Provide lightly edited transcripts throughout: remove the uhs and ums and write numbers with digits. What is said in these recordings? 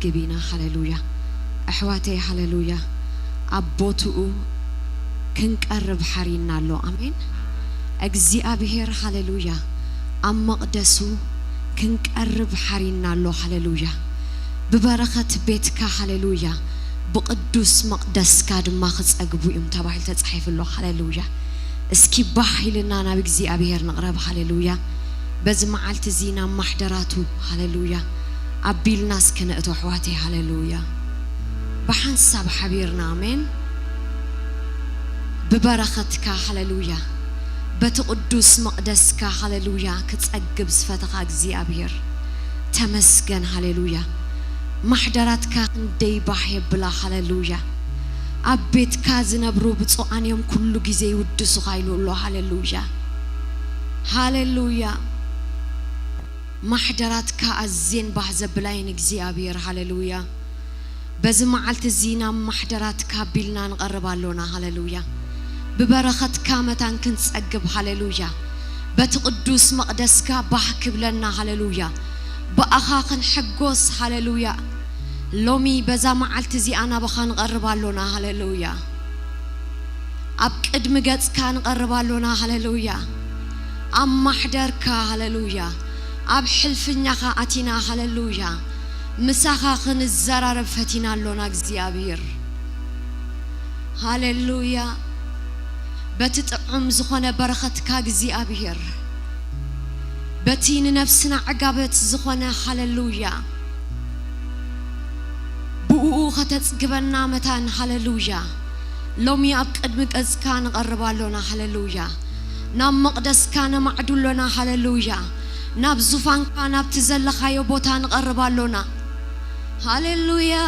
نتأجبينا هللويا أحواتي هللويا أبوتو كنقرب حرينا له أمين እግዚአብሔር هللويا أم مقدسو كنقرب حرينا له هللويا ببركة بيتك هللويا بقدوس مقدسك دما خصقبو يم تباحل تصحيف له هللويا اسكي باحيلنا نا بእግዚአብሔር نقرب هللويا بزمعلت زينا محضراتو هللويا أبيلنا سكنتو حواتي هللويا بحنسب حبيرنا آمين ببركتك هللويا بتقدس مقدسك هللويا كتصقب صفتك እግዚአብሔር تمسكن هللويا محضراتك اندي باحي بلا هللويا أبيتك زنبرو بصوان يوم كل غزي يودسو خايلو الله هللويا هللويا محضراتك أزين بحزب بلاين እግዚአብሔር هللويا بزمعلت زينا محضراتك بيلنا نقربالونا هللويا ببركتك متان كنتصقب هللويا بتقدس مقدسك بحكب لنا هللويا بأخاك نحقوس هللويا لومي بزمعلت زي أنا بخان نقربالونا هللويا أبقد مقدسك نقربالونا هللويا أم محضرك هللويا أب حلفنياك أتينا هللويا مساخاك نزرار فتينا لونا እግዚአብሔር هللويا بتطعم زخونه بركتك እግዚአብሔር بتين نفسنا عقبت زخونه هللويا بؤو ختصقبنا متان هللويا لومي اب قدمك ازكان قربالونا هللويا نام مقدس كان معدولنا هللويا ناب زفان كان بتزلخايو بوتان قربالونا هللويا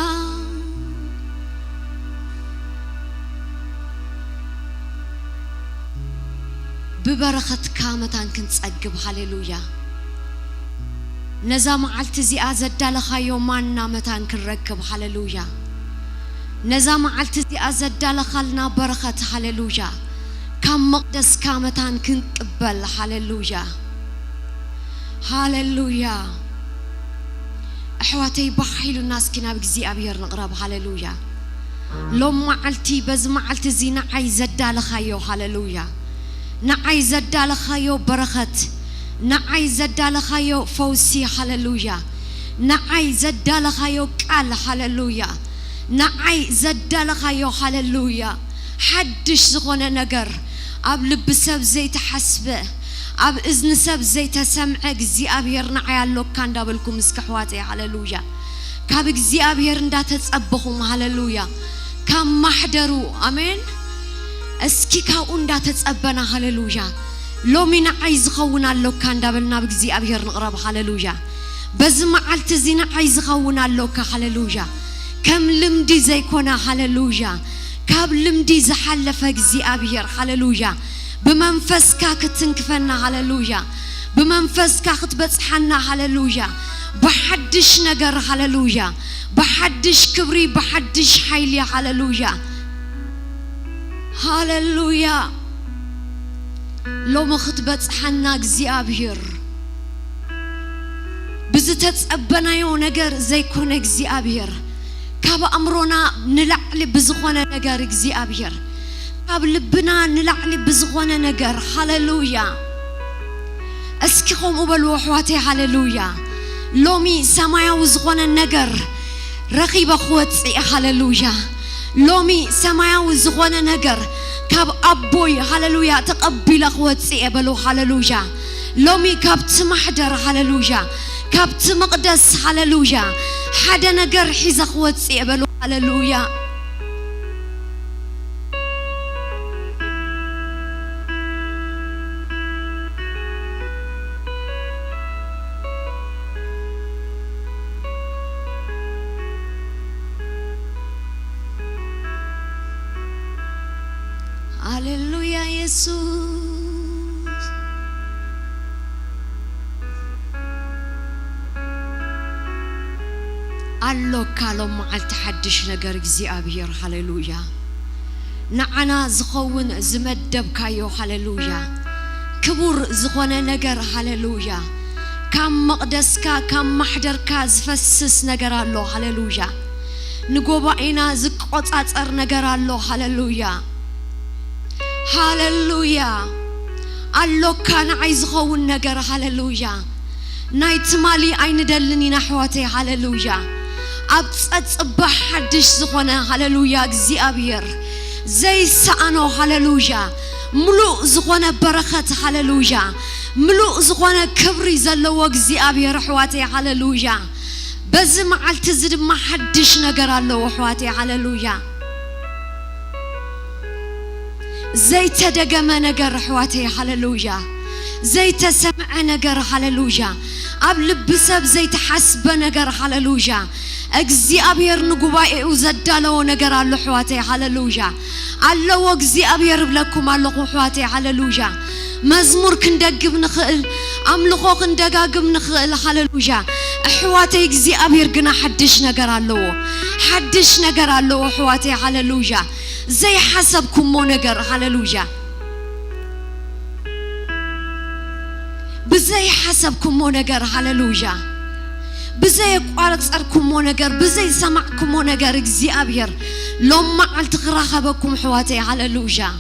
ببركتك متان كنتصقب هللويا نزا معلت زي ازدالخايو مانا متان كنركب هللويا نزا معلت زي ازدالخالنا بركه هللويا كم مقدس كامتان كنقبل هللويا هللويا أحواتي بحيلو الناس كنا بእግዚአብሔር نقرب هللويا لو معلتي بز معلت زينا عايز الدالخايو هللويا نعايز الدالخايو بركت نعايز الدالخايو فوسي هللويا نعايز الدالخايو قال هللويا نعايز الدالخايو هللويا حدش زغونه نجر أب لب سب زي تحسبه أب إذن سب زي تسمع እግዚአብሔር نعيالو كان دابلكم مسكحواتي هللويا كاب እግዚአብሔር እንዳተጸበኹም هللويا كم محضرو آمين اسكي كاو እንዳተጸበና هللويا لومينا عايز خونا لو كان دابلنا بእግዚአብሔር نقرب هللويا بزمعلت زينا عايز خونا لو هللويا كم لمدي زي كنا هللويا كاب لمدي زحلف እግዚአብሔር هللويا بمنفسك كتنكفنا هللويا بمنفسك كتبصحنا هللويا بحدش نجر هللويا بحدش كبري بحدش حيلي هللويا هللويا لو ما كتبصحنا እግዚአብሔር بزتتصبنا يو نجر زي كون እግዚአብሔር كاب أمرنا نلعلي بزخونة نجر እግዚአብሔር كاب لبنا نلعلي بزخونة نجر هللويا اسكيكم أبلو حواتي هللويا لومي سمايا وزخونة نجر رقيب أخواتي هللويا لومي سمايا وزخونة نجر كاب أبوي هللويا تقبل أخواتي أبلو هللويا لومي كاب تمحضر هللويا كاب تمقدس هللويا حدا نجر حيز أخواتي أبلو هللويا هللويا يسوع الله كالو معلت حدش نجر እግዚአብሔር هللويا نعنا زخون زمدب كايو هللويا كبر زخونه نجر هللويا كم مقدسك كم محضرك زفسس نجار الله هللويا نجوبعنا زقات أثر نجار الله هللويا هللويا الله كان عايز خون نجار هللويا نايت مالي عين دلني نحواتي هللويا أبص حدش زخنا هللويا جزي أبير زي سأنو هللويا ملو زخنا بركة هللويا ملو زخنا كبري زلوا جزي أبير حواتي هللويا بزم على تزد ما حدش نجار الله حواتي هللويا زي تدقم نجار حواتي هللويا زي تسمع نجار هللويا قبل بسب زي تحسب نجار هللويا أجزي أبير نجوباء وزدالو نجار الله حواتي هللويا الله وأجزي أبير بلكم الله حواتي هللويا مزمور كندقب نخل أملخو كندقاقب نخل هللويا حواتي أجزي أبير جنا حدش نجار الله حواتي هللويا زي حسبكم مو نجار هللويا بزي حسبكم مو نجار هللويا بزي قارت أركم مو نجار بزي سمعكم مو نجار أجزي أبير لما علت خراخبكم حواتي هللويا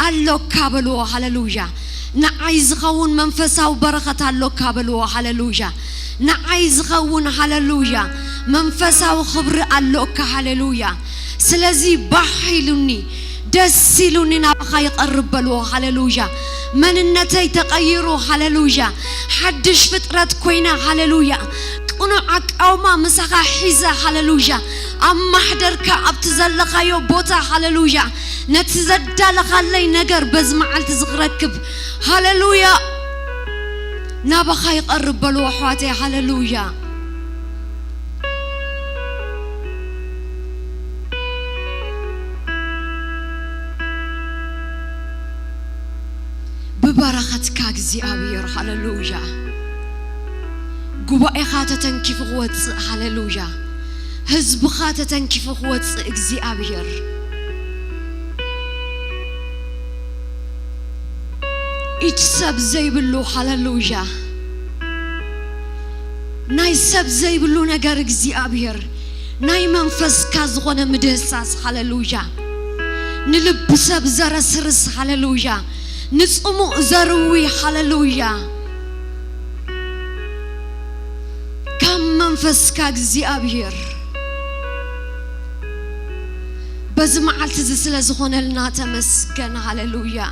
الله كابلو هللويا نعايز خون منفسه وبركة الله كابلو هللويا نعايز خون هللويا منفسه وخبر الله كهللويا سلازي بحيلوني دسيلوني نبخاي قرب له هللويا من النتي تغيروا هللويا حدش فترة كوينة هللويا قنعك أو ما مسخا حيزة هللويا أما حدرك أبتزل خيو بوتا هللويا نتزدى لخلي نجر بزمعل تزغركب هللويا نبخاي قرب له حواتي هللويا ببركتك أجزي أبير هللويا جوا خاتة كيف قوت هللويا حزب خاتة كيف قوت أجزي أبير إيش سب زي بلو هللويا ناي سب زي بلو نجار أجزي أبير ناي منفس كازغنا مدرساس هللويا نلبس بزرسرس هللويا نصوم زروي هللويا كم منفس كاجزي أبير بزمعل تزسل زخون لنا تمسكن هللويا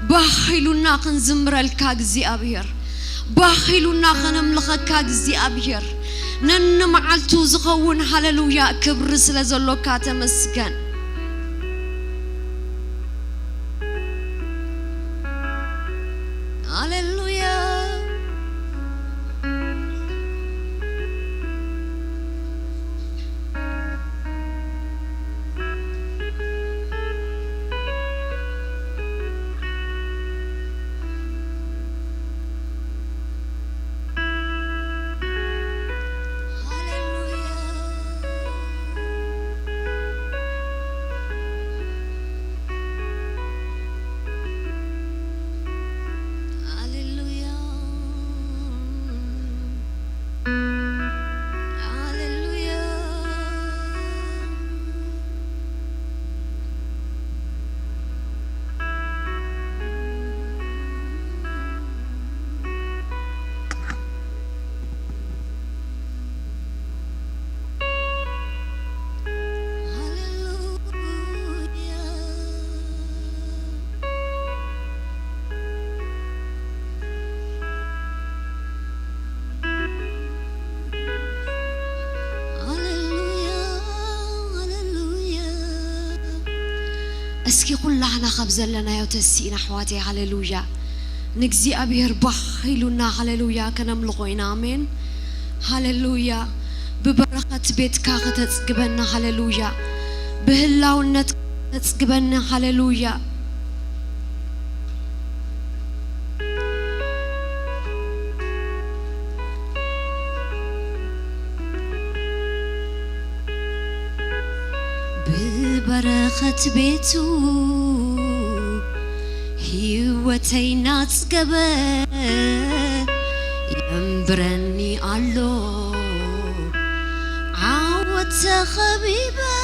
باخيلونا خنزمر الكاجزي أبير باخيلونا خنملخ كاجزي أبير نن معلتو زخون هللويا كبر سلزلو كاتمسكن هللويا اسكي كلنا خبزل لنا يوتسينا حواتي هللويا نجزي أبير بخيلنا هللويا كنملقوين آمين هللويا ببركة بيتك تتسقبنا هللويا بهلاونة تتسقبنا هللويا ببركة بيتو هيوتينا تسكبه ينبرني الله عاوت خبيبه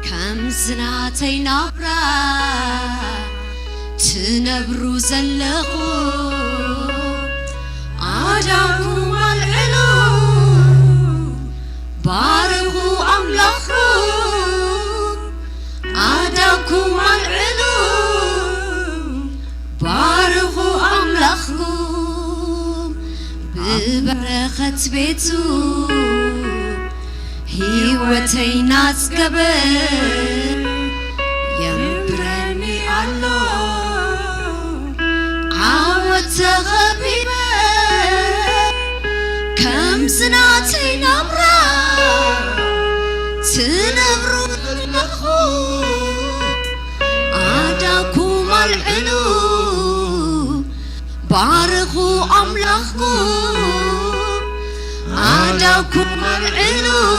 كم سناتي نبرا تنبرو زلقو عداكم العلو باركو أملاكو عداكم العلو باركو أملاكو ببركة بيتو هيوتينا تسكبه ينبرني الله عاوت خبيبه كم سناتي نبرا تنبرو لخو عداكم العلو باركو أملاكم عداكم العلو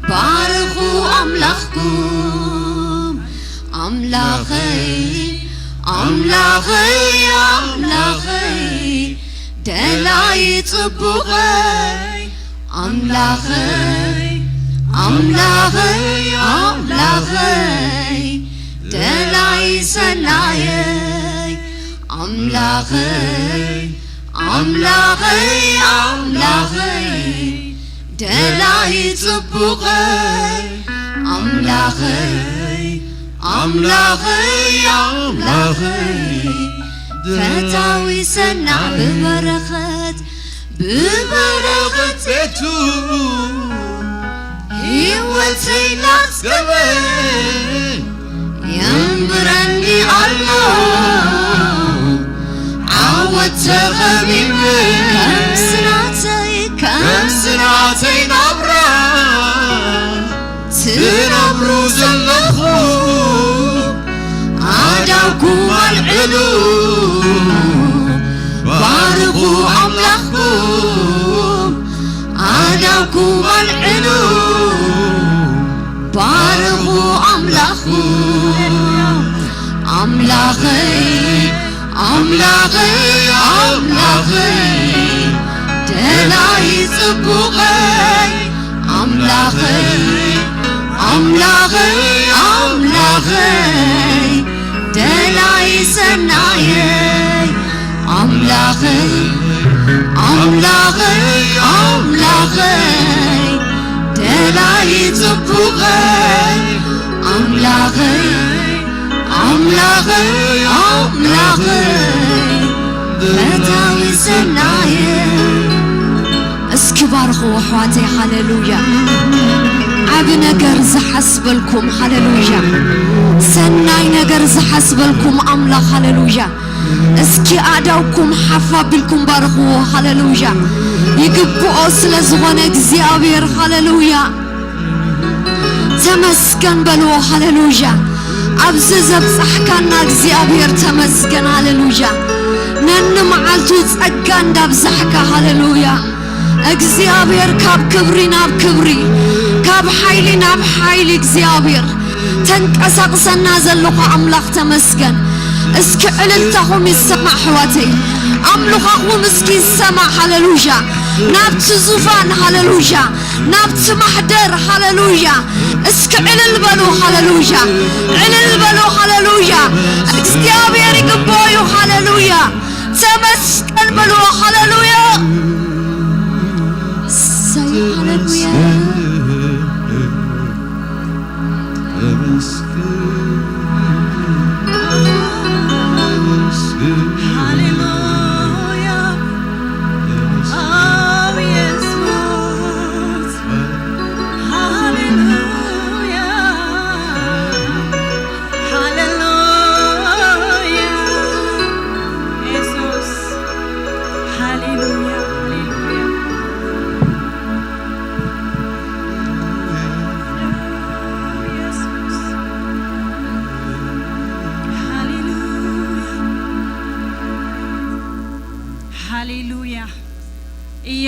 باركو أملاكم أملاخي أملاخي أملاخي دلاي طبوغي أملاخي أملاخي أملاخي دلاي سناي أملاخي أملاخي أملاخي دلاي طبوغي أملاخي أملاخي أملاخي فتاوي سنع ببركة بيتو هيوتينا تسكبه ينبرني الله عاوت خبيبه كم سناتي نبرا تنبرو زلخو عداكم العلو باركو أملاكم عداكم العلو باركو أملاكم أملاخي أملاخي أملاخي دلاي صبوغي أملاخي أملاخي أملاخي دلاي سناي أملاخي أملاخي أملاخي دلاي صبوغي أملاخي أملاخي أملاخي فتاوي سناي اسكبارخو حواتي هاللويا عبي نجر زحسبلكم هاللويا سناي نجر زحسبلكم أملاخ هاللويا اسكي أداوكم حفا بالكم بارخو هاللويا يقبو أصل زغنة زيابير هاللويا تمسكن بلو هاللويا أبز زبصح كان زيابير تمسكن هاللويا نن معلتو تسقان دبزحك هاللويا እግዚአብሔር ካብ ክብሪ ናብ ክብሪ ካብ ሓይሊ ናብ ሓይሊ እግዚአብሔር ተንቀሳቅሰና ዘለኹ አምላኽ ተመስገን እስኪ ዕልልታኹም ይሰማዕ ሕዋተይ አምልኻኹም እስኪ ይሰማዕ ሃሌሉያ ናብቲ ዙፋን ሃሌሉያ ናብቲ ማሕደር ሃሌሉያ እስኪ ዕልል በሉ ሃሌሉያ ዕልል በሉ ሃሌሉያ እግዚአብሔር ይግባዩ ሃሌሉያ ተመስገን በሉ ሃሌሉያ Hallelujah.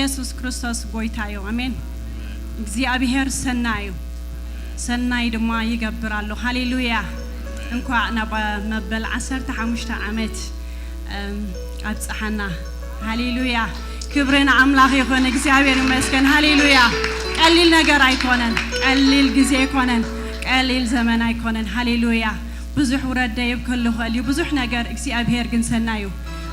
ኢየሱስ ክርስቶስ ጎይታዮ አሜን እግዚአብሔር ሰናዩ ሰናይ ድማ ይገብራሉ ሃሌሉያ እንኳን ናባ መበል 15 ዓመት አጽሐና ሃሌሉያ ክብርን አምላክ ይሁን እግዚአብሔር ይመስገን ሃሌሉያ ቀሊል ነገር አይኮነን ቀሊል ጊዜ አይኮነን ቀሊል ዘመን አይኮነን ሃሌሉያ ብዙሕ ወረደ ይብከሉ ኸሊ ብዙሕ ነገር እግዚአብሔር ግን ሰናዩ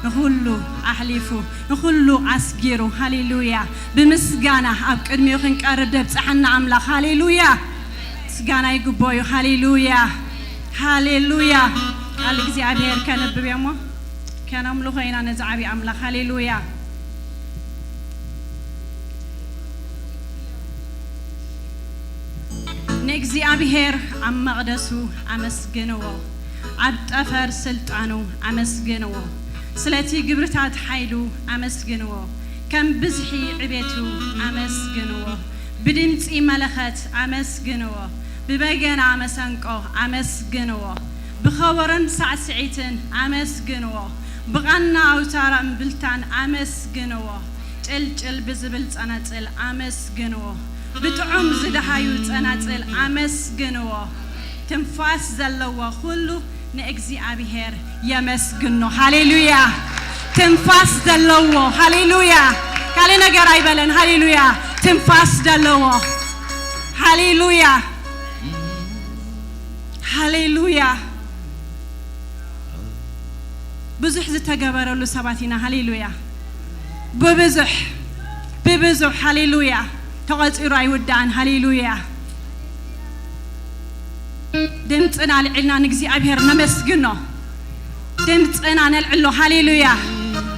ንኹሉ አሕሊፉ ንኹሉ አስጊሩ ሃሌሉያ ብምስጋና ኣብ ቅድሚኡ ክንቀርብ ደብፅሐና አምላክ ሃሌሉያ ምስጋና ይግባዩ ሃሌሉያ ሃሌሉያ ቃል እግዚአብሔር ከነብብ የሞ ከነምልኾ ኢና ነዝዓቢ አምላክ ሃሌሉያ ንእግዚአብሔር ኣብ መቕደሱ አመስግንዎ ኣብ ጠፈር ስልጣኑ አመስግንዎ ስለቲ ግብርታት ኃይሉ አመስግንዎ ከም ብዝሒ ዕቤቱ አመስግንዎ ብድምፂ መለኸት አመስግንዎ ብበገና መሰንቆ አመስግንዎ ብኸበረን ሳዕስዒትን አመስግንዎ ብቐና አውታር እምብልታን አመስግንዎ ጭልጭል ብዝብል ጸናጽል አመስግንዎ ብጥዑም ዝደሃዩ ጸናጽል አመስግንዎ ትንፋስ ዘለዎ ሁሉ ንእግዚአብሔር የመስግኖ ሃሌሉያ ትንፋስ ዘለዎ ሃሌሉያ ካለ ነገር አይበለን ሃሌሉያ ትንፋስ ዘለዎ ሃሌሉያ ሃሌሉያ ብዙሕ ዝተገበረሉ ሰባቲና ሃሌሉያ በብዙሕ ሃሌሉያ ተቆፂሩ አይወዳን ሃሌሉያ ድምፅና ልዕልና ንእግዚአብሔር ነመስግኖ ድምፅና ነልዕሎ ሃሌሉያ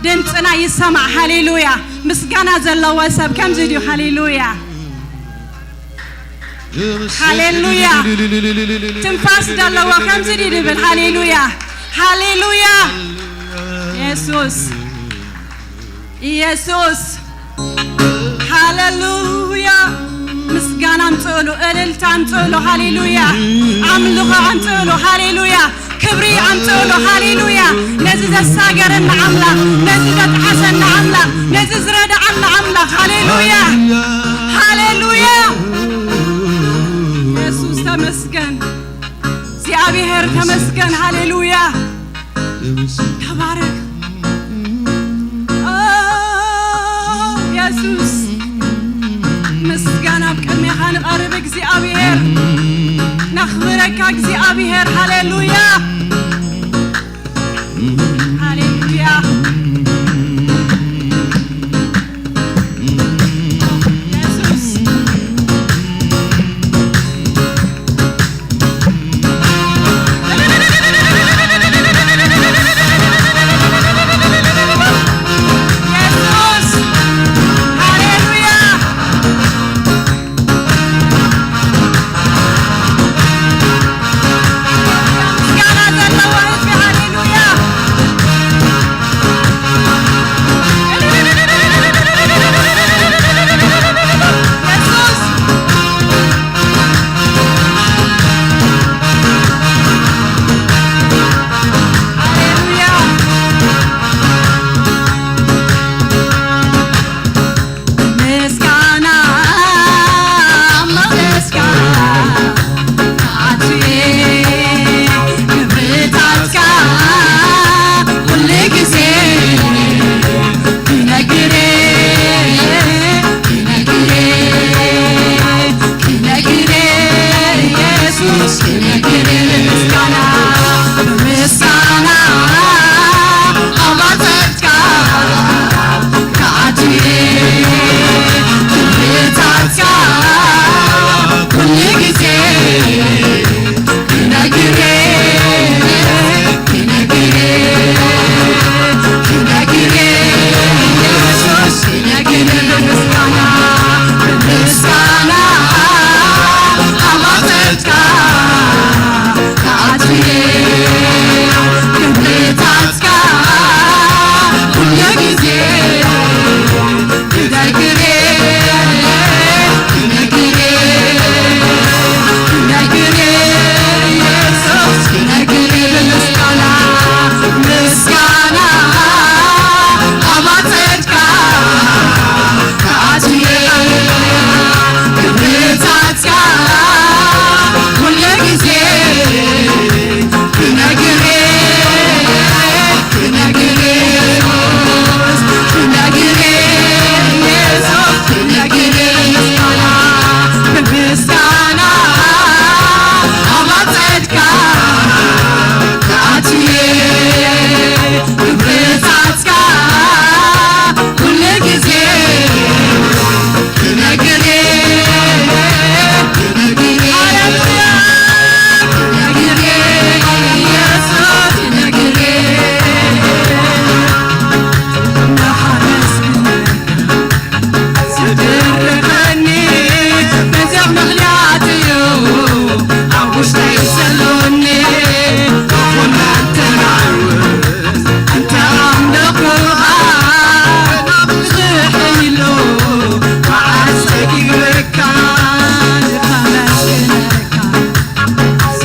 ድምፅና ይሰማዕ ሃሌሉያ ምስጋና ዘለዎ ሰብ ከምዚ ድዩ ሃሌሉያ ሃሌሉያ ትንፋስ ዘለዎ ከምዚ ድዩ ድብል ሃሌሉያ ሃሌሉያ ኢየሱስ ኢየሱስ ሃሌሉያ ምስጋና አምጥሉ እልልታ አምጥሉ ሃሌሉያ አምልኾ አምጥሉ ሃሌሉያ ክብሪ አምጥሉ ሃሌሉያ ነዚ ዘሳገረና አምላክ ነዚ ዘጥሐሰና አምላክ ነዚ ዝረዳዓና አምላክ ሃሌሉያ ሃሌሉያ ኢየሱስ ተመስገን እግዚአብሔር ተመስገን ሃሌሉያ ተባረክ ኢየሱስ ምስጋና በቅድሚኻ ንቐርብ እግዚአብሔር ነኽብረካ እግዚአብሔር ሃሌሉያ ሃሌሉያ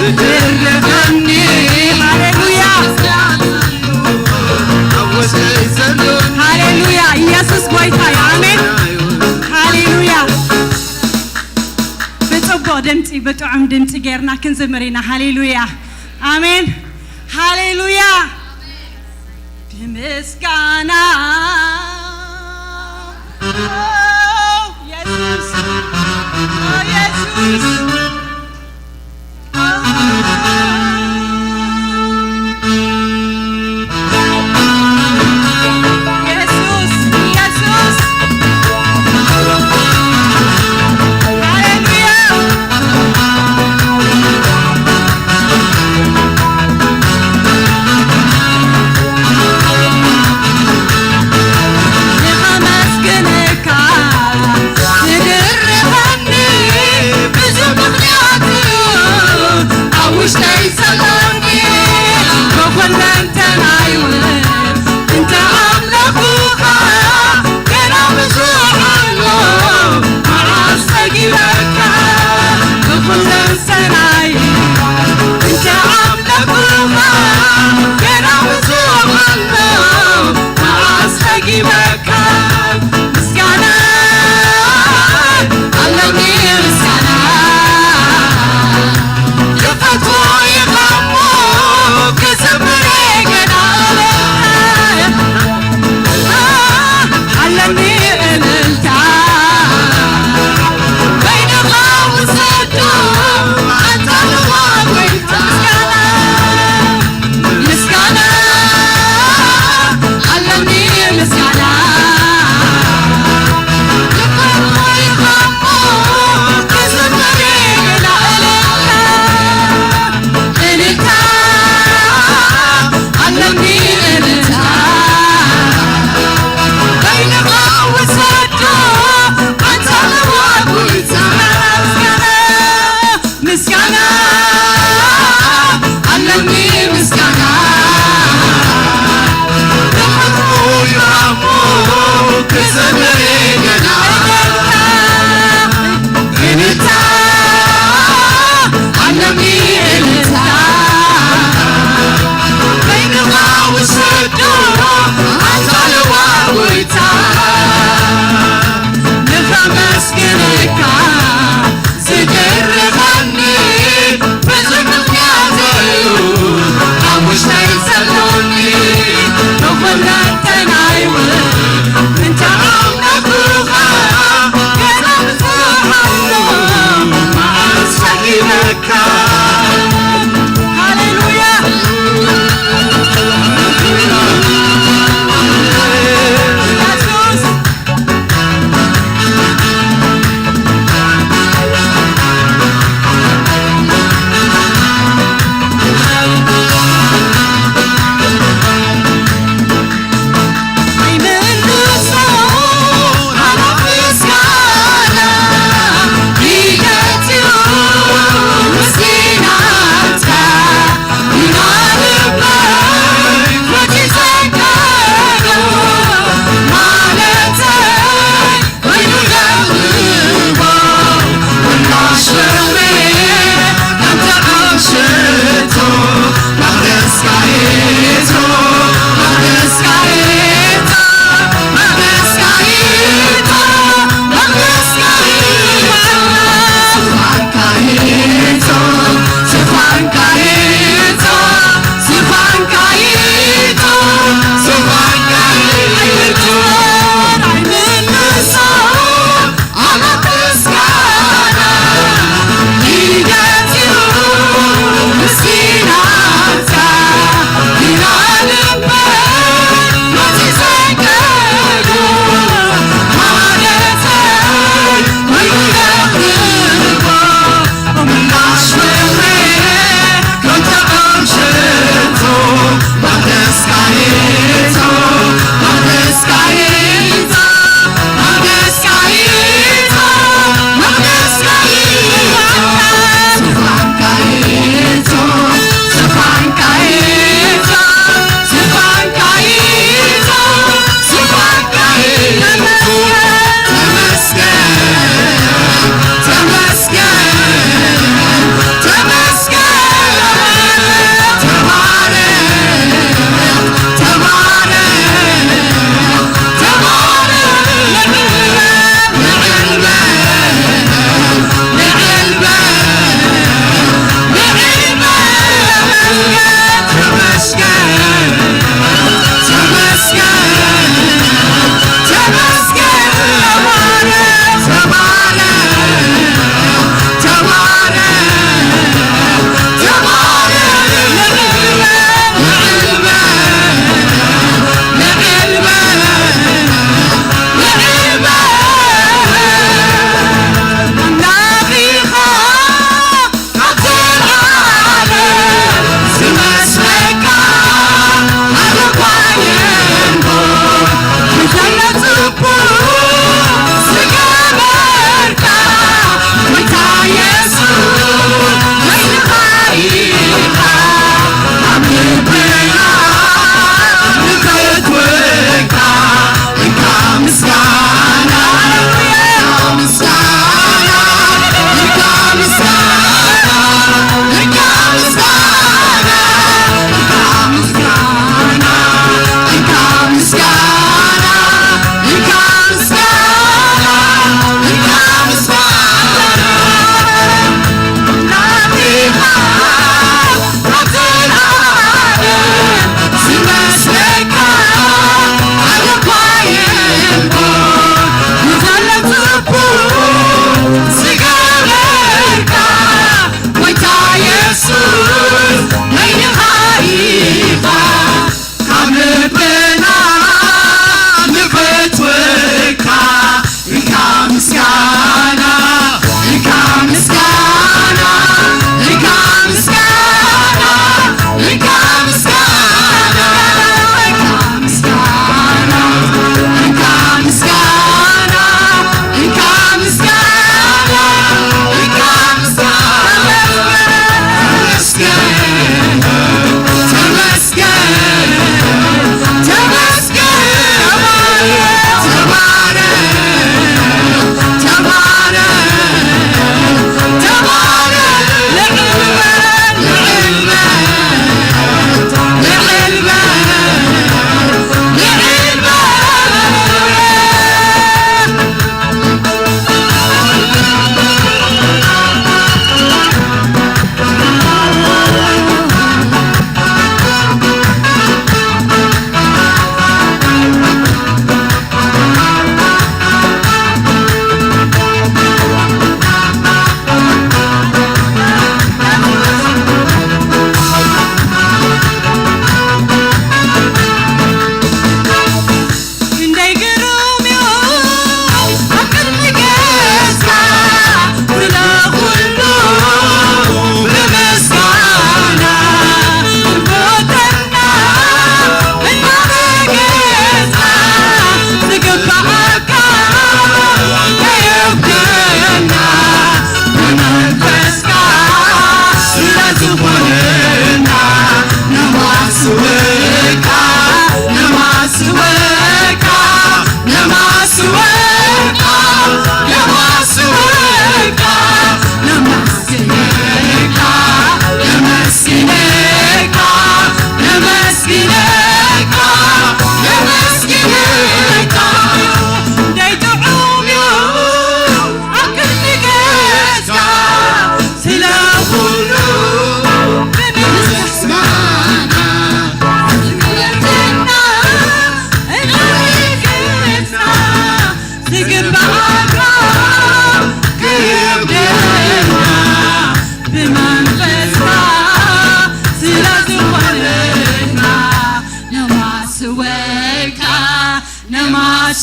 تدرخني هاليلويا هاليلويا يسوس قويتاي آمين هاليلويا بتقبو دمتي بتعم دمتي غيرنا كنزمرينا هاليلويا آمين هاليلويا بمسكانا يسوس يسوس ብዙ ምክንያት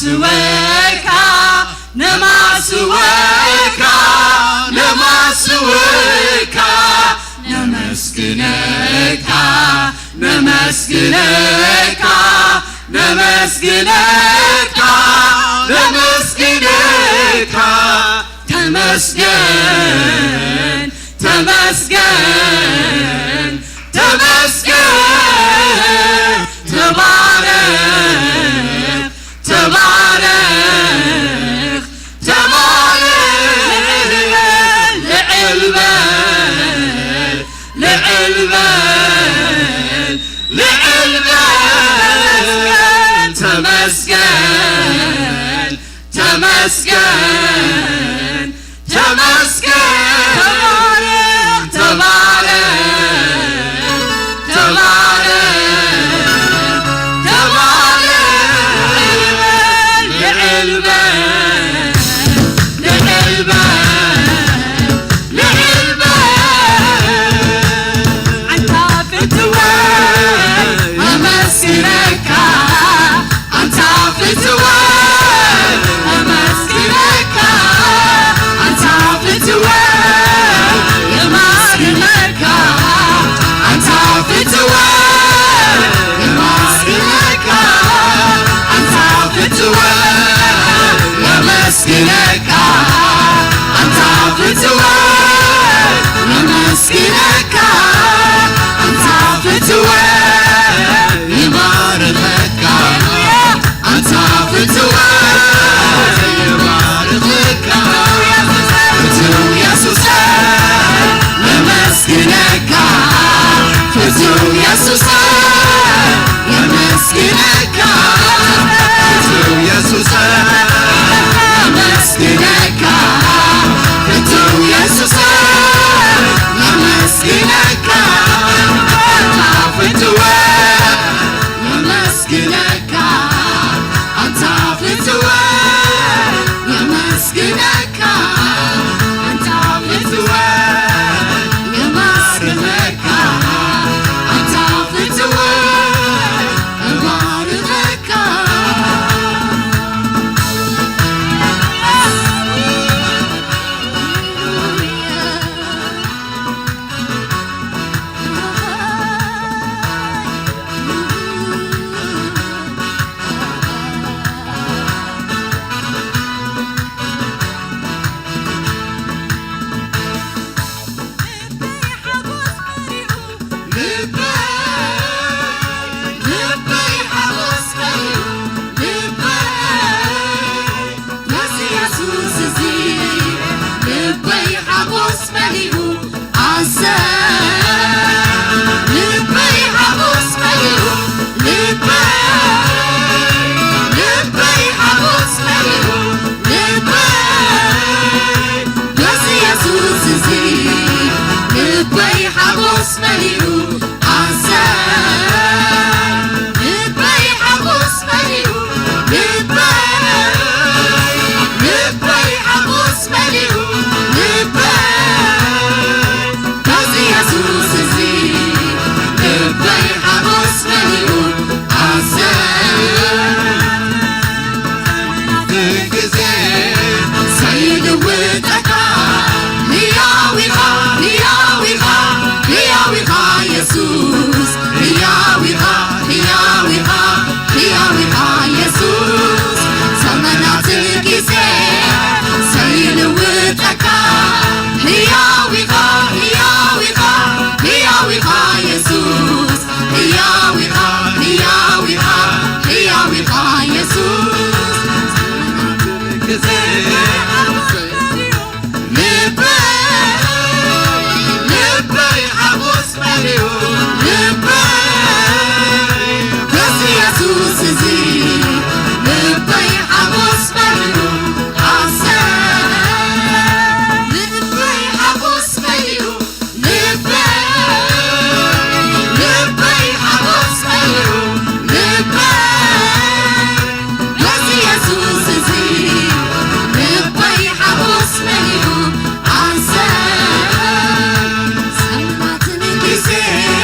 نماسوكا نماسوكا نماسوكا نمسكنك نمسكنك نمسكنك نمسكنك تمسكن تمسكن تمسكن تبارك تبارك تبارك لعلمك لعلمك لعلمك تمسكن تمسكن تمسكن تبارك تبارك تبارك لعلمك لعلمك لعلمك أنت فتوى أمسكنك أنت فتوى أمسكنك أنت فتوى يمسكنك أنت فتوى يمسكنك أنت فتوى يمسكنك أنت فتوى يمسكنك أنت فتوى يباركك أنت فتوى يباركك فتو يسوع يمسكنك فتو يسوع يمسكنك فتو يسوع يمسكنك فتو يسوع يمسكنك فتوى يمسكنك أنت فتوى يمسكنك أنت فتوى يمسكنك أنت فتوى يباركك ጊዜ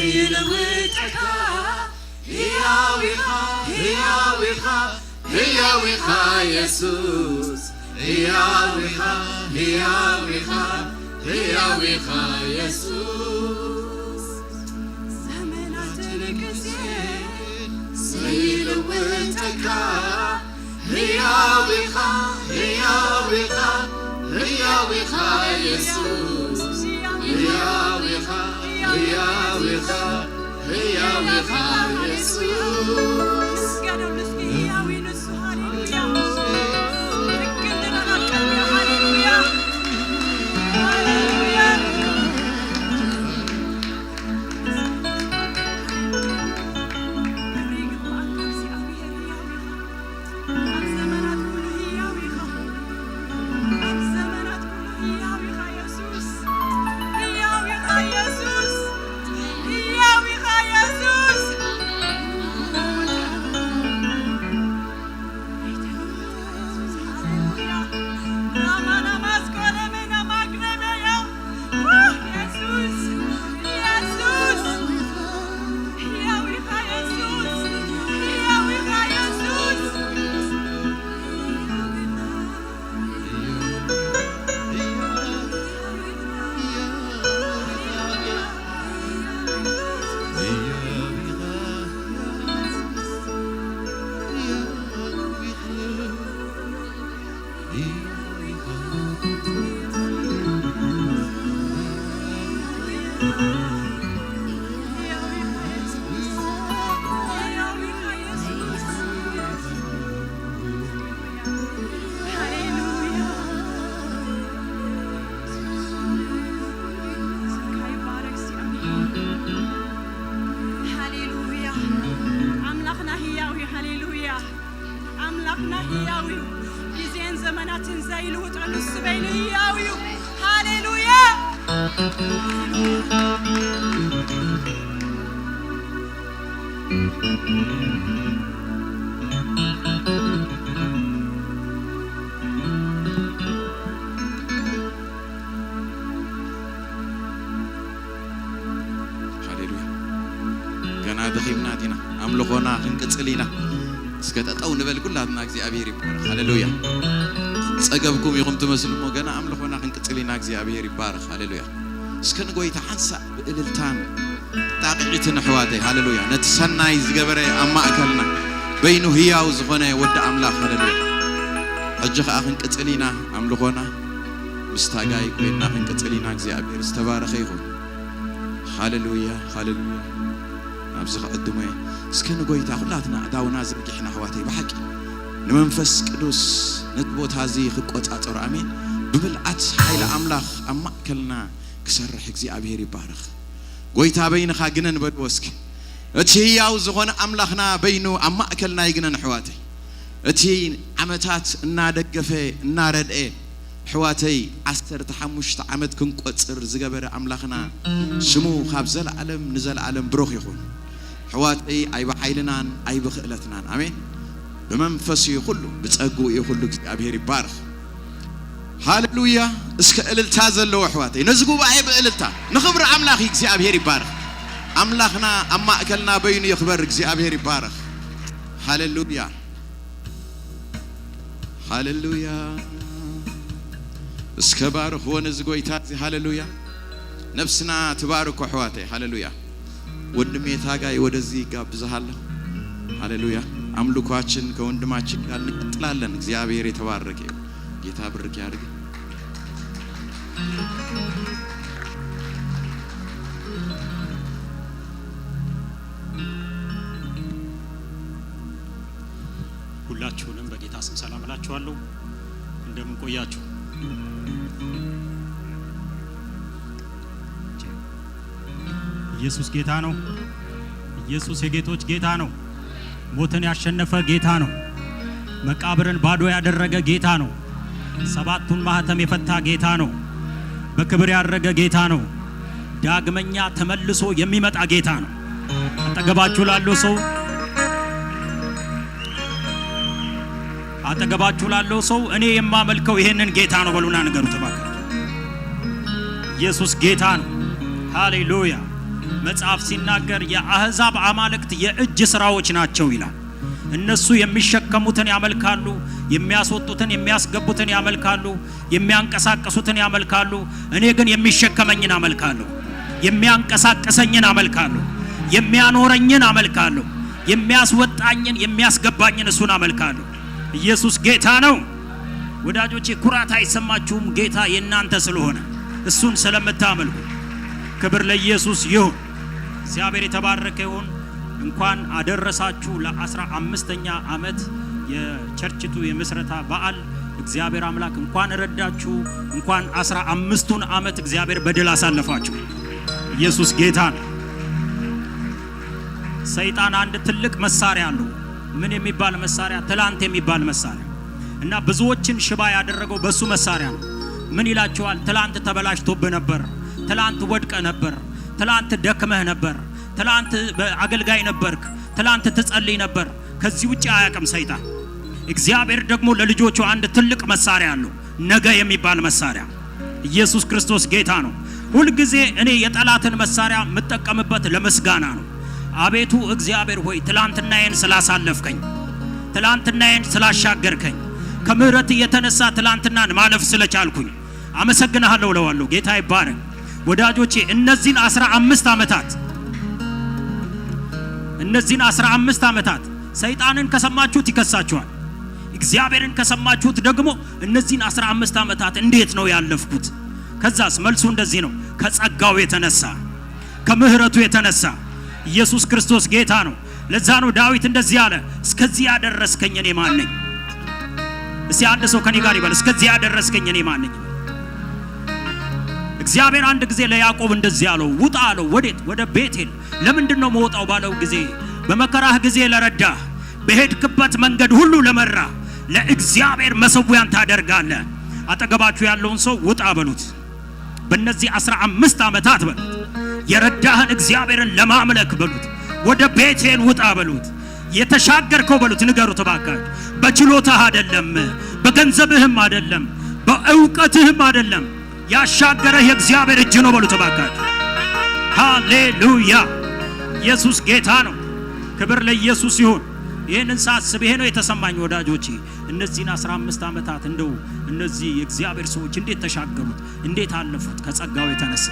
سيلوتك هياويخا هياويخا هياويخا يسوس هياويخا هياويخا هياويخا يسوس زمنات الكسير سيلوتك هياويخا هياويخا هياويخا يسوس هياويخا هياويخا هياويخا يسوس قالوا نسكي هياوي نسو هاليلويا تكلنا نقلبي هاليلويا هاليلويا بريق الله نفسي أبي هياويخا الزمنات كله هياويخا الزمنات كله هياويخا يسوس هياويخا يسوس هياويخا يسوس أملاكنا هياوي ጊዜን ዘመናትን ዘይልውጥ ንስበይን ህያው ሃሌሉያ ገና ደኺምና ዲና አምልኾና ክንቅጽሊና እስከተጣው ንበል ኩላትና እግዚአብሔር ይባረክ ሃሌሉያ ጸገብኩም ይኹም ትመስልሞ ገና አምልኾና ክንቅጽሊና እግዚአብሔር ይባረክ ሃሌሉያ እስከንጎይታ ሓንሳ ብእልልታን ታቂዕትን ሕዋተይ ሃሌሉያ ነትሰናይ ዝገበረ አማእከልና በይኑ ህያው ዝኾነ ወደ አምላክ ሃሌሉያ እጅኻ ክንቅጽሊና አምልኾና ምስታጋይ ኮይና ክንቅጽሊና እግዚአብሔር ዝተባረኸ ይኹን ሃሌሉያ ሃሌሉያ أبزخ الدموع سكن قويتا خلاتنا داونا زرقحنا حواتي بحق نمنفس قدوس نتبوت هذه خقوت أطر أمين ببلعت حيل أملاخ أما كلنا كسرح እግዚአብሔር ይባረክ قويتا بين خاقنن بدوسك اتي ياو زغون أملاخنا بينو أما كلنا يقنن حواتي اتي عمتات نادقفه ناردئ حواتي عسر تحمشت عمد كن قصر زغبر أملاخنا سمو خاب زل عالم نزل عالم بروخ يخون حواتي أي بحيلنان أي بخلتنان آمين بمنفسي كله بتصقوا يخلو እግዚአብሔር ይባረክ هاليلويا اسك الالتا زلو حواتي نزقوا باي بالالتا نخبر املاخ እግዚአብሔር ይባረክ املاخنا اما اكلنا بين يخبر እግዚአብሔር ይባረክ هاليلويا هاليلويا اسك بارك ونزقويتا هاليلويا نفسنا تبارك حواتي هاليلويا ወንድሜ ታጋይ ወደዚህ ጋብዛለሁ ሃሌሉያ አምልኳችን ከወንድማችን ጋር እንቀጥላለን እግዚአብሔር የተባረከ ጌታ ብርክ ያድርግ ሁላችሁንም በጌታ ስም ሰላም እላችኋለሁ እንደምን ቆያችሁ ኢየሱስ ጌታ ነው ኢየሱስ የጌቶች ጌታ ነው ሞትን ያሸነፈ ጌታ ነው መቃብርን ባዶ ያደረገ ጌታ ነው ሰባቱን ማህተም የፈታ ጌታ ነው በክብር ያረገ ጌታ ነው ዳግመኛ ተመልሶ የሚመጣ ጌታ ነው አጠገባችሁ ላለው ሰው እኔ የማመልከው ይሄንን ጌታ ነው በሉና ንገሩት ባካችሁ ኢየሱስ ጌታ ነው ሃሌሉያ መጽሐፍ ሲናገር የአህዛብ አማልክት የእጅ ስራዎች ናቸው ይላል። እነሱ የሚሸከሙትን ያመልካሉ፣ የሚያስወጡትን የሚያስገቡትን ያመልካሉ፣ የሚያንቀሳቅሱትን ያመልካሉ። እኔ ግን የሚሸከመኝን አመልካለሁ፣ የሚያንቀሳቅሰኝን አመልካለሁ፣ የሚያኖረኝን አመልካለሁ፣ የሚያስወጣኝን የሚያስገባኝን እሱን አመልካለሁ። ኢየሱስ ጌታ ነው። ወዳጆቼ ኩራት አይሰማችሁም? ጌታ የእናንተ ስለሆነ እሱን ስለምታመልኩ ክብር ለኢየሱስ ይሁን። እግዚአብሔር የተባረከ ይሁን። እንኳን አደረሳችሁ ለ15ኛ ዓመት የቸርችቱ የምስረታ በዓል። እግዚአብሔር አምላክ እንኳን ረዳችሁ። እንኳን 15ቱን ዓመት እግዚአብሔር በድል አሳለፋችሁ። ኢየሱስ ጌታ ነው። ሰይጣን አንድ ትልቅ መሳሪያ አለው። ምን የሚባል መሳሪያ? ትላንት የሚባል መሳሪያ እና ብዙዎችን ሽባ ያደረገው በሱ መሳሪያ ነው። ምን ይላቸዋል? ትላንት ተበላሽቶብህ ነበር፣ ትላንት ወድቀ ነበር፣ ትላንት ደክመህ ነበር፣ ትላንት አገልጋይ ነበርክ፣ ትላንት ትጸልይ ነበር። ከዚህ ውጪ አያውቅም ሰይጣን። እግዚአብሔር ደግሞ ለልጆቹ አንድ ትልቅ መሳሪያ አለው፣ ነገ የሚባል መሳሪያ። ኢየሱስ ክርስቶስ ጌታ ነው። ሁል ጊዜ እኔ የጠላትን መሳሪያ የምጠቀምበት ለምስጋና ነው። አቤቱ እግዚአብሔር ሆይ ትላንትናዬን ስላሳለፍከኝ፣ ትላንትናዬን ስላሻገርከኝ፣ ከምሕረት የተነሳ ትላንትናን ማለፍ ስለቻልኩኝ አመሰግናለሁ እለዋለሁ። ጌታ ይባረክ። ወዳጆቼ እነዚህን 15 ዓመታት ሰይጣንን ከሰማችሁት ይከሳችኋል። እግዚአብሔርን ከሰማችሁት ደግሞ እነዚህን 15 ዓመታት እንዴት ነው ያለፍኩት? ከዛስ መልሱ እንደዚህ ነው። ከጸጋው የተነሳ ከምሕረቱ የተነሳ። ኢየሱስ ክርስቶስ ጌታ ነው። ለዛ ነው ዳዊት እንደዚህ አለ፣ እስከዚህ ያደረስከኝ እኔ ማን ነኝ? እስቲ አንድ ሰው ከኔ ጋር ይበል፣ እስከዚህ ያደረስከኝ እኔ ማን ነኝ? እግዚአብሔር አንድ ጊዜ ለያዕቆብ እንደዚህ አለው፣ ውጣ አለው። ወዴት? ወደ ቤቴል። ለምንድን ነው መውጣው ባለው ጊዜ በመከራህ ጊዜ ለረዳህ፣ በሄድክበት መንገድ ሁሉ ለመራ ለእግዚአብሔር መሰዊያን ታደርጋለህ። አጠገባችሁ ያለውን ሰው ውጣ በሉት። በእነዚህ 15 ዓመታት በሉት የረዳህን እግዚአብሔርን ለማምለክ በሉት። ወደ ቤቴል ውጣ በሉት። የተሻገርከው በሉት፣ ንገሩት እባካችሁ። በችሎታህ አይደለም፣ በገንዘብህም አይደለም፣ በእውቀትህም አይደለም። ያሻገረህ የእግዚአብሔር እጅ ነው በሉት እባካችሁ። ሃሌሉያ! ኢየሱስ ጌታ ነው። ክብር ለኢየሱስ ይሁን። ይህንን ሳስብ ይሄ ነው የተሰማኝ ወዳጆቼ። እነዚህን 15 ዓመታት እንደው እነዚህ የእግዚአብሔር ሰዎች እንዴት ተሻገሩት? እንዴት አለፉት? ከጸጋው የተነሳ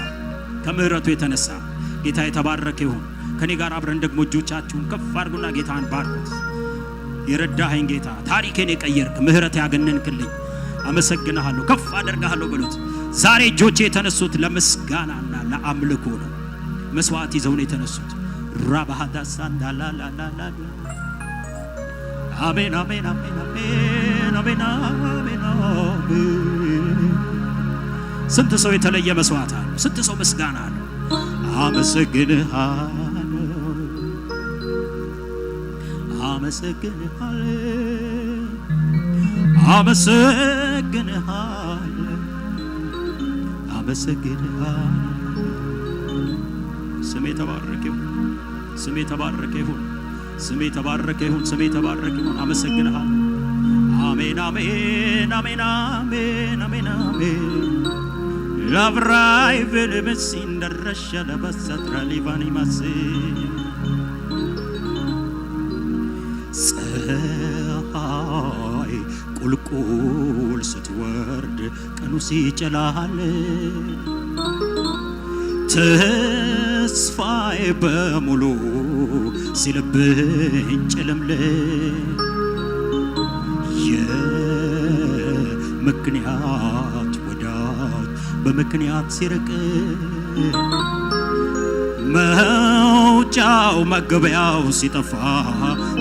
ከምሕረቱ የተነሳ። ጌታ የተባረከ ይሁን። ከኔ ጋር አብረን ደግሞ እጆቻችሁን ከፍ አድርጉና ጌታን ባርኩት። የረዳኸኝ ጌታ፣ ታሪኬን የቀየርክ፣ ምሕረት ያገነንክልኝ አመሰግናለሁ፣ ከፍ አደርጋለሁ በሉት። ዛሬ እጆቼ የተነሱት ለምስጋናና ለአምልኮ ነው። መስዋዕት ይዘው ነው የተነሱት። ራባሃዳሳንዳላላላላ አሜን አሜን አሜን አሜን አሜን አሜን አሜን። ስንት ሰው የተለየ መስዋዕት አለ? ስንት ሰው ምስጋና አለ? አመሰግንሃለሁ አመሰግንሃለሁ አመሰግንሃለሁ አመሰግንሃለሁ። ስሜ ተባረከ ይሁን፣ ስሜ ተባረከ ይሁን፣ ስሜ ተባረከ ይሁን፣ ስሜ ተባረከ ይሁን። አመሰግንሃለሁ። አሜን አሜን አሜን አሜን አሜን አሜን። ላብራይ ቨልመሲን ደረሻ ለበሰትራ ሊባኒ ማሴ ፀሐይ ቁልቁል ስትወርድ ቀኑ ሲጨላል ተስፋዬ በሙሉ ሲልብኝ ጭልምልም የምክንያት ወዳጅ በምክንያት ሲርቅ መውጫው መገበያው ሲጠፋ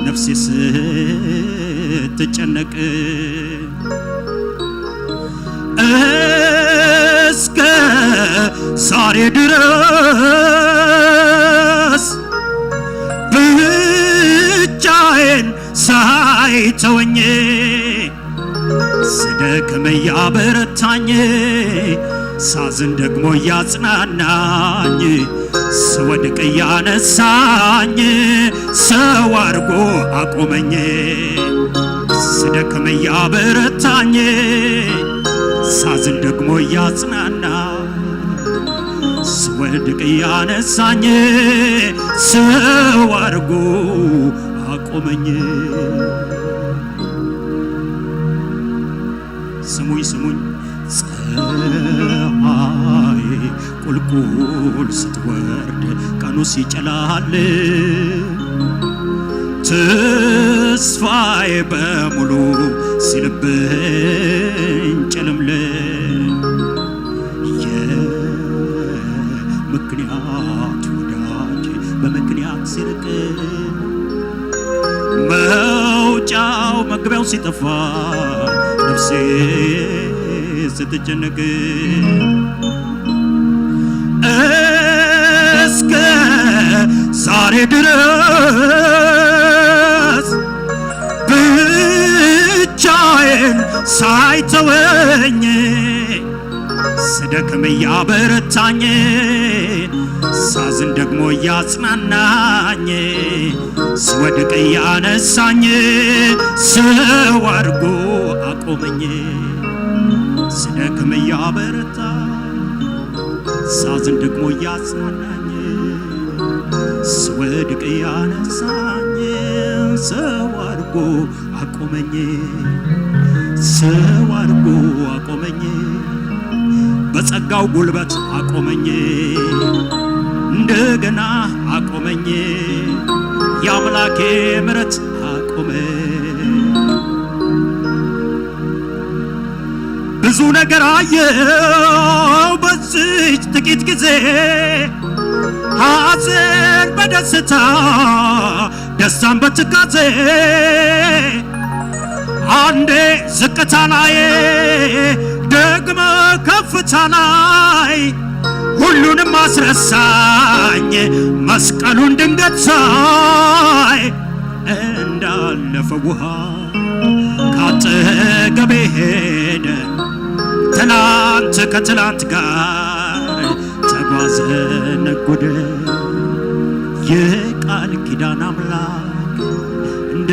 ነፍሴ ስትጨነቅ እስከ ዛሬ ድረስ ብቻዬን ሳይተወኝ ስደክም ያበረታኝ ሳዝን ደግሞ ያጽናናኝ ስወድቅ ያነሳኝ ሰው አድርጎ አቆመኝ ስደክም ያበረታኝ ሳዝን ደግሞ ያጽናና ስወድቅ ያነሳኝ ሰው አድርጎ አቆመኝ። ስሙኝ ስሙኝ ፀሐይ ቁልቁል ስትወርድ ቀኑ ሲጨላል ተስፋዬ በሙሉ ሲልብኝ ጨለምለም የምክንያት ወዳጅ በምክንያት ሲርቅ መውጫው መግቢያው ሲጠፋ ነፍሴ ስትጨነቅ እስከ ዛሬ ድረስ ብቻዬን ሳይተወኝ ስደክም እያበረታኝ ሳዝን ደግሞ እያጽናናኝ ስወድቅ እያነሳኝ ሰው አድርጎ አቆመኝ። ስደክም እያበረታ ሳዝን ደግሞ እያጽናናኝ ስወድቅ እያነሳኝ ሰው አድርጎ አቆመኝ። ሰው አድርጎ አቆመኝ። በጸጋው ጉልበት አቆመኝ። እንደገና አቆመኝ። የአምላኬ ምሕረት አቆመኝ። ብዙ ነገር አየው በዚች ጥቂት ጊዜ ሐዘን በደስታ ደስታን በትካዜ አንዴ ዝቅታ ላይ ደግመ ከፍታ ላይ ሁሉንም አስረሳኝ መስቀሉን ድንገት ሳይ እንዳለፈ ውሃ ካጠገቤ ሄደ ትላንት ከትላንት ጋር ተጓዘ ነጎደ የቃል ኪዳን አምላክ እንደ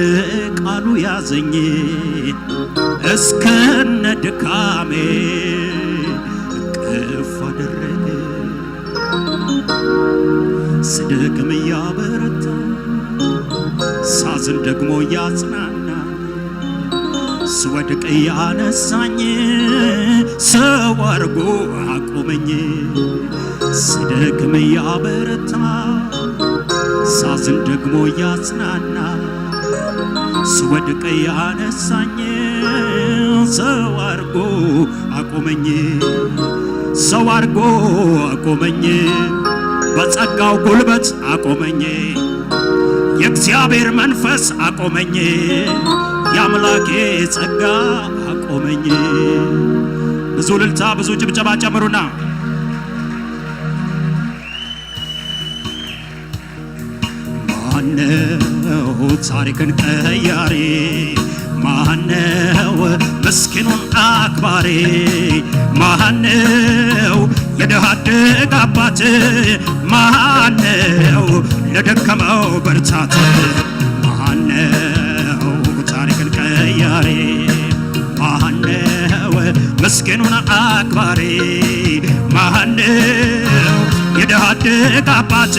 ቃሉ ያዘኝ እስከነ ድካሜ እቅፍ አደረገ ስደክም እያበረታ ሳዝን ደግሞ እያጽናና ስወድቅ እያነሳኝ ሰው አድርጎ አቆመኝ። ስደክም እያበረታ ሳዝን ደግሞ እያጽናና ስወድቅ እያነሳኝ ሰው አድርጎ አቆመኝ። ሰው አድርጎ አቆመኝ። በጸጋው ጉልበት አቆመኝ። የእግዚአብሔር መንፈስ አቆመኝ። የአምላኬ ጸጋ አቆመኝ። ብዙ ልልታ ብዙ ጭብጨባ ጨምሩና ማነው ታሪክን ቀያሪ? ማነው ምስኪኑን አክባሪ? ማነው የድሃ አደግ አባት? ማነው ለደከመው ብርታት? ማነው ታሪክን ቀያሪ? ማነው ምስኪኑን አክባሪ? ማነው የድሃ አደግ አባት?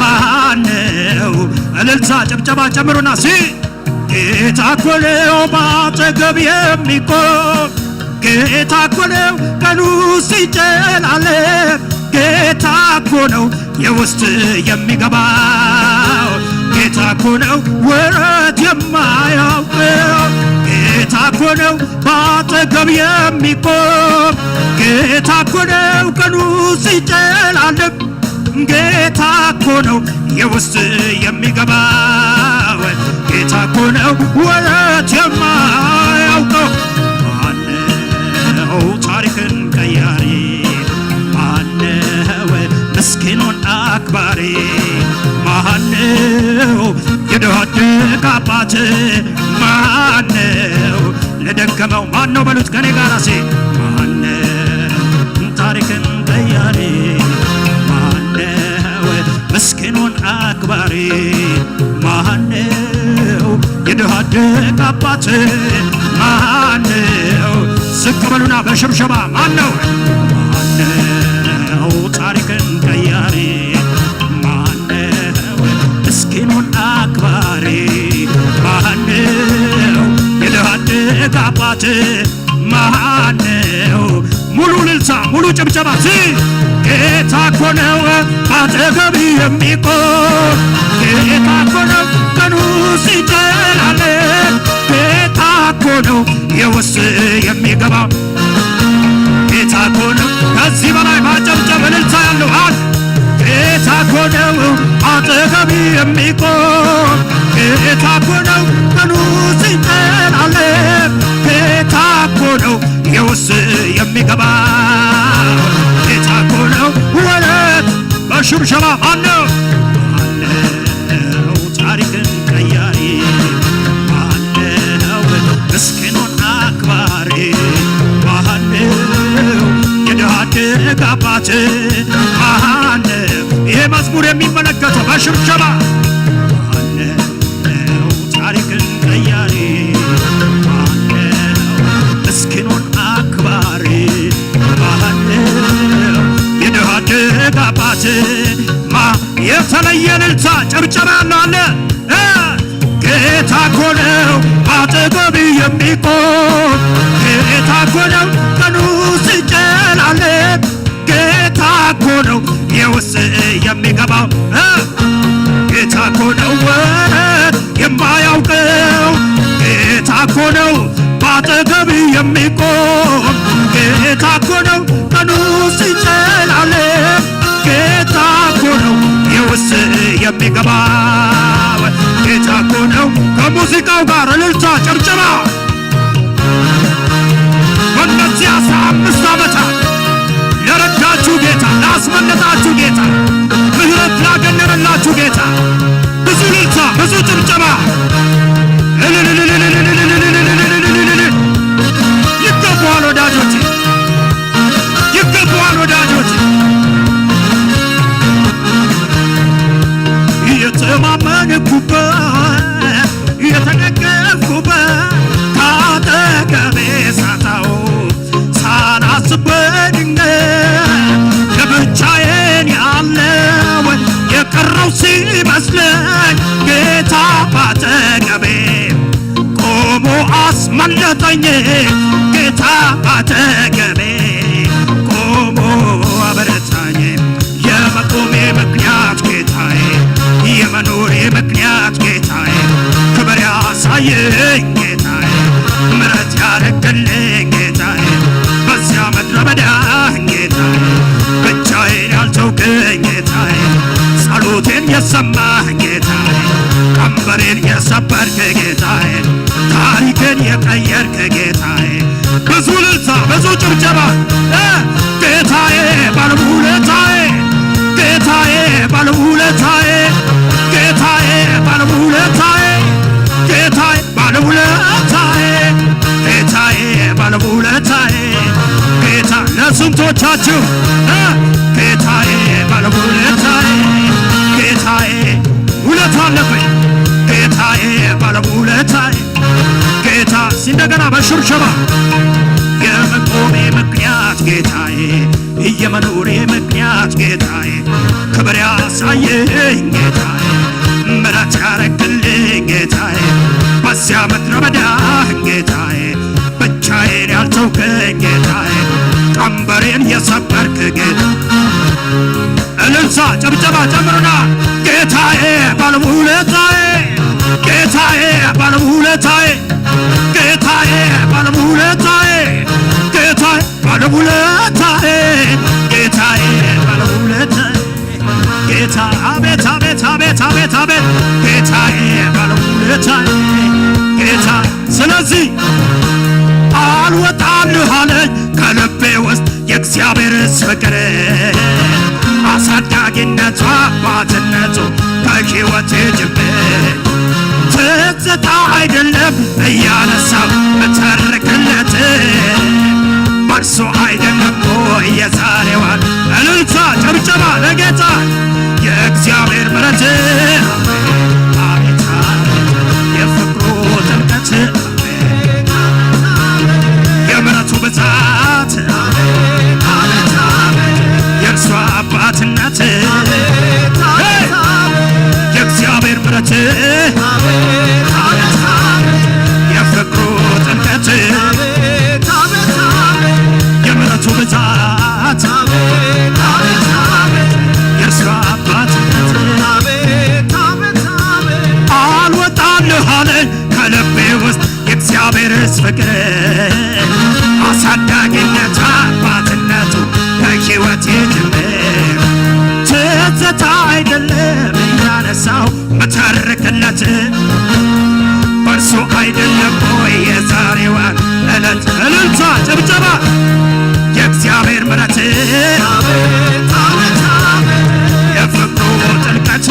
ማነው? እልልታ ጭብጨባ ጨምሩና ጌታ እኮ ነው ባጠገብ የሚቆም ጌታ እኮ ነው ቀኑ ሲጨላለም ጌታ እኮ ነው የውስጥ የሚገባው ጌታ እኮ ነው ወረት የማያውቀው ጌታ እኮ ነው ባጠገብ የሚቆም ጌታ እኮ ነው ቀኑ ሲጨላለም ጌታ እኮ ነው የውስጥ የሚገባው ጌታ እኮ ነው ወረት የማያውቀው ማነው ታሪክን ቀያሪ ማነው ምስኪኑን አክባሪ ማነው የድሃ አደግ አባት ማነው ለደከመው ማነው በሉት ከኔ ጋር ማነው ታሪክን ቀያሪ ምስኪኑን አክባሪ ማነው የድሃ አደግ አባት ማነው ዝቅ በሉና በሽብሸባ ማነው ታሪክን ቀያሪ ማነው ምስኪኑን አክባሪ ማነው የድሃ አደግ አባት ማነው ሙሉ ልልሳ ሙሉ ጭብጨባ ጌታ እኮ ነው አጠገብ የሚቆም ጌታ እኮ ነው ቀኑ ሲጨልም ጌታ እኮ ነው የውስጥ የሚገባው ጌታ እኮ ነው ከዚህ በላይ ማጨብጨብ እልልታ ያለው ጌታ እኮ ነው አጠገብ የሚቆም ጌታ እኮ ነው ቀኑ ሲጨልም ጌታ እኮ ነው የውስጥ የሚገባው ጌታ እኮ ነው ወረት በሽብሸባ ማነው ታሪክን ቀያሪ ማነው ምስኪኑን አክባሪ ማነው የድሃ አደግ አባት ማነው ይሄ መዝሙር የሚመለከተው በሽብሸባ ማነው ታሪክን ቀያሪ ማነው ምስኪኑን አክባሪ ማነው የድሃ አደግ አባት የተለየ እልልታ ጭብጨባ ያለው አለ ጌታ እኮ ነው አጠገብ የሚቆም ጌታ እኮ ነው ቀኑ ሲጨልም ጌታ እኮ ነው የውስጥ የሚገባው ጌታ እኮ ነው ወረት የማያውቀው ጌታ እኮ ነው በአጠገብ የሚቆም ጌታ እኮ ነው ቀኑ ሲጨልም ጌታ እኮ ነው የውስጥ የሚገባው ጌታ እኮ ነው ከሙዚቃው ጋር እልልታ ጭብጨባ በእነዚህ 15 ዓመታት ለረዳችሁ ጌታ ላስመለጣችሁ ጌታ ምህረት ላገነነላችሁ ጌታ ብዙ እልልታ ብዙ ጭብጨባ ይገባዋል ወዳጆቼ ይገባዋል ወዳጆቼ የተማመንኩበት የተደገፍኩበት ካጠገቤ ሳጣው ሳላስብ በድንገት ለብቻዬን ያለው የቀረው ሲመስለኝ ጌታ ባጠገቤ ቆሞ አስመለጠኝ ጌታ ባጠገቤ ቆሞ አበረታኝ የመቆሜ ምክንያት ጌታዬ የመኖሬ ምክንያት ጌታዬ ክብር ያሳየኝ ጌታዬ ምሕረት ያደረገልኝ ጌታዬ በዚያ ምድረ በዳ ጌታዬ ብቻዬን ያልተውከኝ ጌታዬ ጸሎቴን የሰማህ ጌታዬ ቀንበሬን የሰበርክ ጌታዬ ታሪክን የቀየርክ ጌታዬ ብዙ እልልታ ብዙ ጭብጨባ ጌታዬ ባለውለታዬ ጌታዬ ባለውለታዬ ጌታዬ ባለውለታዬ ጌታዬ ባለውለታዬ ጌታዬ ባለውለታዬ ጌታ ለስንቶቻችሁ ጌታዬ ባለውለታዬ ጌታዬ ውለታ አለብኝ ጌታዬ ባለውለታዬ ጌታ እንደገና በሽብሸባ የመቆሜ ምክንያት ጌታዬ የመኖሬ ምክንያት ጌታዬ ክብር ያሳየኝ ጌታዬ ምሕረት ያረግልኝ ጌታዬ በዚያ ምድረ በዳ ጌታዬ ብቻዬን ያልተውከኝ ጌታዬ ቀንበሬን የሰበርክ ጌታ እልልታ ጭብጨባ ጨምሩና ጌታዬ ባለውለታዬ ጌታዬ ባለውለታዬ ጌታዬ ባለውለታዬ ጌታዬ ባለውለታዬ ጌታዬ ባለውለታዬ ጌታ አቤት አቤት አቤት አቤት አቤት ጌታዬ ባለውለታዬ ጌታ ስለዚህ አልወጣልህ አለኝ ከልቤ ውስጥ የእግዚአብሔር ፍቅር አሳዳጊነቱ አባትነቱ ከሕይወቴ ጅምር ትዝታ አይደለም እያነሳው እተርክለት በርሱ አይደለም የዛሬዋን እልልታ ጭብጨባ ለጌታ የእግዚአብሔር ምሕረት አቤት አቤት የፍቅሩ ጥልቀት የምሕረቱ ብዛት አቤት አቤት የእርሱ አባ ፍቅር አሳዳጊነት አባትነቱ ከሕይወቴ ጅምር ትዝታ አይደለም እያነሳው መተርክለት በእርሱ አይደለም ወይ የዛሬዋን ዕለት እልልታ ጭብጨባ የእግዚአብሔር ምሕረት የፍቅሩ ጥልቀት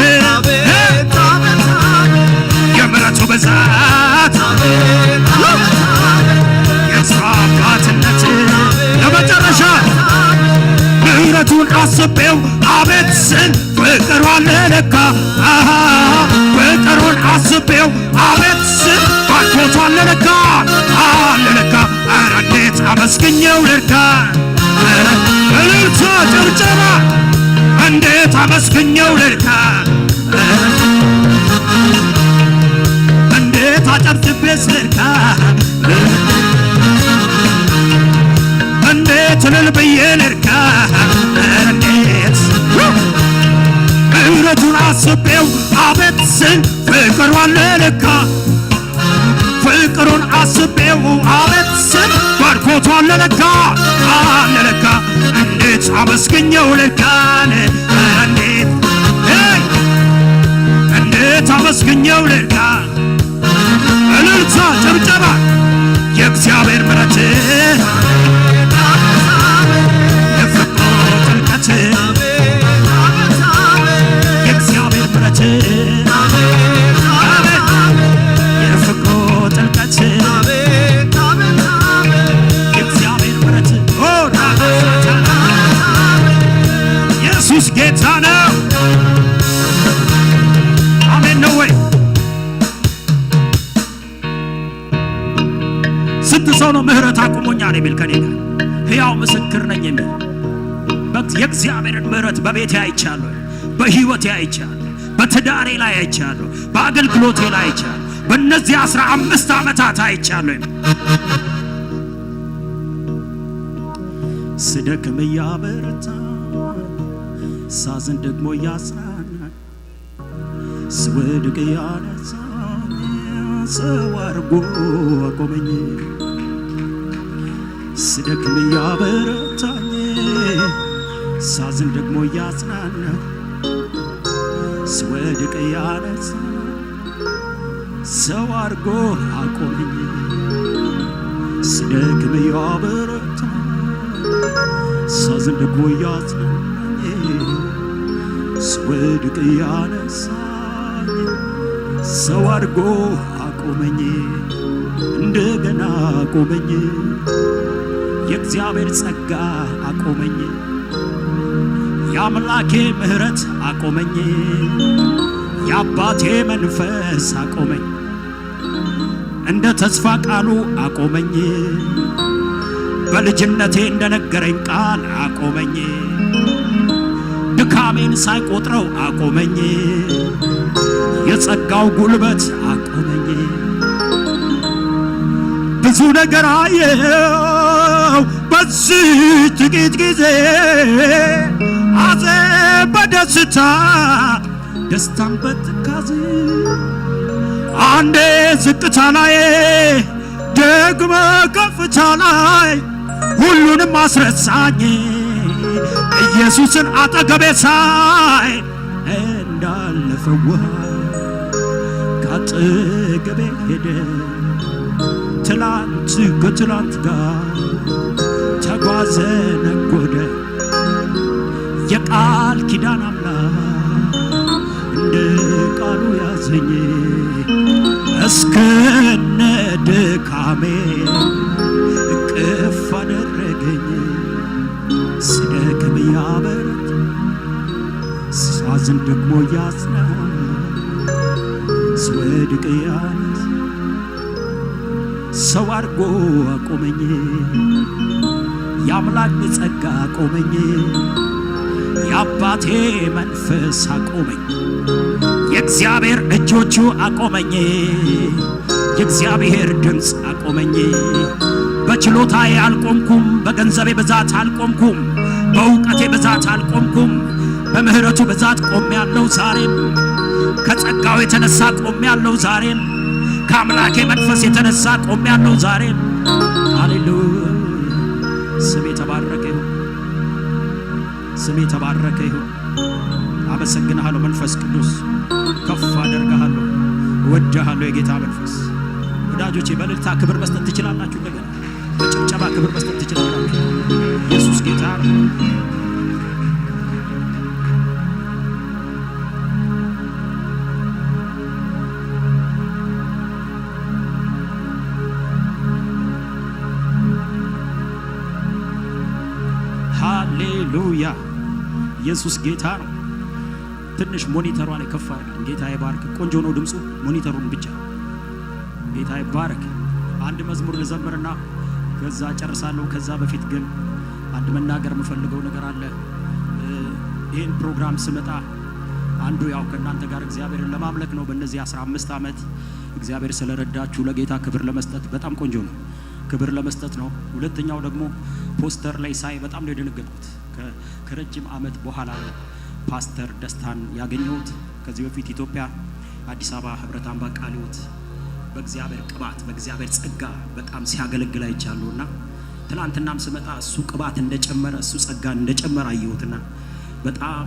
የምሕረቱ ብዛት የእሱ አባትነት ለመጨረሻ ምሕረቱን አስቤው አቤት ስል ፍቅሯን ለካ ፍቅሩን አስቤው አቤት ስል ባርኮቷን ለካ ለካ ኧረ እንዴት አመስግኜው ልርካ እልልታ ጭብጨባ እንዴት አመስግኜው ልርካ እንዴት አጨብጭቤስ ልርካ እንዴት እልል ብዬ ልርካ እንዴት ምሕረቱን አስቤው አቤት ስል ፍቅሯን ለካ ፍቅሩን አስቤው አቤት ስል ባርኮቷን ለካ ለካ እንዴት አመስግኜው ልርካን እንዴት አመስግኜው ልርካ እልልታ ጭብጨባ የእግዚአብሔር ምሕረት የፍቅሩ ጥልቀት የእግዚአብሔር ምሕረት የፍቅሩ ጥልቀት የእግዚአብሔር ምሕረት ኢየሱስ ጌታ ነው። አሜን ነው ወይ? ስንት ሰው ነው ምሕረት አቁሞኛል የሚል ከኔ ጋር ሕያው ምስክር ነኝ የሚል የእግዚአብሔርን ምሕረት በቤቴ አይቻለሁ፣ በሕይወቴ አይቻለሁ፣ በትዳሬ ላይ አይቻለሁ፣ በአገልግሎቴ ላይ አይቻለሁ፣ በእነዚህ 15 ዓመታት አይቻለሁ። ስደክም እያበረታ ሳዝን ደግሞ እያጽናናኝ ስወድቅ እያነሳኝ ሰው አድርጎ አቆመኝ። ስደክም እያበረታኝ ሳዝን ደግሞ እያጽናናኝ ስወድቅ እያነሳኝ ሰው አድርጎ አቆመኝ። ስደክም እያበረታኝ ሳዝን ደግሞ እያጽናናኝ ስወድቅ እያነሳኝ ሰው አድርጎ አቆመኝ። እንደገና አቆመኝ። የእግዚአብሔር ጸጋ አቆመኝ። የአምላኬ ምሕረት አቆመኝ። የአባቴ መንፈስ አቆመኝ። እንደ ተስፋ ቃሉ አቆመኝ። በልጅነቴ እንደነገረኝ ቃል አቆመኝ። ድካሜን ሳይቆጥረው አቆመኝ። የጸጋው ጉልበት አቆመኝ። ብዙ ነገር አየው በዚህ ጥቂት ጊዜ ሐዘን በደስታ ደስታን በትካዜ አንዴ ዝቅታ ላይ ደግሞ ከፍታ ላይ ሁሉንም አስረሳኝ። ኢየሱስን አጠገቤ ሳይ እንዳለፈው ውሃ ካጠገቤ ሄደ። ትላንት ከትላንት ጋር ተጓዘ ነጎደ። የቃል ኪዳን አምላክ እንደ ቃሉ ያዘኝ እስከነ ድካሜ እቅፍ አደረገኝ። ስደክም ያበረታ ሳዝን ደግሞ ያጽናና ስወድቅ ያነሳ ሰው አድርጎ አቆመኝ። የአምላክ ጸጋ አቆመኝ። የአባቴ መንፈስ አቆመኝ። የእግዚአብሔር እጆቹ አቆመኝ። የእግዚአብሔር ድምፅ አቆመኝ። በችሎታዬ አልቆምኩም፣ በገንዘቤ ብዛት አልቆምኩም፣ በእውቀቴ ብዛት አልቆምኩም። በምህረቱ ብዛት ቆሜያለሁ ዛሬም። ከጸጋው የተነሳ ቆሜያለሁ ዛሬም። ከአምላኬ መንፈስ የተነሳ ቆሜያለሁ ዛሬም። ስሜ ተባረከ ይሁን። ስሜ ተባረከ ይሁን። አመሰግንሃለሁ መንፈስ ቅዱስ፣ ከፍ አደርግሃለሁ፣ እወድሃለሁ የጌታ መንፈስ። ወዳጆቼ በእልልታ ክብር መስጠት ትችላላችሁ። እንደገና በጭብጨባ ክብር መስጠት ትችላላችሁ። ኢየሱስ ጌታ ነው። ሃሌሉያ! ኢየሱስ ጌታ ነው። ትንሽ ሞኒተሯ ላይ ከፍ አድርግ። ጌታ ይባርክ። ቆንጆ ነው ድምፁ። ሞኒተሩን ብቻ ጌታ ይባርክ። አንድ መዝሙር ልዘምርና ከዛ ጨርሳለሁ። ከዛ በፊት ግን አንድ መናገር የምፈልገው ነገር አለ። ይህን ፕሮግራም ስመጣ አንዱ ያው ከእናንተ ጋር እግዚአብሔርን ለማምለክ ነው። በእነዚህ 15 ዓመት እግዚአብሔር ስለረዳችሁ ለጌታ ክብር ለመስጠት በጣም ቆንጆ ነው። ክብር ለመስጠት ነው። ሁለተኛው ደግሞ ፖስተር ላይ ሳይ በጣም ነው የደነገጥኩት። ከረጅም ዓመት በኋላ ፓስተር ደስታን ያገኘሁት። ከዚህ በፊት ኢትዮጵያ አዲስ አበባ ህብረት አምባ ቃለ ሕይወት በእግዚአብሔር ቅባት በእግዚአብሔር ጸጋ በጣም ሲያገለግል አይቻለሁና ትናንትናም ስመጣ እሱ ቅባት እንደጨመረ እሱ ጸጋ እንደጨመረ አየሁትና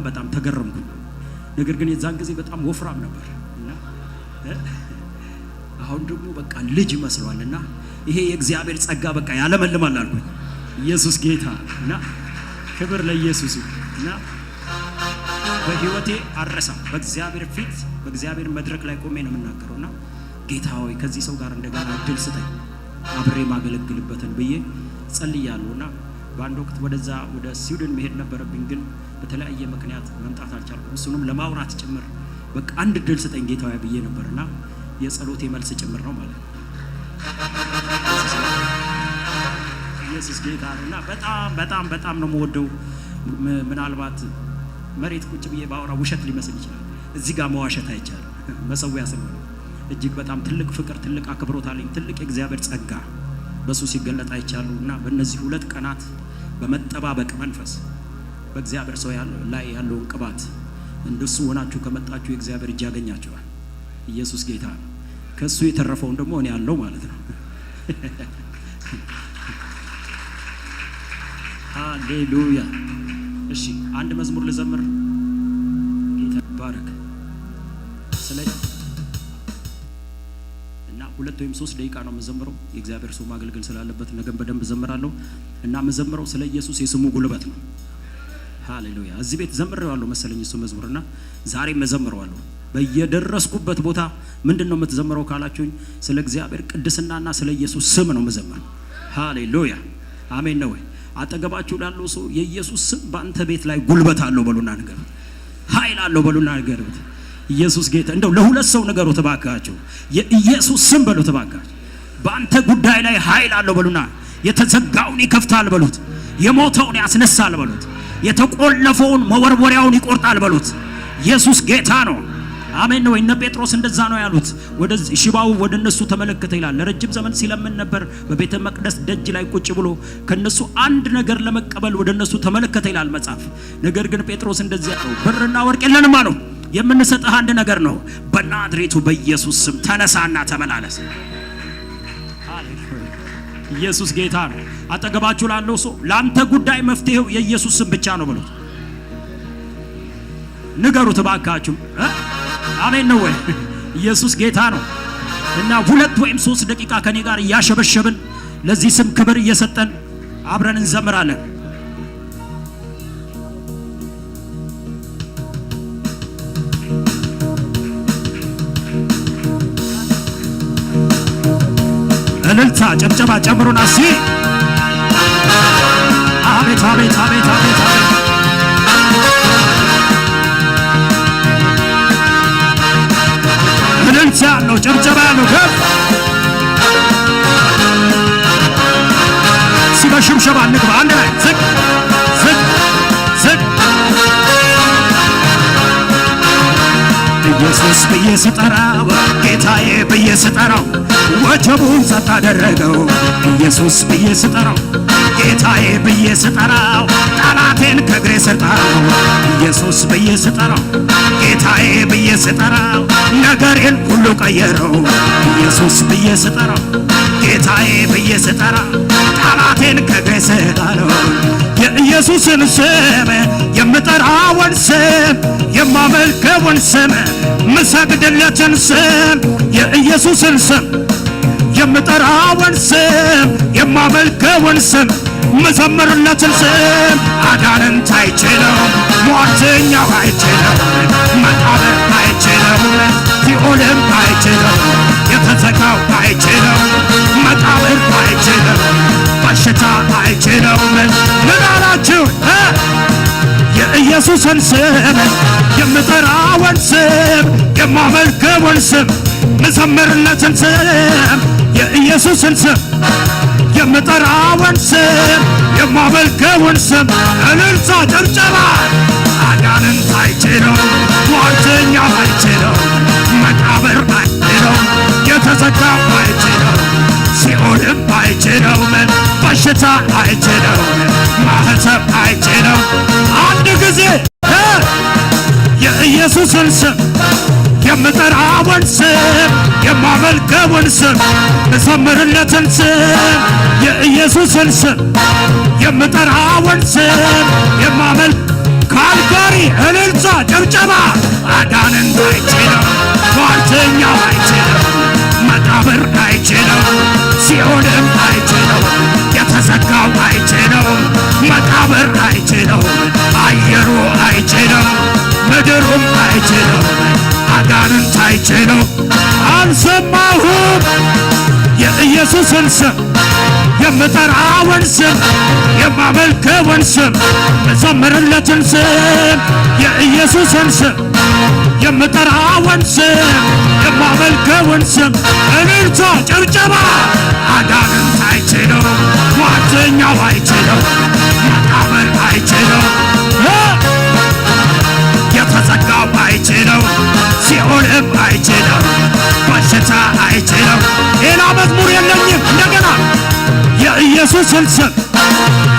በጣም ተገረምኩ። ነገር ግን የዛን ጊዜ በጣም ወፍራም ነበር እና አሁን ደግሞ በቃ ልጅ መስሏልና ይሄ የእግዚአብሔር ጸጋ በቃ ያለመልማል አልኩኝ። ኢየሱስ ጌታ እና ክብር ለኢየሱስ እና በህይወቴ አረሳም። በእግዚአብሔር ፊት በእግዚአብሔር መድረክ ላይ ቆሜ ነው የምናገረውና ጌታ ሆይ ከዚህ ሰው ጋር እንደገና እድል ስጠኝ አብሬ ማገለግልበትን ብዬ ጸልያለሁና በአንድ ወቅት ወደዛ ወደ ስዊድን መሄድ ነበረብኝ፣ ግን በተለያየ ምክንያት መምጣት አልቻልኩም። እሱንም ለማውራት ጭምር በቃ አንድ እድል ስጠኝ ጌታ ሆይ ብዬ ነበርና የጸሎቴ መልስ ጭምር ነው ማለት ነው። ኢየሱስ ጌታ ነውና በጣም ነው የምወደው። ምናልባት መሬት ቁጭ ብዬ ባወራ ውሸት ሊመስል ይችላል። እዚህ ጋር መዋሸት አይቻልም። መሰዊያ ስለሆነ እጅግ በጣም ትልቅ ፍቅር፣ ትልቅ አክብሮት አለኝ። ትልቅ የእግዚአብሔር ጸጋ በሱ ሲገለጥ አይቻሉና በእነዚህ 2 ቀናት በመጠባበቅ መንፈስ በእግዚአብሔር ሰው ላይ ያለውን ቅባት እንደሱ ሆናችሁ ከመጣችሁ የእግዚአብሔር እጅ ያገኛችኋል። ኢየሱስ ጌታ ነው። ከሱ የተረፈውን ደግሞ እኔ ያለው ማለት ነው። ሃሌሉያ! እሺ አንድ መዝሙር ልዘምር። ጌታ ይባረክ። እና 2 ወይም 3 ደቂቃ ነው የምዘምረው። የእግዚአብሔር ሰው ማገልገል ስላለበት ነገም በደንብ ዘምራለሁ። እና የምዘምረው ስለ ኢየሱስ የስሙ ጉልበት ነው። ሃሌሉያ! እዚህ ቤት ዘምሬዋለሁ መሰለኝ እሱ መዝሙርና ዛሬም እዘምረዋለሁ። በየደረስኩበት ቦታ ምንድነው የምትዘምረው ካላችሁኝ ስለ እግዚአብሔር ቅድስናና ስለ ኢየሱስ ስም ነው የምዘምረው። ሃሌሉያ! አሜን ነው ወይ? አጠገባችሁ ላለው ሰው የኢየሱስ ስም በአንተ ቤት ላይ ጉልበት አለው በሉና ነገር ኃይል አለው በሉና ነገር ኢየሱስ ጌታ። እንደው ለሁለት ሰው ነገሩ ተባካችሁ የኢየሱስ ስም በሉ ተባካችሁ። በአንተ ጉዳይ ላይ ኃይል አለው በሉና የተዘጋውን ይከፍታል በሉት፣ የሞተውን ያስነሳል በሉት፣ የተቆለፈውን መወርወሪያውን ይቆርጣል በሉት። ኢየሱስ ጌታ ነው። አሜን ነው። እነ ጴጥሮስ እንደዛ ነው ያሉት። ወደ ሽባው ወደ እነሱ ተመለከተ ይላል። ለረጅም ዘመን ሲለምን ነበር በቤተ መቅደስ ደጅ ላይ ቁጭ ብሎ ከነሱ አንድ ነገር ለመቀበል ወደ እነሱ ተመለከተ ይላል መጽሐፍ። ነገር ግን ጴጥሮስ እንደዚህ ያለው ብርና ወርቅ የለንም አለው። የምንሰጥህ አንድ ነገር ነው፣ በናዝሬቱ በኢየሱስ ስም ተነሳና ተመላለስ። ኢየሱስ ጌታ ነው። አጠገባችሁ ላለው ሰው ለአንተ ጉዳይ መፍትሄው የኢየሱስ ስም ብቻ ነው ብሎ ንገሩት ባካችሁ። አሜን ነው ወይ? ኢየሱስ ጌታ ነው። እና 2 ወይም 3 ደቂቃ ከኔ ጋር እያሸበሸብን ለዚህ ስም ክብር እየሰጠን አብረን እንዘምራለን። እልልታ ጨብጨባ ጨምሩና ሲ አቤት አቤት አቤት አቤት አቤት እልልታ ነው ጨብጨባ ነው ከፍ ሲበሽብሸባ እንግባ አንድ ላይ ዝቅ ዝቅ ዝቅ ኢየሱስ ብዬ ስጠራው ጌታዬ ብዬ ስጠራው ወጀቡን ጸጥ አደረገው። ኢየሱስ ብዬ ስጠራው ጌታዬ ብዬ ስጠራው ጠላቴን ከእግሬ ስር ጣለው። ኢየሱስ ብዬ ስጠራው ጌታዬ ብዬ ስጠራው ነገሬን ሁሉ ቀየረው። ኢየሱስ ብዬ ስጠራው ጌታዬ ብዬ ስጠራው ጠላቴን ከእግሬ ስላለው የኢየሱስን ስም የምጠራውን ስም የማመልከውን ስም ምሰግድለትን ስም የኢየሱስን ስም የምጠራውን ስም የማመልከውን ስም ምዘምርለትን ስም አጋንንት አይችለው ሟርተኛው አይችለው መቃብር አይችለው ሲኦልም አይችለው የተዘጋው አይችለው መቃብር አይችለው በሽታ አይችለው ምን አላችሁ የኢየሱስን ስም የምጠራውን ስም የማመልከውን ስም ምዘምርለትን ስም የኢየሱስን ስም የምጠራውን ስም የማመልከውን ስም እልልታ ጭብጨባ አጋንንት አይችለው ሟርተኛው አይችለው መቃብር አይችለው የተዘጋው አይችለው ሲኦልም አይችለው በሽታ አይችለው ማህተብ አይችለው አንድ ጊዜ የኢየሱስን ስም የምጠራውን ስም የማመልከውን ስም ምዘምርለትን ስም የኢየሱስን ስም የምጠራውን ስም የማመልክ ካልጋሪ እልልታ ጭብጨባ አጋንንት አይችለው ሟርተኛው አይችለው መቃብር አይችለው ሲኦልም አይችለው የተዘጋው አይችለው መቃብር አይችለው አየሩ አይችለው ምድሩም አይችለው አጋንንት አይችለው አልሰማሁም የኢየሱስን ስም የምጠራውን ስም የማመልከውን ስም ምዘምርለትን ስም የኢየሱስን ስም የምጠራውን ስም የማመልከውን ስም እልልታ ጭብጨባ አጋንንት አይችለው ሟርተኛው አይችለው መቃብር አይችለው የተዘጋው አይችለው ሲኦልም አይችለው በሽታ አይችለው ሌላ መዝሙር የለኝም እንደገና የኢየሱስን ስም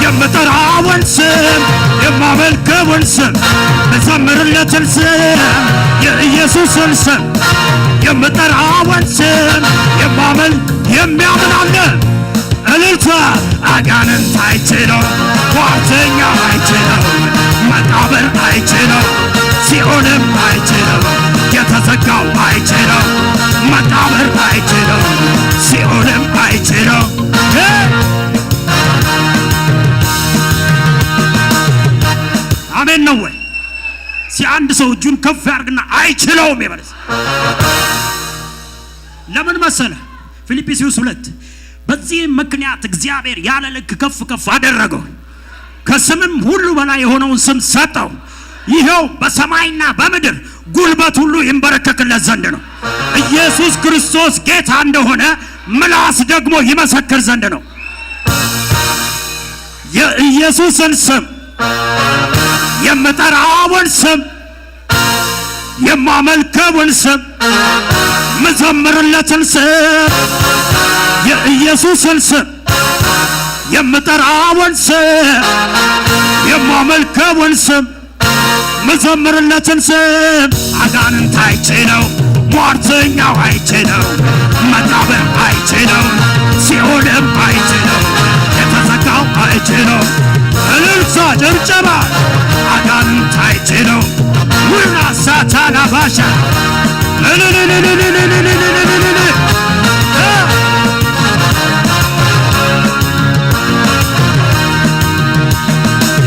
የምጠራውን ስም የማመልከውን ስም ምዘምርለትን ስም የኢየሱስን ስም የምጠራውን ስም የሚያምን አለ እልልታ አጋንንት አይችለው ሟርተኛው አይችለው መቃብር አይችለው ሲኦልም አይችለው የተዘጋው አይችለው መቃብር አይችለው ሲኦልም አይችለው አሜን ነው ወይ? አንድ ሰው እጁን ከፍ ያርግና አይችለውም ይበልስ። ለምን መሰለ? ፊልጵስዩስ 2 በዚህ ምክንያት እግዚአብሔር ያለ ልክ ከፍ ከፍ አደረገው ከስምም ሁሉ በላይ የሆነውን ስም ሰጠው ይሄው በሰማይና በምድር ጉልበት ሁሉ ይንበረከክለት ዘንድ ነው። ኢየሱስ ክርስቶስ ጌታ እንደሆነ ምላስ ደግሞ ይመሰክር ዘንድ ነው። የኢየሱስን ስም የምጠራውን ስም የማመልከውን ስም ምዘምርለትን ስም የኢየሱስን ስም የምጠራውን ስም የማመልከውን ስም ምዘምርለትን ስም አጋንንት አይችለው ሟርተኛው አይችለው መቃብር አይችለው ሲኦልም አይችለው የተዘጋው አይችለው እልልታ ጭብጨባ አጋንንት አይችለው ውና ሳታና ባሻ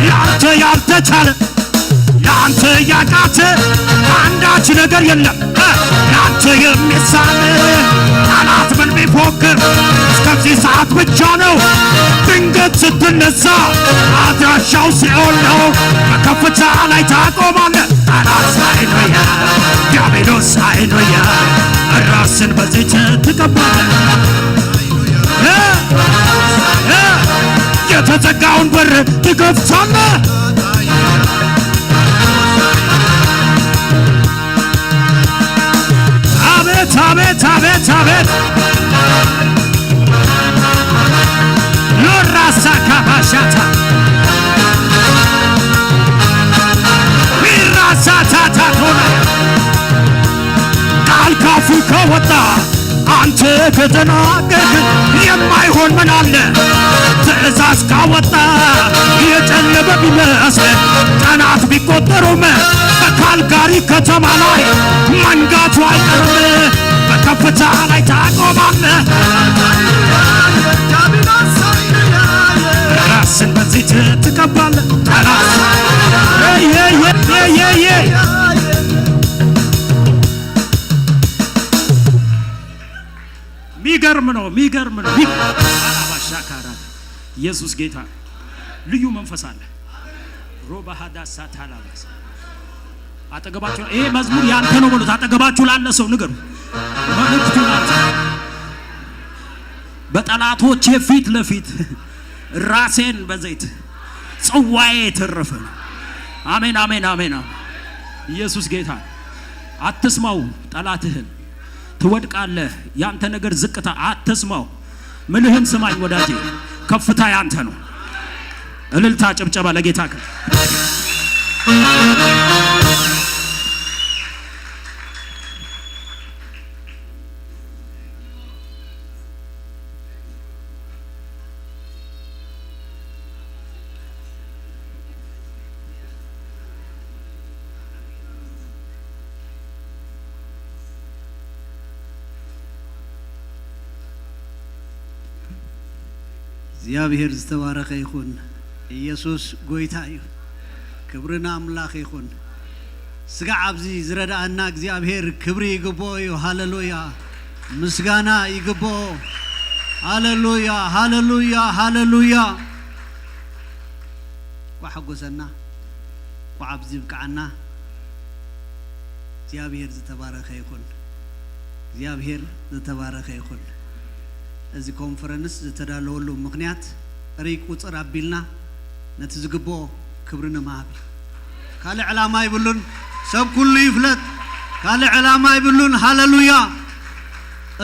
ያንተ ያልተቻለ ያንተ ያቃተ አንዳች ነገር የለም ያንተ የሚሳን ጠላት ምን ቢፎክር እስከዚህ ሰዓት ብቻ ነው። ድንገት ስትነሳ አድራሻው ሲኦል ነው። በከፍታ ላይ ታቆማለህ። ጠላት ሃሌሉያ ዲያብሎስ ሃሌሉያ ራስን በዘይት ትቀባለህ። የተዘጋውን በር ትከፍታለህ። አቤት አቤት አቤት አቤት ሎራሳ ካባሻታ ቢራሳ ታታቶና ቃል ካፉ ከወጣ አንተ ከተናገርክ የማይሆን ምን አለ? ትእዛዝ ካወጣ የጨለመ ቢመስል ቀናት ቢቆጠሩም በካልጋሪ ከተማ ላይ መንጋቱ አይቀርም። በከፍታ ላይ ታቆማለህ። ራስን በዘይት ትቀባለህ። ሚገርም ነው። አላባሻካራ ኢየሱስ ጌታ ልዩ መንፈስ አለ። ሮባሃዳ ሳታላባስ አጠገባችሁ ይሄ መዝሙር ያንተ ነው ብሉት። አጠገባችሁ ላለ ሰው ንገሩ። መልእክቱ ናት። በጠላቶቼ ፊት ለፊት ራሴን በዘይት ጽዋዬ ተረፈ። አሜን አሜን አሜን። ኢየሱስ ጌታ። አትስማው ጠላትህን፣ ትወድቃለህ። ያንተ ነገር ዝቅታ አትስማው። ምንህን ስማኝ ወዳጄ፣ ከፍታ ያንተ ነው። እልልታ ጭብጨባ ለጌታ ከ እግዚአብሔር ዝተባረከ ይሁን። ኢየሱስ ጎይታ እዩ። ክብርና አምላክ ይሁን። ስጋ አብዚ ዝረዳአና እግዚአብሔር ክብሪ ይግቦ እዩ። ሃሌሉያ ምስጋና ይግቦ። ሃሌሉያ ሃሌሉያ ሃሌሉያ። ወሐጎሰና ወዓብዚ ብቃዓና እግዚአብሔር ዝተባረከ ይሁን። እግዚአብሔር ዝተባረከ ይሁን። እዚ ኮንፈረንስ ዝተዳለወሉ ምክንያት ሪቅ ቁፅር አቢልና ነቲ ዝግቦ ክብርን ማሃብ ካልእ ዕላማ ይብሉን። ሰብ ኩሉ ይፍለጥ። ካልእ ዕላማ ይብሉን። ሃሌሉያ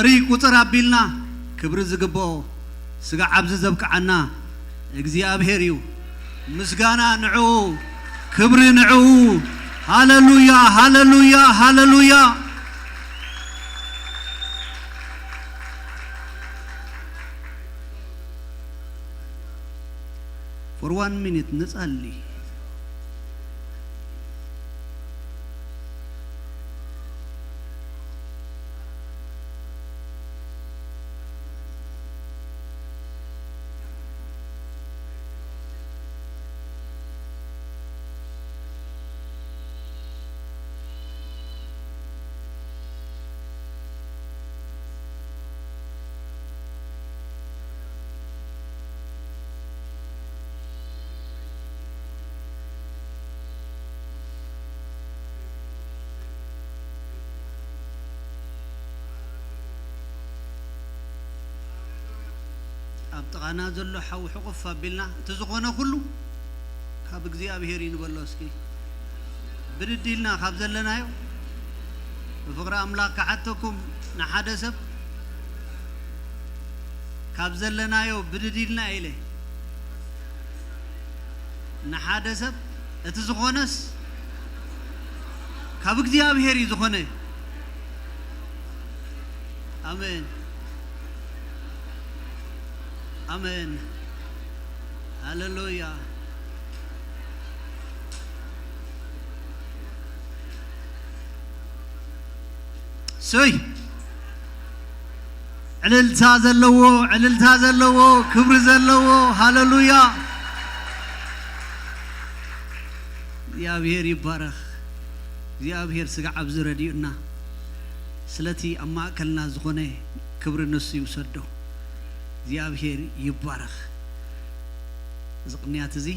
ሪቅ ቁፅር አቢልና ክብሪ ዝግቦ ስጋ ዓብዚ ዘብቅዓና እግዚአብሔር እዩ። ምስጋና ንዑ፣ ክብሪ ንዑ። ሃሌሉያ ሃሌሉያ ሃሌሉያ። For 1 minute نصلي. أبتغانا زلو حو حقف بلنا تزخونا كله خاب እግዚአብሔር ይንበለው እስኪ ብድዲልና ካብ ዘለናዮ በፍቅረ አምላክ ከዓተኩም ንሓደ ሰብ ካብ ዘለናዮ ብድዲልና ኢለ ንሓደ ሰብ እቲ ዝኾነስ ካብ እግዚአብሔር ይዝኾነ አሜን አሜን ሃሌሉያ سوي عللتا زلو كبر زلو هاللويا يا بير يبارك يا بير سقع عبز ردينا سلتي أما أكلنا زخونة كبر النسي وسدو يا بير يبارك زقنيات زي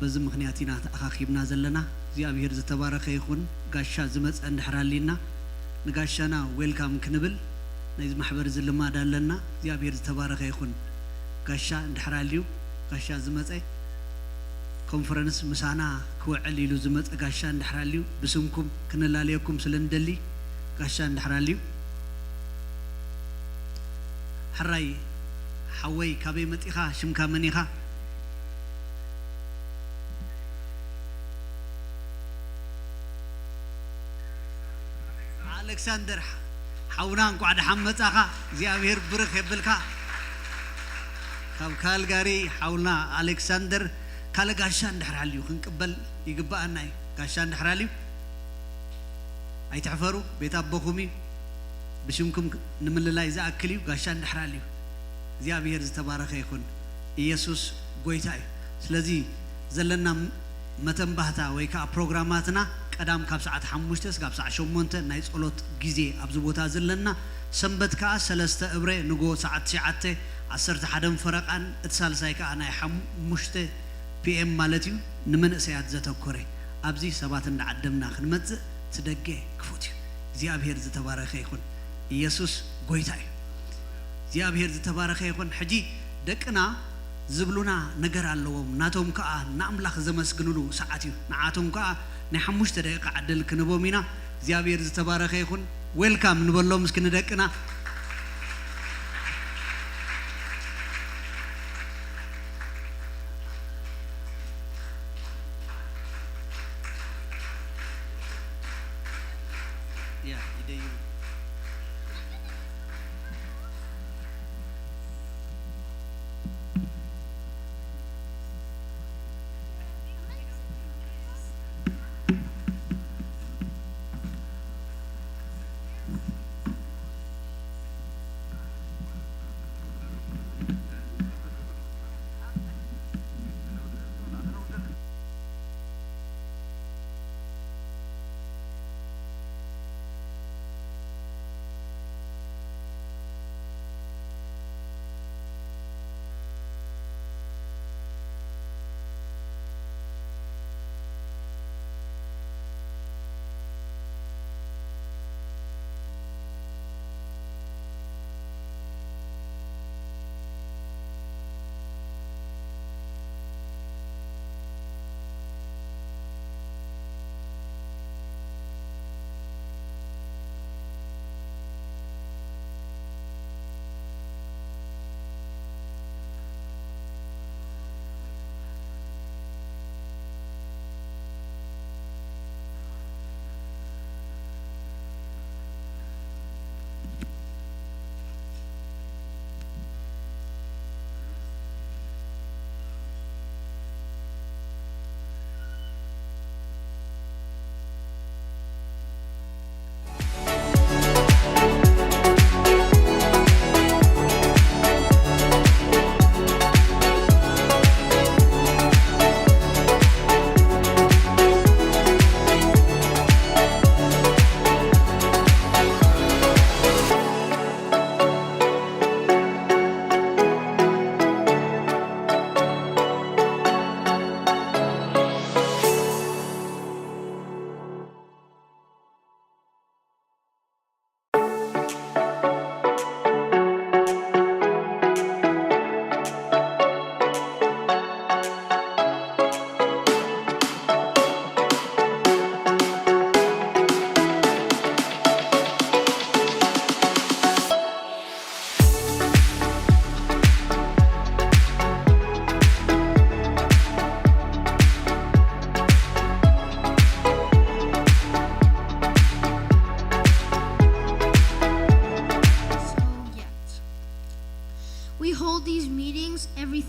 بزم خنياتنا أخاخيبنا زلنا يا بير زتبارك يخون قاشا زمت عند حرالينا نقاشنا ويلكم كنبل نيز محبر زلما دالنا እግዚአብሔር ዝተባረከ ይሁን ጋሻ እንድሕራልዩ ጋሻ ዝመፀ ኮንፈረንስ ምሳና ክውዕል ኢሉ ዝመፀ ጋሻ እንድሕራልዩ ብስምኩም ክንላለየኩም ስለንደሊ ጋሻ እንድሕራልዩ ሕራይ ሓወይ ካበይ መጢኻ ሽምካ መን ኢኻ ألكسندر حاونا نقعد حمد أخا زيابير برخ يبلكا كاب كالغاري حاولنا ألكسندر كالا غاشان دحراليو خنقبل يقبأنا غاشان دحراليو أي تعفروا بيت أبوكمي بشمكم نمل الله إذا أكليو غاشان دحراليو زيابير تبارك يكون يسوس قويتاي سلازي زلنا متنبهتا ويكا بروغراماتنا قدام كاب ساعات حموشتس كاب ساعة شومونت نايت صلوت غيزي أبزبوتا زلنا سنبت كا سلسته إبرة نجو ساعات ساعته عصرت حدم فرقان اتصال سايكا أنا حموشته بي إم مالتيو نمن سيات زتوكوري أبزي سبات نعدمنا خدمت تدقي كفوتي زيابير تبارك يكون يسوس قويتاي زيابير تبارك يكون حجي دكنا زبلونا نجر اللوم ناتهم كا نعملخ زمسكنولو ساعتي نعاتهم كا نحمش تدقيق عدل كنبومينا زيابير تبارك يكون ويلكم نبلوم مسكن دكنا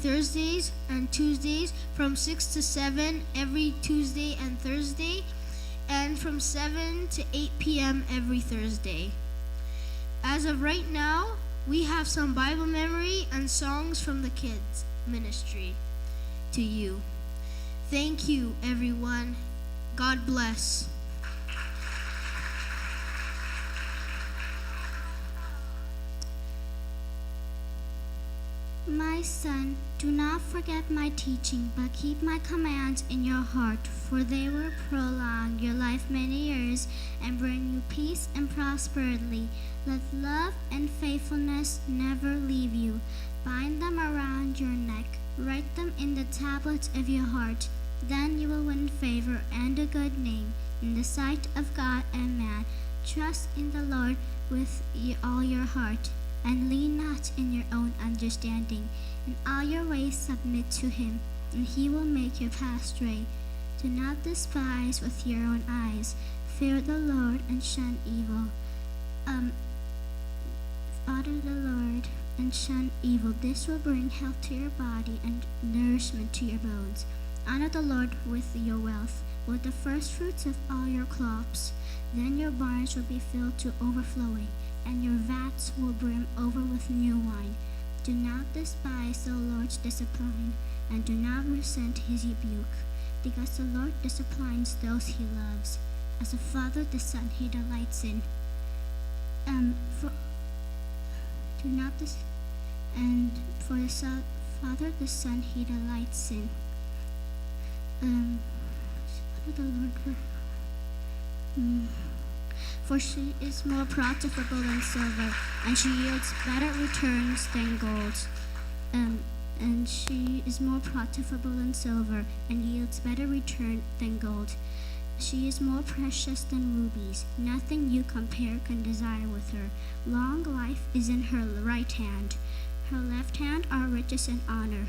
Thursdays and Tuesdays from 6 to 7 every Tuesday and Thursday, and from 7 to 8 p.m. every Thursday. As of right now, we have some Bible memory and songs from the kids ministry to you. Thank you, everyone. God bless. My son, do not forget my teaching, but keep my commands in your heart, for they will prolong your life many years and bring you peace and prosperity. Let love and faithfulness never leave you. Bind them around your neck. Write them in the tablets of your heart. Then you will win favor and a good name in the sight of God and man. Trust in the Lord with all your heart, and lean not in your own understanding. In all your ways submit to him, and he will make your path straight. Do not despise with your own eyes. Fear the Lord and shun evil. Honor the Lord and shun evil. This will bring health to your body and nourishment to your bones. Honor the Lord with your wealth, with the first fruits of all your crops. Then your barns will be filled to overflowing, and your vats will brim over with new wine. Do not despise the Lord's discipline, and do not resent his rebuke, because the Lord disciplines those he loves. As a father, the son he delights in. For the father, the son he delights in. For she is more profitable than silver, and she yields better returns than gold. And she is more profitable than silver, and yields better return than gold. She is more precious than rubies. Nothing you compare can desire with her. Long life is in her right hand. Her left hand are riches and honor.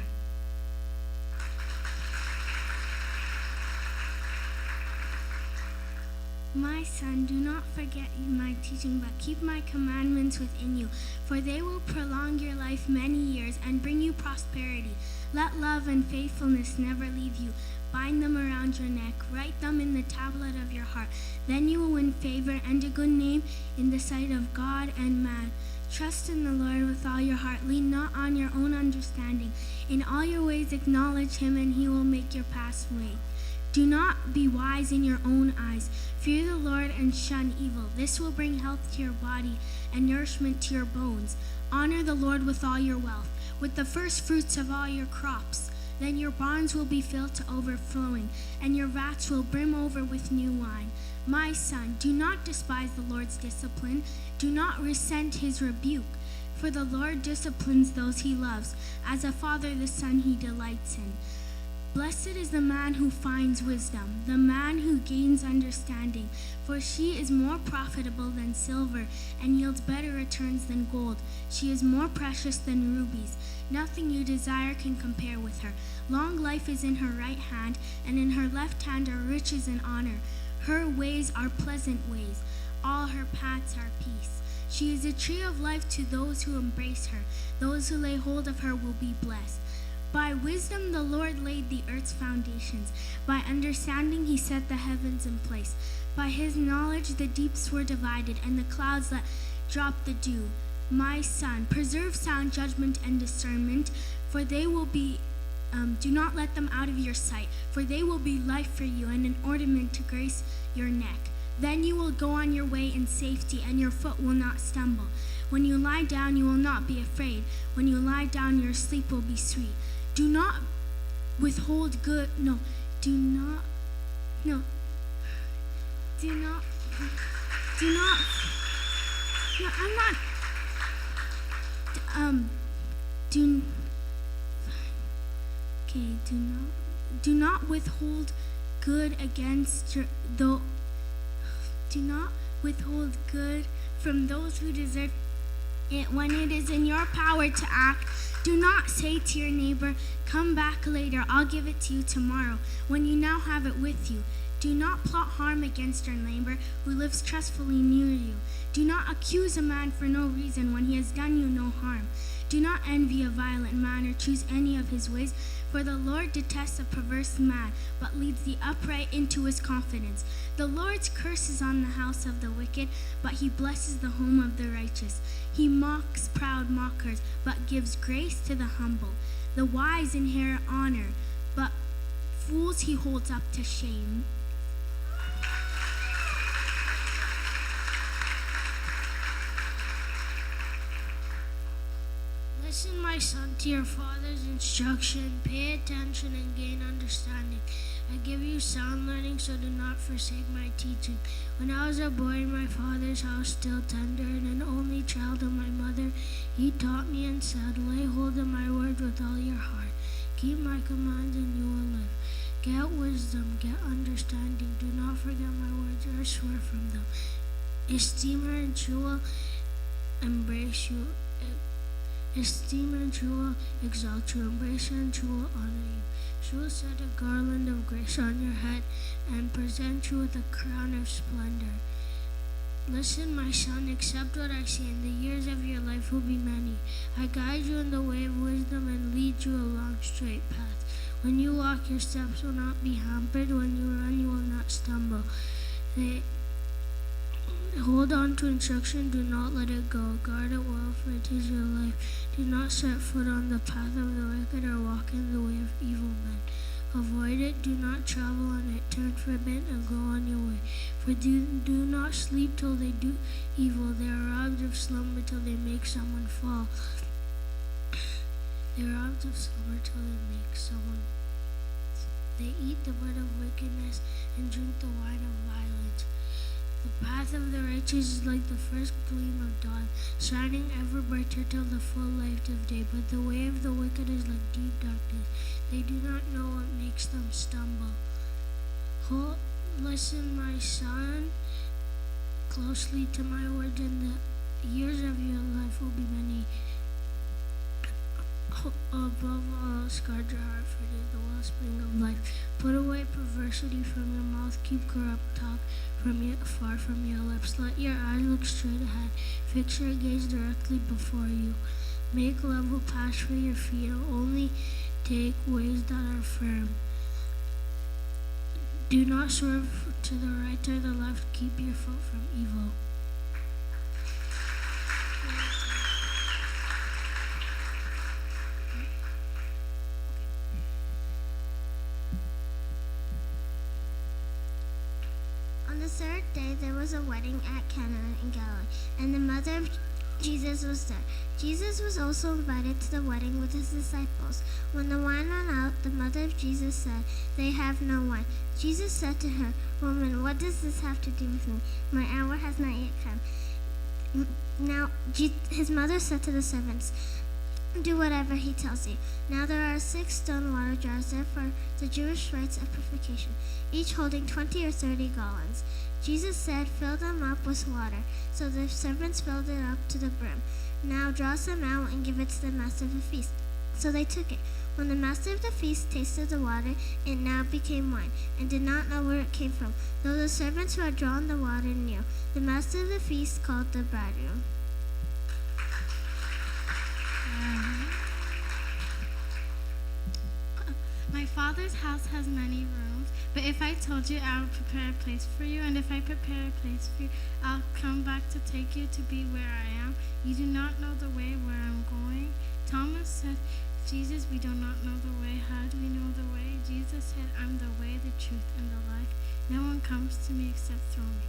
My son, do not forget my teaching, but keep my commandments within you, for they will prolong your life many years and bring you prosperity. Let love and faithfulness never leave you. Bind them around your neck. Write them in the tablet of your heart. Then you will win favor and a good name in the sight of God and man. Trust in the Lord with all your heart. Lean not on your own understanding. In all your ways acknowledge him, and he will make your paths straight. Do not be wise in your own eyes. Fear the Lord and shun evil. This will bring health to your body and nourishment to your bones. Honor the Lord with all your wealth, with the first fruits of all your crops. Then your barns will be filled to overflowing, and your vats will brim over with new wine. My son, do not despise the Lord's discipline. Do not resent his rebuke. For the Lord disciplines those he loves. As a father, the son he delights in. Blessed is the man who finds wisdom, the man who gains understanding, for she is more profitable than silver and yields better returns than gold. She is more precious than rubies. Nothing you desire can compare with her. Long life is in her right hand, and in her left hand are riches and honor. Her ways are pleasant ways. All her paths are peace. She is a tree of life to those who embrace her. Those who lay hold of her will be blessed. By wisdom the Lord laid the earth's foundations. By understanding he set the heavens in place. By his knowledge the deeps were divided, and the clouds let drop the dew. My son, preserve sound judgment and discernment, for they will be do not let them out of your sight, for they will be life for you and an ornament to grace your neck. Then you will go on your way in safety, and your foot will not stumble. When you lie down, you will not be afraid. When you lie down, your sleep will be sweet. Do not withhold good. No, do not. No. Do not. Do not. No, I'm not. Do. Okay. Do not withhold good against your though. Do not withhold good from those who deserve it when it is in your power to act. Do not say to your neighbor, "Come back later, I'll give it to you tomorrow," when you now have it with you. Do not plot harm against your neighbor who lives trustfully near you. Do not accuse a man for no reason when he has done you no harm. Do not envy a violent man or choose any of his ways, for the Lord detests a perverse man, but leads the upright into his confidence. The Lord's curse is on the house of the wicked, but he blesses the home of the righteous. He mocks proud mockers, but gives grace to the humble. The wise inherit honor, but fools he holds up to shame. Listen, my son, to your father's instruction. Pay attention and gain understanding. I give you sound learning, so do not forsake my teaching. When I was a boy in my father's house, still tender and an only child of my mother, he taught me and said, "Lay hold of my word with all your heart. Keep my commands and you will live. Get wisdom, get understanding. Do not forget my words or swear from them. Esteem her and she will embrace you. Esteem her and she will exalt you. Embrace her and she will honor you. She will set a garland of grace on your head and present you with a crown of splendor." Listen, my son, accept what I say, and the years of your life will be many. I guide you in the way of wisdom and lead you along straight paths. When you walk, your steps will not be hampered. When you run, you will not stumble. Hold on to instruction, do not let it go. Guard it well, for it is your life. Do not set foot on the path of the wicked or walk in the way of evil men. Avoid it, do not travel on it. Turn from it and go on your way. For do not sleep till they do evil. They are robbed of slumber till they make someone fall. They are robbed of slumber till they make someone. They eat the bread of wickedness and drink the wine of violence. The path of the righteous is like the first gleam of dawn, shining ever brighter till the full light of day. But the way of the wicked is like deep darkness. They do not know what makes them stumble. Listen, my son, closely to my words, and the years of your life will be many. Above all, guard your heart, for it is the wellspring of life. Put away perversity from your mouth, keep corrupt talk far from your lips. Let your eyes look straight ahead, fix your gaze directly before you. Make level paths for your feet, and only take ways that are firm. Do not swerve to the right or the left, keep your foot from evil. On the third day there was a wedding at Cana in Galilee, and the mother of Jesus was there. Jesus was also invited to the wedding with his disciples. When the wine ran out, the mother of Jesus said, "They have no wine." Jesus said to her, "Woman, what does this have to do with me? My hour has not yet come." Now his mother said to the servants, "Do whatever he tells you." Now there are 6 stone water jars there for the Jewish rites of purification, each holding 20 or 30 gallons. Jesus said, "Fill them up with water." So the servants filled it up to the brim. "Now draw some out and give it to the master of the feast." So they took it. When the master of the feast tasted the water, it now became wine, and did not know where it came from, though the servants who had drawn the water knew. The master of the feast called the bridegroom. My Father's house has many rooms, but if I told you, I would prepare a place for you, and if I prepare a place for you, I'll come back to take you to be where I am. You do not know the way where I'm going. Thomas said, "Jesus, we do not know the way. How do we know the way?" Jesus said, "I'm the way, the truth, and the life. No one comes to me except through me."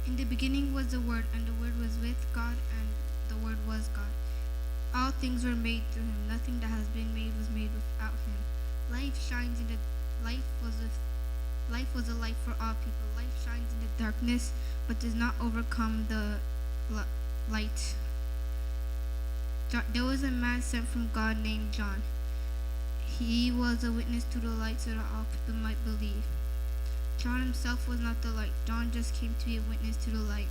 In the beginning was the Word, and the Word was with God, and the Word was God. All things were made through him. Nothing that has been made was made without him. Life was a light for all people. Life shines in the darkness, but does not overcome the light. There was a man sent from God named John. He was a witness to the light so that all people might believe. John himself was not the light. John just came to be a witness to the light.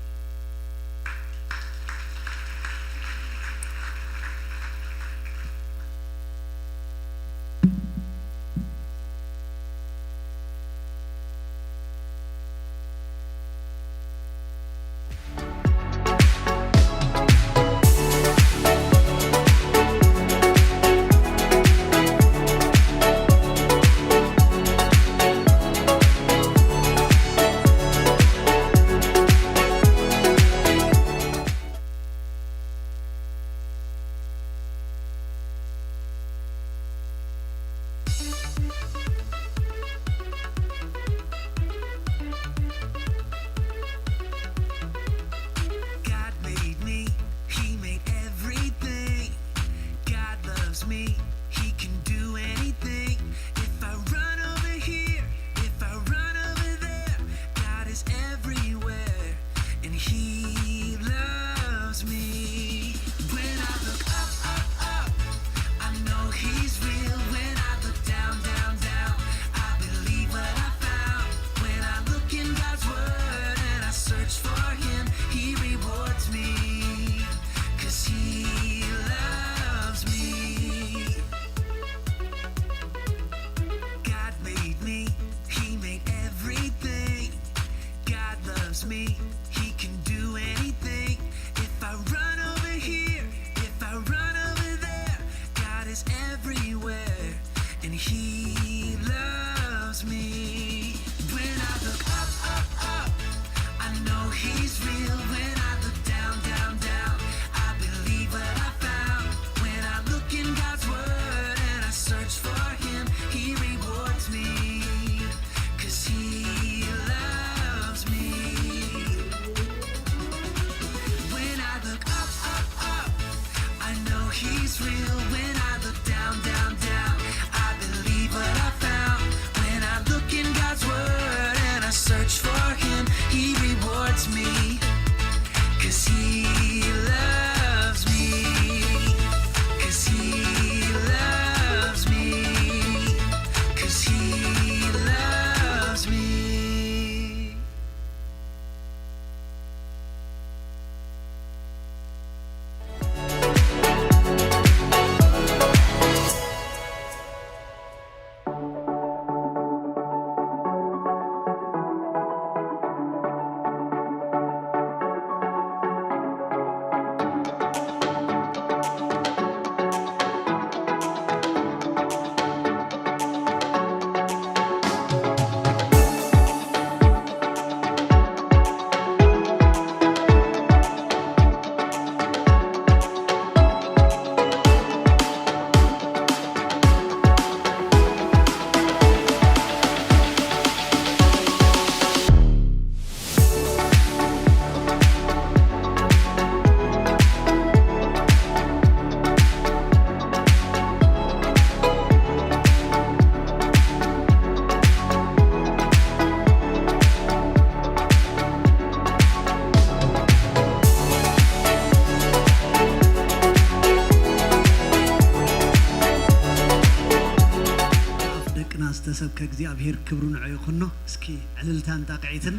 كእግዚአብሔር ክብሩ ንዑ ይኹኖ እስኪ ዕልልታን ጣቅዒትን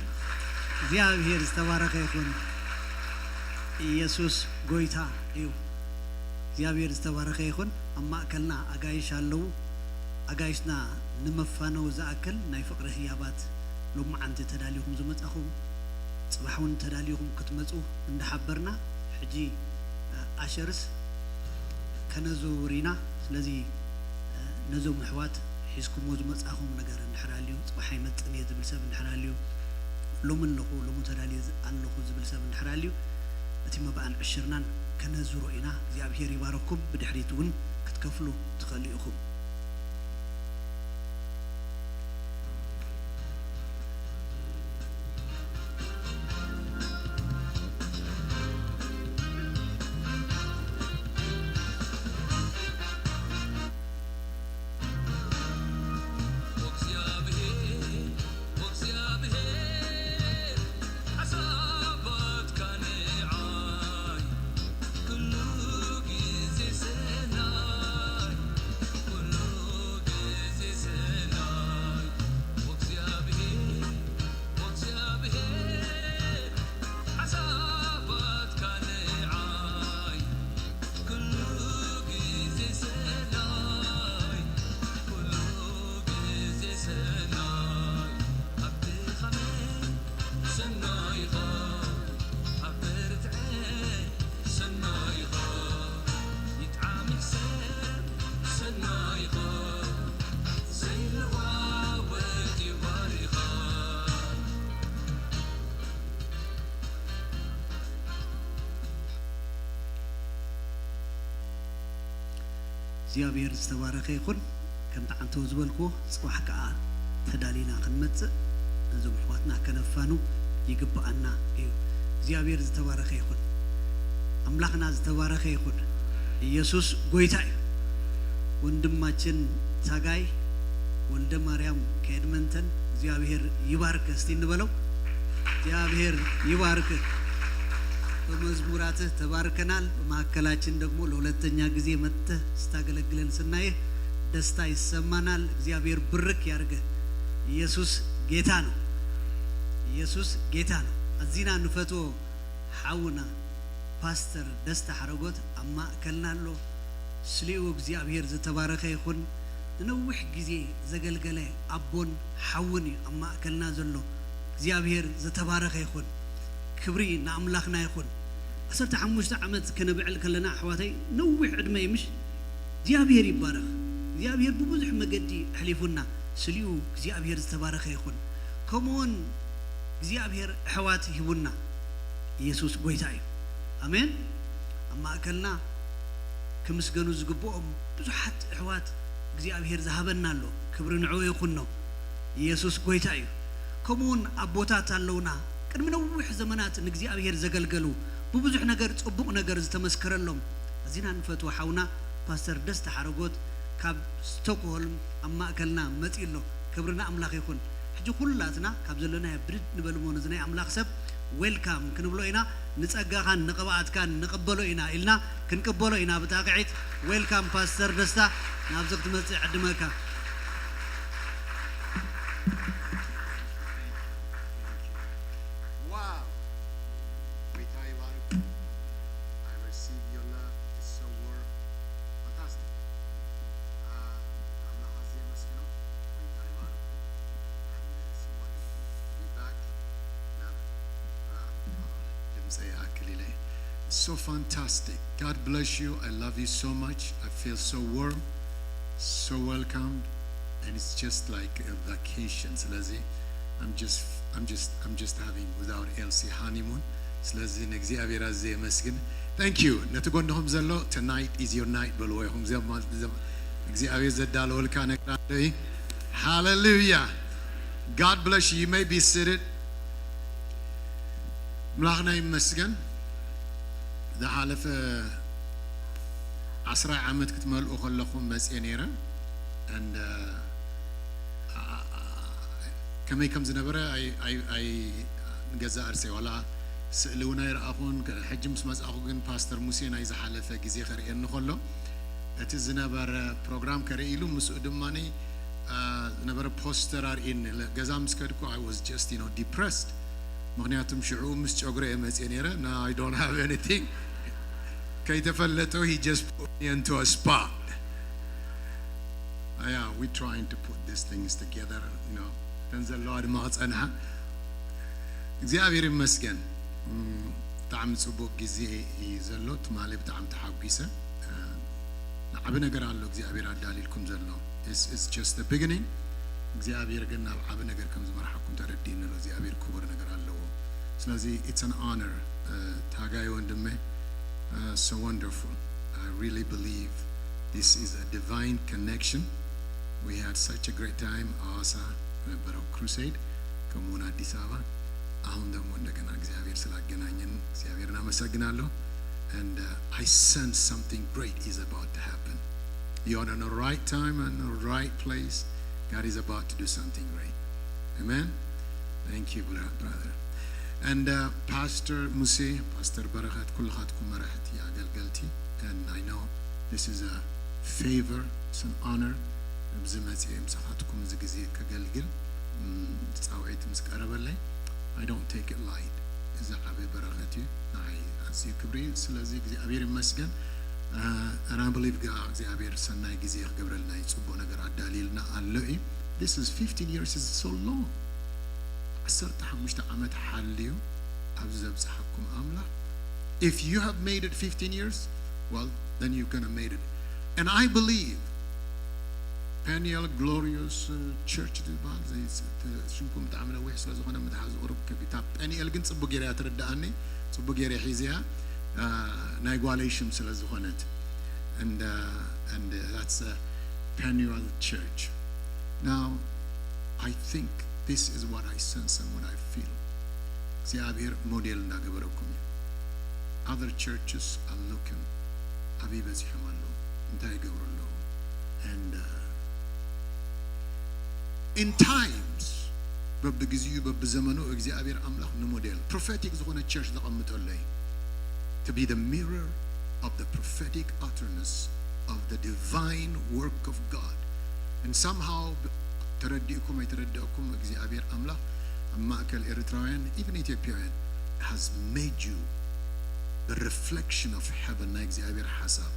እግዚአብሔር ዝተባረከ ይኹን ኢየሱስ ጎይታ እዩ እግዚአብሔር ዝተባረከ ይኹን ኣብ ማእከልና ኣጋይሽ ኣለዉ ኣጋይሽና ንመፋነው ዝኣክል ናይ ፍቅሪ ህያባት ሎማዓንቲ ተዳልዩኹም ዝመጻኹም ጽባሕውን ተዳልዩኹም ክትመጹ እንዳሓበርና ሕጂ ኣሸርስ ከነዘውሪና ስለዚ ነዞም ኣሕዋት ሒዝኩሞ ዝመጻኹም ነገር እንድሕራልዩ ጽባሕ ይመጥን እየ ዝብል ሰብ እንድሕራልዩ ሎሚ ኣለኹ ሎሚ ተዳልየ ኣለኹ ዝብል ሰብ እንድሕራልዩ እቲ መባእን ዕሽርናን ከነዝሮ ኢና እግዚኣብሔር ይባረኩም ብድሕሪት እውን ክትከፍሉ ትኽእሉ ኢኹም እግዚአብሔር ዝተባረከ ይኹን ከምታ አንተ ዝበልኩ ጽባሕ ከዓ ተዳሊና ክንመጽእ እዞም ኣሕዋትና ከነፋኑ ይግባአና እዩ እግዚአብሔር ዝተባረከ ይኹን አምላክና ዝተባረከ ይኹን ኢየሱስ ጎይታ እዩ ወንድማችን ታጋይ ወልደ ማርያም ከኤድመንተን እግዚአብሔር ይባርክ እስቲ እንበለው እግዚአብሔር ይባርክ በመዝሙራትህ ተባርከናል በማከላችን ደግሞ ለሁለተኛ ጊዜ መጥተህ ስታገለግለን ስናይህ ደስታ ይሰማናል እግዚአብሔር ብርክ ያርገ ኢየሱስ ጌታ ነው ኢየሱስ ጌታ ነው አዚና ንፈቶ ሐውና ፓስተር ደስታ ሐረጎት አማ ከልናሎ ስሊው እግዚአብሔር ዝተባረከ ይኹን ንነውሕ ጊዜ ዘገልገለ አቦን ሐውን አማ ከልና ዘሎ እግዚአብሔር ዝተባረከ ይኹን ክብሪ ንአምላክና ይኹን 15 ዓመት ከነብዕል ከለና ኣሕዋተይ ነዊሕ ዕድመ ይምሽ እግዚአብሔር ይባረክ እግዚአብሔር ብብዙሕ መገዲ ሕሊፉና ስሊዩ እግዚአብሔር ዝተባረከ ይኹን ከምኡውን እግዚአብሔር ኣሕዋት ይሁና ኢየሱስ ጎይታ እዩ አሜን ኣብ ማእከልና ክምስገኑ ዝግብኦም ብዙሓት ኣሕዋት እግዚአብሔር ዝሃበና ኣሎ ክብሪ ንዑ ይኹኖ ኢየሱስ ጎይታ እዩ ከምኡውን ኣቦታት ኣለውና ቅድሚ ነዊሕ ዘመናት ንእግዚአብሔር ዘገልገሉ ببزح نجار صبوق نجار زتمسكرلهم أزينا نفتو حونا باستر دست حرقات كاب ستوكهولم أما أكلنا متيلو كبرنا أملاك يكون حجو كلاتنا كاب زلنا بريد نبلمون زنا أملاك سب ويلكم كنبلو إنا نتسقى كان نقبعت كان نقبلو إنا إلنا كنقبلو إنا بتاقعيت ويلكم باستر دستا نابزق تمسي عدمكا So fantastic. God bless you. I love you so much. I feel so warm, so welcomed, and it's just like a vacation. Slazi, I'm just having without Elsie honeymoon. Slazi nexi aviraze meskin. Thank you. Natugonhom zallo. Tonight is your night. Balwayhom zam nexi avirzadal olkanekradei. Hallelujah. God bless you. You may be seated. Mlachna meskin. ذا حالف عسرة عمد كتمل أخلقهم بس ينيرا and كم يكم زنبرة أي جزاء أرسي ولا سألونا يرأخون حجم سماز أخوين باستر موسى نايز حالف جزية خير إنه خلوا أتزنبر برنامج كريلو مسؤول ماني نبر poster in جزام سكركو I was just depressed مغنياتهم شعوب مستجرة مسينيرة now I don't have anything كي تفلتوا he just put me into a spot yeah we're trying to put these things together تنزل لواد ما تصنها እግዚአብሔር ይመስገን በጣም ጽቡቅ ጊዜ ይዘሎት ማለት በጣም ተሐጉሰ አብ ነገር አለው እግዚአብሔር አዳሊልኩም ዘሎ it's just the beginning እግዚአብሔር ግን አብ ነገር ከም ዝመርሐኩም ተረዲን ነው እግዚአብሔር ክቡር ነገር አለው ስለዚህ it's an honor ታጋይ ወንድሜ so wonderful I really believe this is a divine connection we had such a great time አዋሳ በነበረው crusade ከሞና አዲስ አበባ አሁን ደግሞ እንደገና እግዚአብሔር ስላገናኘን እግዚአብሔርን አመሰግናለሁ and I sense something great is about to happen you're in the right time and the right place God is about to do something great amen thank you brother and Pastor Musa Pastor Barakhat kulkhatkum marahat ya galgalti and I know this is a favor it's an honor bzimati msafatkum zgizi kagalgil ጻውዒት ምስቀረበለይ I don't take it light إذا عبي برغتي نعي أزي كبري سلازي እግዚአብሔር ይመስገን and I believe God እግዚአብሔር ሰናይ ጊዜ ገብረልና ይጽቦ ነገር አዳሊልና አለይ this is 15 years is so long 15 ዓመት ሓልዩ ኣብ ዘብጽሐኩም አምላክ if you have made it 15 years well then you're going to made it and I believe Peniel glorious church dilbal زي شنكم تعملوا وحش لازخنا متحاز أوروب كبيتاب Peniel جنس بوجيريا ترداني بوجيريا حيزيها نايقواليشم سلازخنات and that's a Peniel church now I think this is what I sense and what I feel زيابير موديل ناقبركم other churches are looking أبي بزحم الله انتهي قبر الله and in times ببجزيو ببزمنو እግዚአብሔር አምላክ ንሞዴል prophetic ዝኾነ church ተቀምጦለይ to be the mirror of the prophetic utterance of the divine work of God and somehow ተረዲኩም አይተረዳኩም እግዚአብሔር አምላክ ማዕከል ኤርትራውያን even Ethiopian has made you the reflection of heaven na እግዚአብሔር ሐሳብ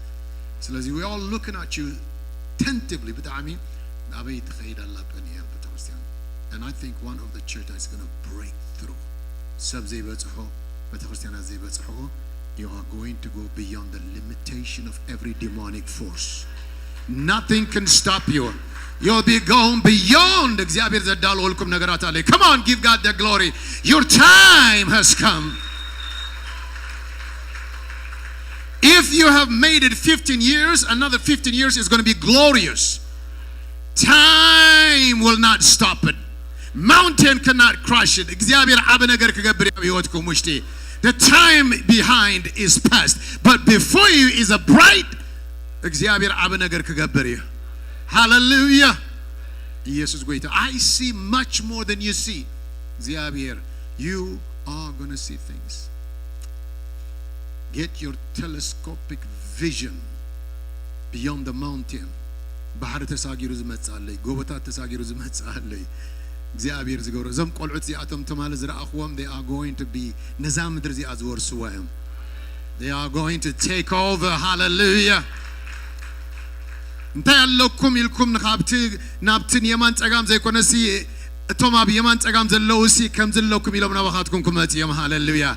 ስለዚህ we all looking at you tentatively በጣም አበይት ኸይዳላ በኒያ በተወስያን and I think one of the church is going to break through ሰብ ዘይበጽሖ በተወስያና ዘይበጽሖ you are going to go beyond the limitation of every demonic force nothing can stop you you'll be going beyond እግዚአብሔር ዘዳልወልኩም ነገራት አለ come on give God the glory your time has come if you have made it 15 years another 15 years is going to be glorious time will not stop it mountain cannot crush it እግዚአብሔር አብ ነገር ከገብር ያውትኩም ውሽቲ the time behind is past but before you is a bright እግዚአብሔር አብ ነገር ከገብር hallelujah Jesus great I see much more than you see እግዚአብሔር you are going to see things get your telescopic vision beyond the mountain ባህር ተሳጊሩ ዝመጻለይ ጎበታት ተሳጊሩ ዝመጻለይ እግዚአብሔር ዝገብሮ ዘም ቆልዑት ዚአቶም ተማለ ዝራእኽዎም they are going to be ነዛ ምድር ዚአ ዝወርስዎም they are going to take over hallelujah እንታይ ያለኩም ኢልኩም ንኻብቲ ናብትን የማን ጸጋም ዘይኮነሲ እቶም ኣብ የማን ጸጋም ዘለውሲ ከም ዘለኩም ኢሎም ናባኻትኩም ኩመጽዮም hallelujah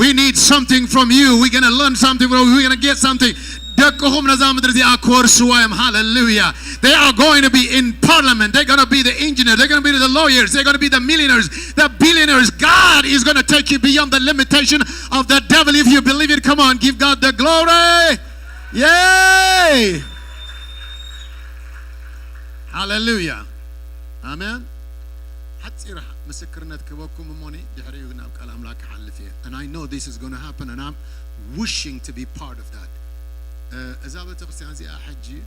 we need something from you we're going to learn something from you we're going to get something ደቅኹም ነዛ ምድር ዚአ ኮርስዎም hallelujah they are going to be in parliament they're going to be the engineers they're going to be the lawyers they're going to be the millionaires the billionaires God is going to take you beyond the limitation of the devil if you believe it come on give God the glory yay hallelujah amen حتصير مسكرنات كبكم موني دحريو ناب قال املاك حلفيه and I know this is going to happen and I'm wishing to be part of that اذا بتقسيان زي حجي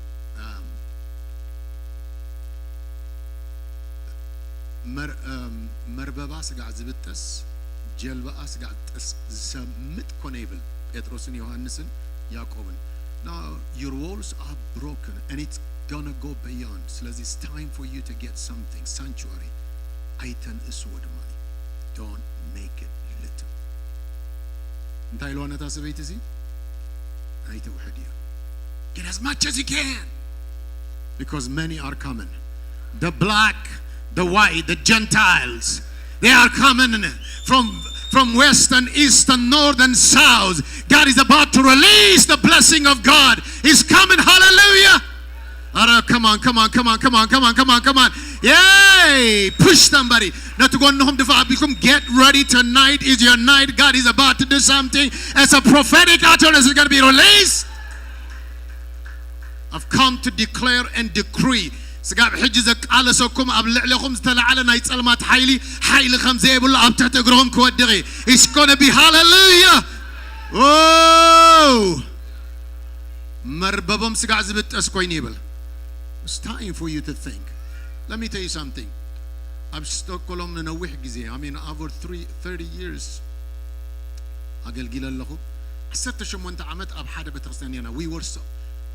مرببا سقع زبتس جلبا سقع تس سمت كونيبل بطرسن يوحنسن يعقوبن now your walls are broken and it's gonna go beyond. So it's time for you to get something. Sanctuary. Aitan isword money. Don't make it little. انتهي لو أنا تاسبيت زي. أيت وحدية. Get as much as you can. Because many are coming. The black, the white, the Gentiles. They are coming from west and east and north and south. God is about to release the blessing of God. He's coming. Hallelujah. Come on, come on, come on, come on, come on, come on, come on. Yay! Push somebody. Not to go home to get ready. Tonight is your night. God is about to do something. As a prophetic utterance is going to be released. I've come to declare and decree. سقاب حجزك على سوكم أبلع لكم تلعلنا يتسلمات حيلي خمزة يقول أبتع تقرهم كودغي. It's gonna be hallelujah. Oh, مرببهم سقع زبط أسكوينيبل. It's time for you to think. Let me tell you something. I've stuck column in a wihgizi. I mean, over 30 years. أقل قيل الله. حسيت شو أنت عملت أب حدا بتغسلني أنا. We were so.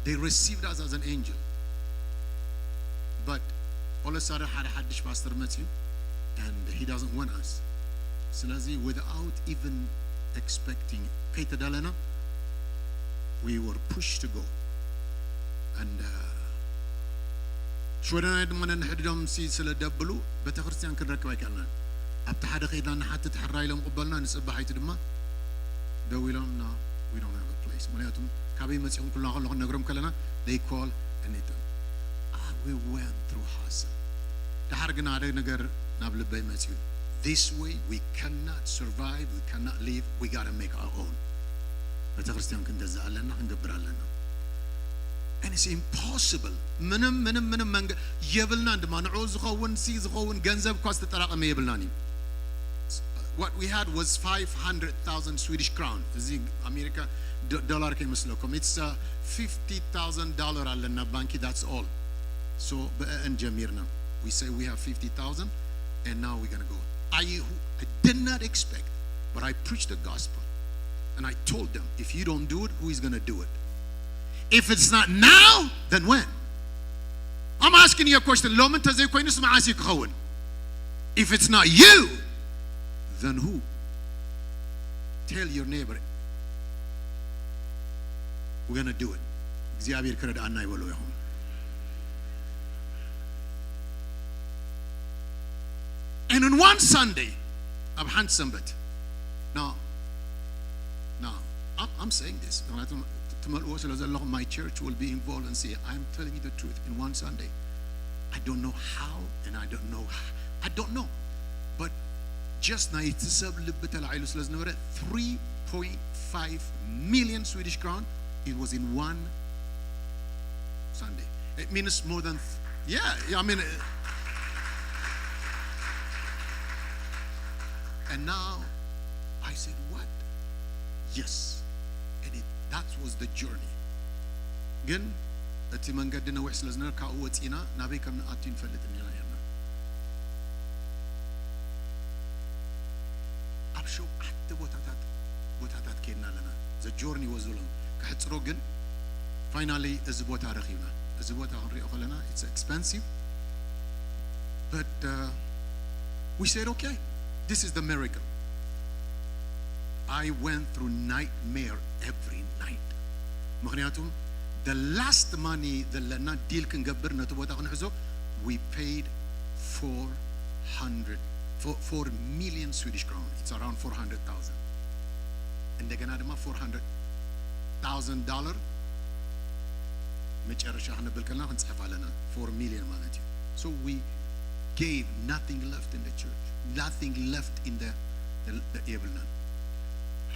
They received us as an angel. But all of a sudden had this pastor Matthew, and he doesn't want us. So without even expecting, we were pushed to go. And شورنا دمنا نحدهم سلسلة دبلو بتخرسيان كنركب كلنا. أبتحد خيرنا حتى تحرّي لهم قبلنا نسبح حيت دمّا. دويلهم no, we don't have a place. ملياتهم كابي مسيهم كلنا خلوا نقرم كلنا. They call and they tell. We went through hassle. This way we cannot survive, we cannot live, we gotta make our own. And it's impossible. What we had was 500,000 Swedish crown. America dollar came slow. It's $50,000 على banki, that's all. So, and Jamirna, we say we have 50,000, and now we're gonna go. I did not expect, but I preached the gospel, and I told them, if you don't do it, who is gonna do it? If it's not now, then when? I'm asking you a question. If it's not you, then who? Tell your neighbor, we're gonna do it. And on one Sunday, I've had somebody. Now, I'm saying this. My church will be involved and say, I'm telling you the truth. In one Sunday, I don't know how, and I don't know. But just now, it's 3.5 million Swedish crown. It was in one Sunday. It means more than, I mean. And now I said, what? Yes. And that was the journey. Again, أتي من قدنا وحسلزنا كأوتينا نبي كم أتين فلتنا يانا. أبشو حتى بوتاتات كنا لنا. The journey was long. كحت روجن. Finally, الزبوت عرقينا. الزبوت عرقينا. It's expensive. But we said, okay. This is the miracle. I went through nightmare every night. The last money the deal can we paid 4 million Swedish crown. It's around 400,000. And they're gonna $400,000. 4 million. So we gave nothing left in the church. Nothing left in the Evelyn.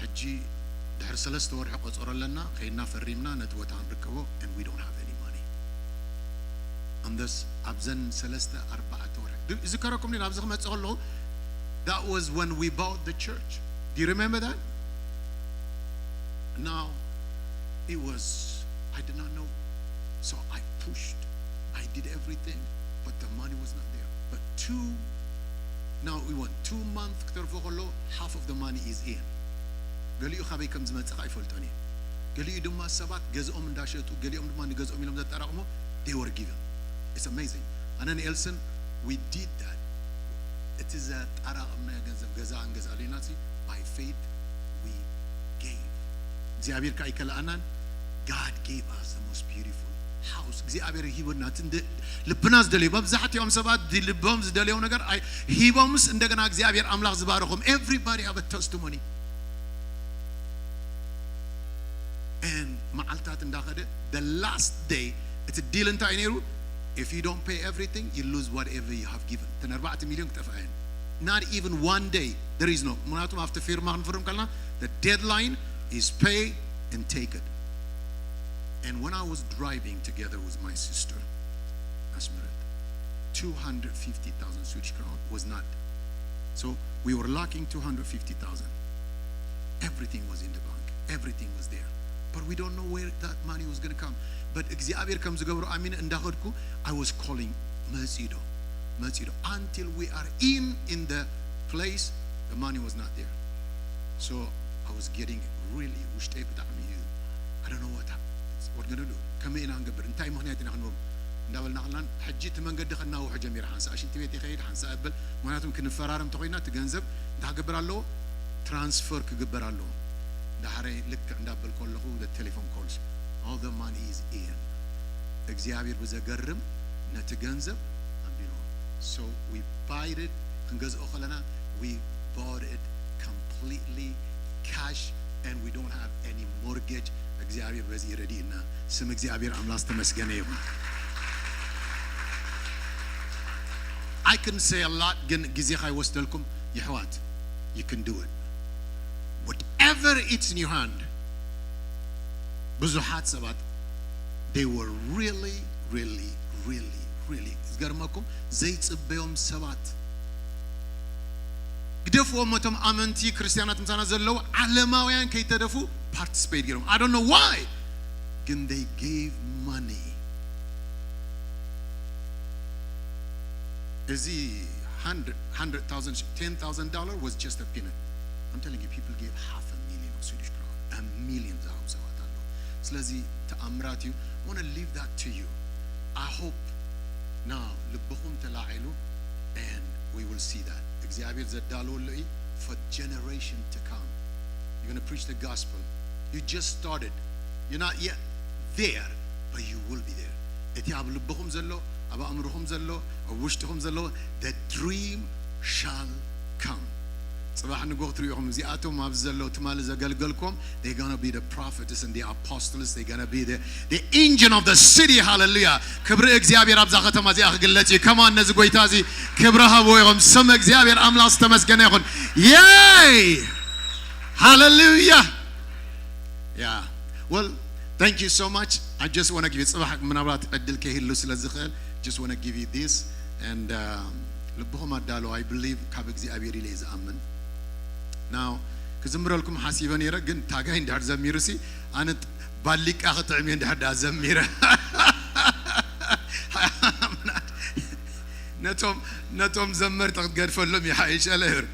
Haji, the Herselest or Hakozoralana, Kaina Ferrimna, Netwatan Recovo, and we don't have any money. And this Abzan Celesta Arbator. Is the Karakum in Abzamat's all? That was when we bought the church. Do you remember that? Now, it was, I did not know. So I pushed. I did everything, but the money was not there. But now we want 2 months, half of the money is in. قالوا خبي كم زمان تقاي فلتوني. قالوا يدوم ما سبات جزء من داشته قالوا يوم ما نجزء من لهم ترقمه they were given. It's amazing. And then Elson, we did that. It is a by faith we gave. God gave us the most beautiful house. እግዚአብሔር ሂቦናት እንደ ልብናስ ደለ በብዛት ያም ሰባት ልቦምስ ደለው ነገር አይ ሂቦምስ እንደገና እግዚአብሔር አምላክ ዝባረኩም. Everybody have a testimony. And መዓልታት እንዳኸደ the last day it's a deal እንታይ ነይሩ. If you don't pay everything, you lose whatever you have given. ተን 4 ሚሊዮን ከተፋየን. Not even one day. There is no. ምክንያቱም after ፊርማ እንፈርም ካልና the deadline is pay and take it. And when I was driving together with my sister, Asmirat, 250,000 Swedish crown was not. So we were lacking 250,000. Everything was in the bank. Everything was there. But we don't know where that money was going to come. But እግዚአብሔር ከም ዝገብሮ አሚን እንዳኸድኩ I was calling Mercido until we are in the place the money was not there. So I was getting really ውሽጤ በጣም I don't know what happened. What going to do? كم إنا نقبر انتهي مهنياتنا خنوم نداول نقلان حجيت من قد خنا وحجمير حنسا عشان تبيتي خير حنسا قبل معناته يمكن الفرارم تقولنا تجنزب ده قبر الله transfer كقبر الله ده حري لك ندابل كله the telephone calls all the money is in እግዚአብሔር بزقرم نتجنزب أبينو so we bought it خنجز أخلنا we bought it completely cash and we don't have any mortgage. እግዚአብሔር በዚህ ረዲና ስም እግዚአብሔር አምላክ ተመስገነ ይሁን. I can say a lot ግን ጊዜ ካይወስደልኩም ይህዋት you can do it. Whatever it's in your hand. ብዙሃት ሰባት they were really ዝገርመኩም ዘይጽበዮም ሰባት ግደፍዎ መቶም አመንቲ ክርስቲያናት ምሳና ዘለው ዓለማውያን ከይተደፉ participate ገረም. I don't know why. Then they gave money. Is he $100,000, $10,000 was just a peanut. I'm telling you, people gave $500,000 Swedish crown, $1 million. ስለዚህ ተአምራት you. I want to leave that to you. I hope now ልብኹም ተላዒሉ and we will see that. እግዚአብሔር ዘዳለወለይ for generation to come. You're going to preach the gospel. You just started. You're not yet there, but you will be there. እቲ ኣብ ልብኹም ዘሎ ኣብ ኣእምሮኹም ዘሎ ኣብ ውሽጥኹም ዘሎ the dream shall come. ጽባሕ ንጎ ትሪኦም እዚኣቶም ኣብ ዘለው ትማል ዘገልገልኩም they're going to be the prophets and the apostles. They're going to be the engine of the city. Hallelujah. ክብሪ እግዚአብሔር ኣብዛ ከተማ እዚኣ ክግለጽ ከማን ነዚ ጎይታ እዚ ክብሪ ሃቦዮም ስም እግዚአብሔር ኣምላክ ተመስገነ ይሁን. Yay! Hallelujah. Yeah. Well, thank you so much. I just want to give you ጽባሕ ምናልባት ዕድል ከሂሉ ስለዝኽእል just want to give you this and ልብኹም ኣዳሎ I believe ካብ እግዚአብሔር ኢለ ዝኣምን now ክዝምረልኩም ሓሲበ ነይረ ግን ታጋይ እንዳር ዘሚርሲ ኣነ ባሊቃ ክትዕሚ እንዳር ዘሚረ ነቶም ዘመርት ክትገድፈሎም ይሓይሽ ለህር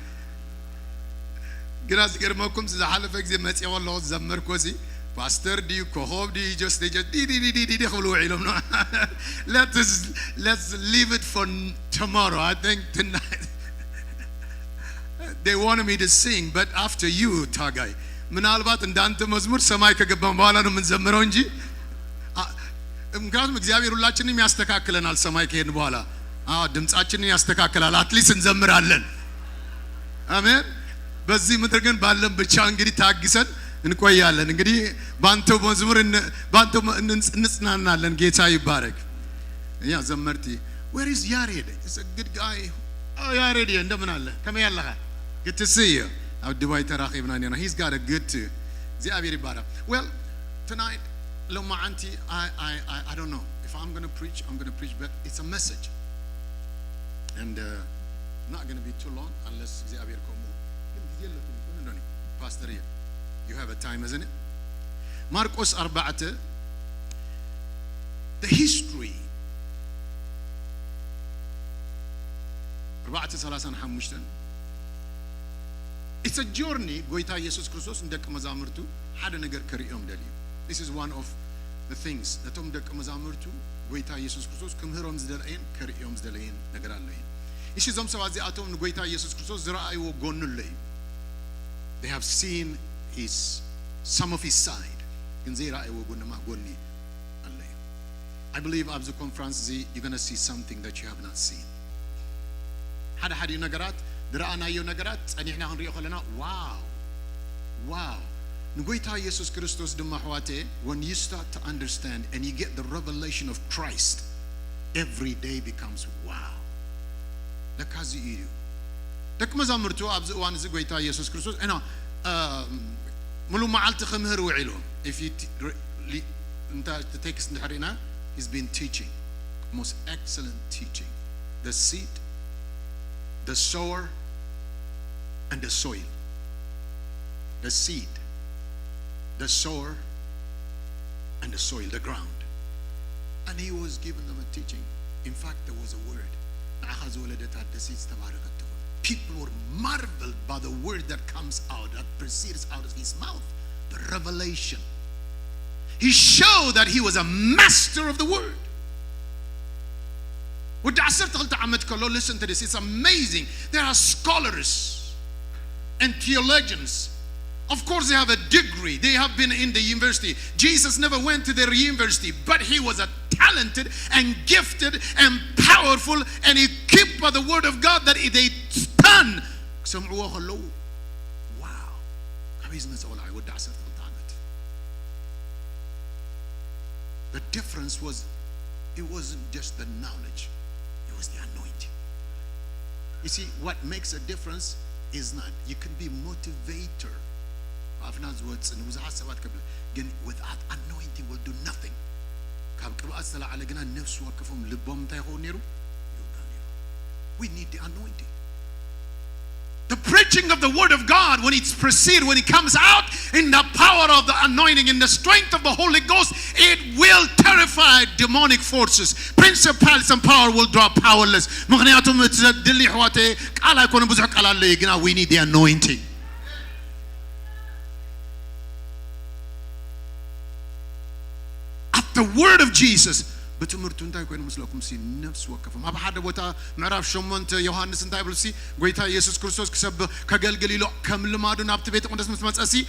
ግን ኣዝገርመኩም ዝሓለፈ ጊዜ መፂኦ ኣለኹ ዘመርኮሲ Pastor, do you cohob? Do you just they just let's leave it for tomorrow. I think tonight they wanted me to sing, but after you, Tagai. ምናልባት እንዳንተ መዝሙር ሰማይ ከገባን በኋላ ነው የምንዘምረው እንጂ ምክንያቱም እግዚአብሔር ሁላችንም ያስተካክለናል። ሰማይ ከሄድን በኋላ ድምጻችንን ያስተካክላል። አትሊስት እንዘምራለን። አሜን። በዚህ ምድር ግን ባለን ብቻ እንግዲህ ታግሰን እንቆያለን። እንግዲህ ባንተው መዝሙር ባንተው እንጽናናለን። ጌታ ይባረክ። ያ ዘመርቲ where is Yared? He's a good guy. Oh Yared እንደምን አለ ከመያለህ good to see you. አው ዱባይ ተራኺብና ነና he's got a good too. እግዚአብሔር ይባረክ. Well tonight ለማ አንቲ I don't know if I'm going to preach. I'm going to preach, but it's a message and not going to be too long unless እግዚአብሔር ቆሞ ግን ጊዜ ለኩም እንደሆነ ፓስተር you have a time, isn't it? Marcos 4 the history 4:35 it's a journey ጎይታ ኢየሱስ ክርስቶስ እንደቀ መዛሙርቱ ሓደ ነገር ከሪኦም ደልዩ this is one of the things ነቶም ደቀ መዛሙርቱ ጎይታ ኢየሱስ ክርስቶስ ክምህሮም ዝደለየን ከርእዮም ዝደለየን ነገር አለ እዩ እሺ ዞም ሰባት እዚኣቶም ንጎይታ ኢየሱስ ክርስቶስ ዝረኣይዎ ጎኑ ኣሎ እዩ they have seen his some of his side ግን ዘይረኣይዎ ጎንማ ጎኒ አለ እዩ I believe ኣብዚ ኮንፈረንስ እዚ you're going to see something that you have not seen ሓደ ሓደ ነገራት ድረኣናዮ ነገራት ጸኒሕና ክንሪኦ ከለና wow ንጎይታ ኢየሱስ ክርስቶስ ድማ ሕዋቴ when you start to understand and you get the revelation of Christ every day becomes wow ለካዚ እዩ ደቀ መዛሙርቱ ኣብዚ እዋን እዚ ጎይታ ኢየሱስ ክርስቶስ እና ሙሉ መዓልቲ ክምህር ውዒሎም if you the text ንሕሪና he's been teaching most excellent teaching the seed the sower and the soil the seed the sower and the soil the ground and he was giving them a teaching in fact there was a word people were marveled by the word that comes out that proceeds out of his mouth the revelation he showed that he was a master of the word listen to this it's amazing there are scholars and theologians of course they have a degree they have been in the university Jesus never went to their university but he was a talented and gifted and powerful and equipped by the word of God that they stand سمعوه خلو wow the difference was it wasn't just the knowledge it was the anointing you see what makes a difference is not you can be motivator afnaz words and ብዙሓት ሰባት ከብል ግን without anointing will do nothing ካብ ቅብኣት ዝተላዓለ ግና ነፍሱ ወከፎም ልቦም እንታይ ይኸውን ነይሩ we need the anointing the preaching of the word of God when it's proceed when it comes out in the power of the anointing in the strength of the Holy Ghost it will terrify demonic forces principalities and power will drop powerless ምክንያቱም ድሊ ሕዋቴ ቃል አይኮነ ብዙሕ ቃል አለ ግና we need the anointing the word of Jesus በትምህርቱ እንታይ ኮይኑ መስለኩም ሲ ነፍስ ወከፈም ኣብ ሓደ ቦታ ምዕራፍ 8 ዮሐንስ እንታይ ብሉ ሲ ጎይታ ኢየሱስ ክርስቶስ ክሰብህ ከገልግል ኢሎ ከም ልማዱ ናብቲ ቤተ መቅደስ መጽ ሲ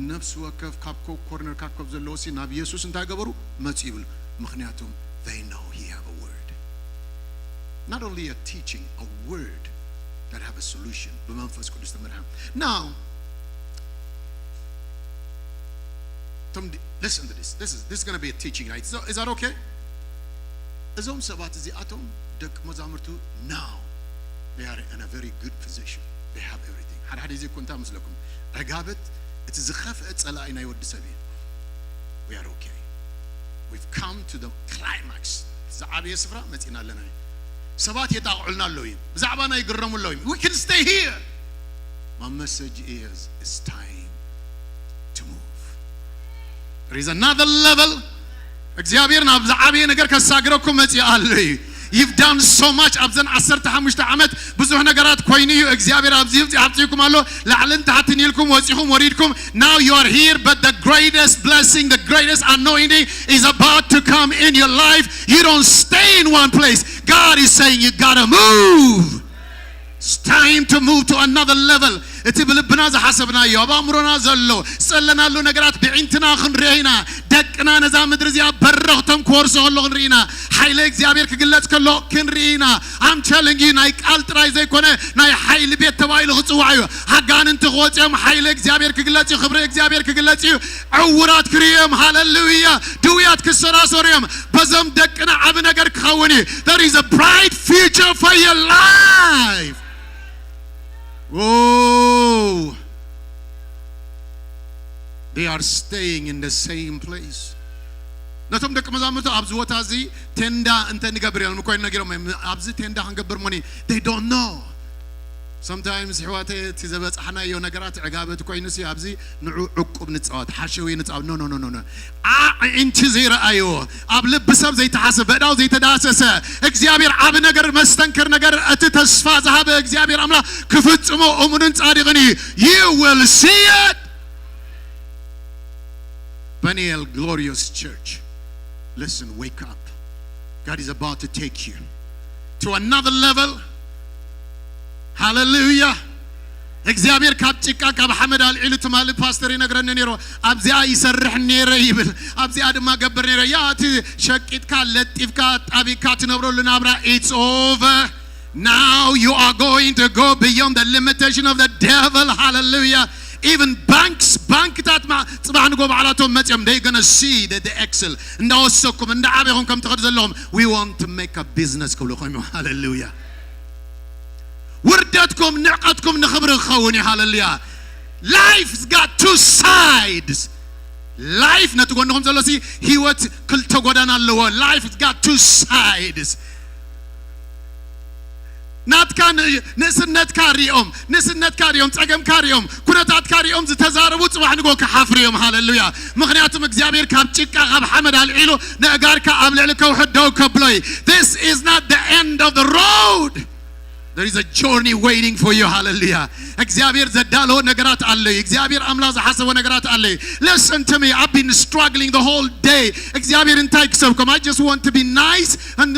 ነፍስ ወከፍ ካብኮ ኮርነር ካብኮ ዘለዎ ሲ ናብ ኢየሱስ እንታይ ገበሩ መጽ ይብሉ ምክንያቱም they know he have a word not only a teaching a word that have a solution በመንፈስ ቅዱስ ተመርሃም now listen to this this is going to be a teaching right so is that okay እዞም ሰባት እዚኣቶም ደቀ መዛሙርቱ now they are in a very good position they have everything ሓደ ሓደ ዜ ኮንታ መስለኩም ረጋበት እቲ ዝኸፍአ ጸላኢ ናይ ወዲ ሰብ we are okay we've come to the climax ዛዕበየ ስፍራ መጺና ኣለና ሰባት የጣቕዑልና ኣለዉ ብዛዕባ ናይ ግረሙ ኣለዉ we can stay here my message is it's time to move there is another level እግዚአብሔር ናብ ዛዕበየ ነገር ከሳግረኩም መጽ ያለይ you've done so much ኣብዘን 15 ዓመት ብዙሕ ነገራት ኮይኒዩ እግዚአብሔር ኣብዚ ያጽይኩም አሎ ለዓለን ታሕትን ይልኩም ወጽኹም ወሪድኩም now you are here but the greatest blessing the greatest anointing is about to come in your life you don't stay in one place God is saying you got to move it's time to move to another level እቲ ብልብና ዝሓሰብና ያባምሮና ዘሎ ጸለናሉ ነገራት ብዒንትና ክንሪኢና ደቅና ነዛ ምድር እዚኣ በረኽቶም ኮርሶ ኣሎ ክንሪኢና ኃይለ እግዚአብሔር ክግለጽ ከሎ ክንሪኢና I'm telling you ናይ ቃል ጥራይ ዘይኮነ ናይ ኃይል ቤት ተባይሉ ክጽዋዕዩ ሃጋንንቲ ኾጽም ኃይለ እግዚአብሔር ክግለጽ ክብረ እግዚአብሔር ክግለጽ ዕውራት ክሪዮም ሃሌሉያ ድውያት ክሰራሰሪዮም በዘም ደቅና ዓብ ነገር ክኸውን there is a bright future for your life oh they are staying in the same place ነቶም ደቀ መዛሙርቱ ኣብዚ ቦታ እዚ ቴንዳ እንተ ንገብርያል ምኮይ ነገሮም ኣብዚ ቴንዳ ክንገብር ሞኒ they don't know sometimes ሕዋቴ ትዘበጽሐናዮ ነገራት ዕጋበት ኮይኑሲ ኣብዚ ንዑ ዕቁብ ንጻወት ሓሸዊ ንጻወት no no no no no እንት ዘይረአዮ ኣብ ልብ ሰብ ዘይተሓሰበ በዳው ዘይተዳሰሰ እግዚአብሔር ኣብ ነገር መስተንከር ነገር እቲ ተስፋ ዝሃበ እግዚአብሔር አምላክ ክፍጽሞ እሙንን ጻድቅን you will see it Peniel Glorious Church Listen, wake up. God is about to take you to another level. Hallelujah. እግዚአብሔር ካብ ጭቃ ካብ ሓመድ አልዒሉ ትማል ፓስተር ይነግረን ነይሮ ኣብዚኣ ይሰርሕ ነይረ ይብል ኣብዚኣ ድማ ገበር ነይረ ያ እቲ ሸቂጥካ ለጢፍካ ጣቢካ ትነብረሉ ናብራ it's over. Now you are going to go beyond the limitation of the devil. Hallelujah. Even banks ታት ጽባሕ ንጎ በዓላቶም መጽም they going to see that they excel እንዳወሰኩም እንዳዓበኹም ከም ትኸዱ ዘለኹም we want to make a business ክብልኹም hallelujah. وردتكم نعقتكم نخبر خوني هالليا. Life's got two sides. Life نتقول نقول زلسي he what كل تقولنا اللو. Life's got two sides. نات كان نسنت كاريوم تأجم كاريوم كنتات كاريوم زتزاربوت وحنا نقول كحفريوم هاللويا مغنياتهم إخزابير كابتشيك أغاب حمد هالعيلو نأجار كأبل لك وحدو كبلي. This is not the end of the road. There is a journey waiting for you. Hallelujah. እግዚአብሔር ዘዳለው ነገራት አለ እግዚአብሔር አምላክ ሐሰበው ነገራት አለ Listen to me. I've been struggling the whole day. እግዚአብሔርን ታይክሰብኩም I just want to be nice and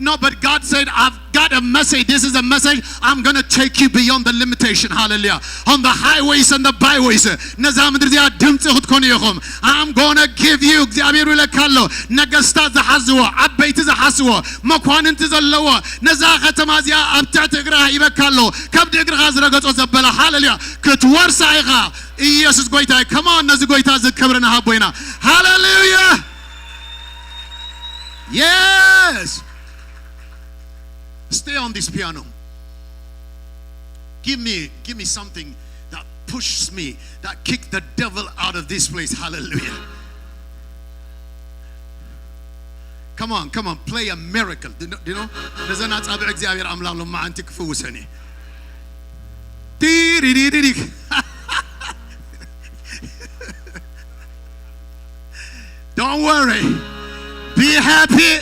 no but God said I've got a message. This is a message. I'm going to take you beyond the limitation. Hallelujah. On the highways and the byways. ነዛ ምድር ዚያ ድምጽ ኹትኮን ይኹም I'm going to give you እግዚአብሔር ይለካሎ ነገስታት ዘሐዝዎ አበይት ዘሐስዎ መኳንንት ዘለዎ ነዛ ከተማ ዚያ አብታተ እግራ ይበካሎ ከብድ እግራ ዝረገጾ ዘበላ ሃሌሉያ ክትወርሳ ኢኻ ኢየሱስ ጎይታ come on ነዚ ጎይታ ዝክብርና ሃቦይና ሃሌሉያ Yes. Stay on this piano. Give me something that pushes me, that kicks the devil out of this place. Hallelujah. Come on, play a miracle. Do you know? There's an answer to Xavier Amla Loma Antik Fusani. Don't worry. Be happy.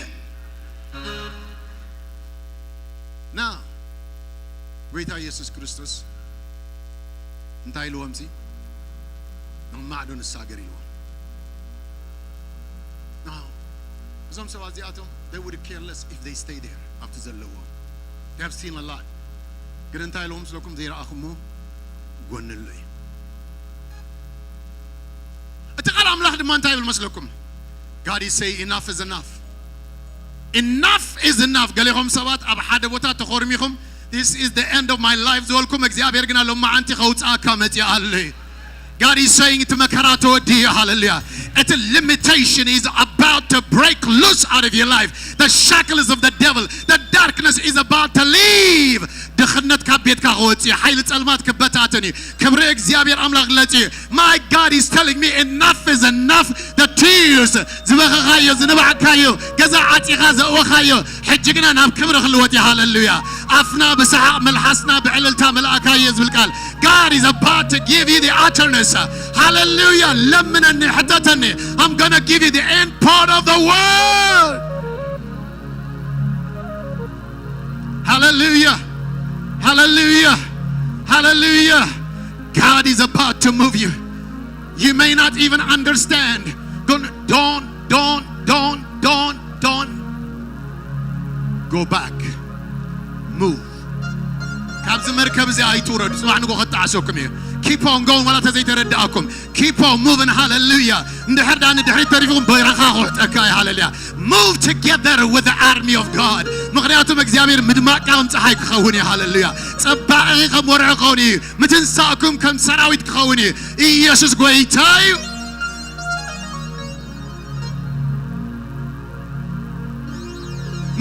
Now, wait a Jesus Christus. Ntailu amsi. Namadon sagari. Now, some Sawaziatum, they would care less if they stay there after the lower. They have seen a lot. Gerentailu amslokum there akumu. Gwanelay. Atakala amlah de mantailu maslokum. God is saying enough is enough. Enough is enough. Galehom sabat ab hada bota tkhormikhum. This is the end of my life. Zolkum እግዚአብሔር ግን አለው ማአንቲ ኸውጻ ካመት ያለ God is saying to Makarato dear hallelujah. It's a limitation is about to break loose out of your life. The shackles of the devil, the darkness is about to leave. دخلت كبيت كغوتي حيل تلمات كبتاتني كبر እግዚአብሔር አምላክ ለጪ My God is telling me enough is enough. The tears زبخايو زنبعكايو جزعاتي زوخايو حجنا ناب كبر خلوتي هاللويا أفنا بسحق ملحسنا بعللتا ملأكايز بالقال God is about to give you the utterance. Hallelujah. لمنني حدتني I'm gonna give you the end part of the word. Hallelujah. Hallelujah. Hallelujah. God is about to move you. You may not even understand. Don't go back. Move. Keep on going. Keep on moving. Hallelujah. Move together with the army of God. Hallelujah.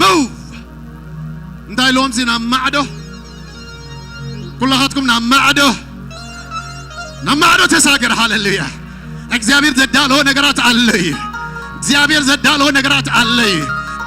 Move. እንዳይሎም ዚና ማዕዶ ኩላኻትኩም ናማዕዶ ተሳገር ሃሌሉያ እግዚአብሔር ዘዳለው ነገራት አለይ እግዚአብሔር ዘዳለው ነገራት አለይ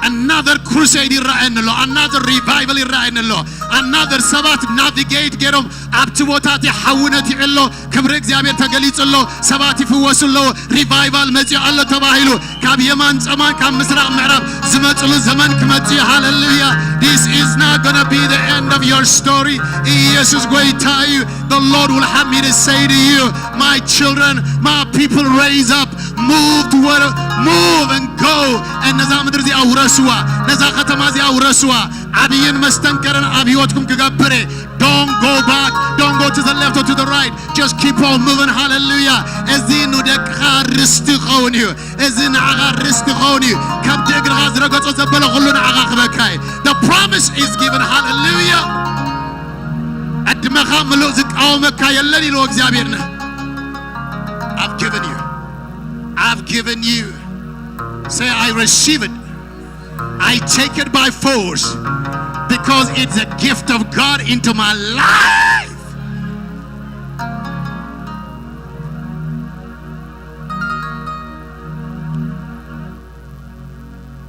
another crusade ይራአየንሎ another revival ይራአየንሎ another ሰባት navigate ገሮም ኣብቲ ቦታት ይሐውነት ይዕሎ ክብረ እግዚአብሔር ተገሊጽሎ ሰባት ይፍወስሎ revival መጪ አለ ተባሂሉ ካብ የማን ጸማን ካብ ምስራቅ ምዕራብ ዝመጽሉ ዘመን ክመጪ hallelujah this is not going to be the end of your story Jesus going to tell you the Lord will have me to say to you my children my people raise up move and go نزا مدر زي أورسوا نزا ختم زي أورسوا عبيين مستنكرن عبيوتكم كجبري don't go back don't go to the left or to the right just keep on moving hallelujah ezin udek kharist khawni ezin agharist khawni kam tegr غازر قصو زبل كلنا عقبكاي the promise is given hallelujah أدمخا ملوزك أو مكا يلني لو እግዚአብሔርና I've given you say I receive it I take it by force because it's a gift of God into my life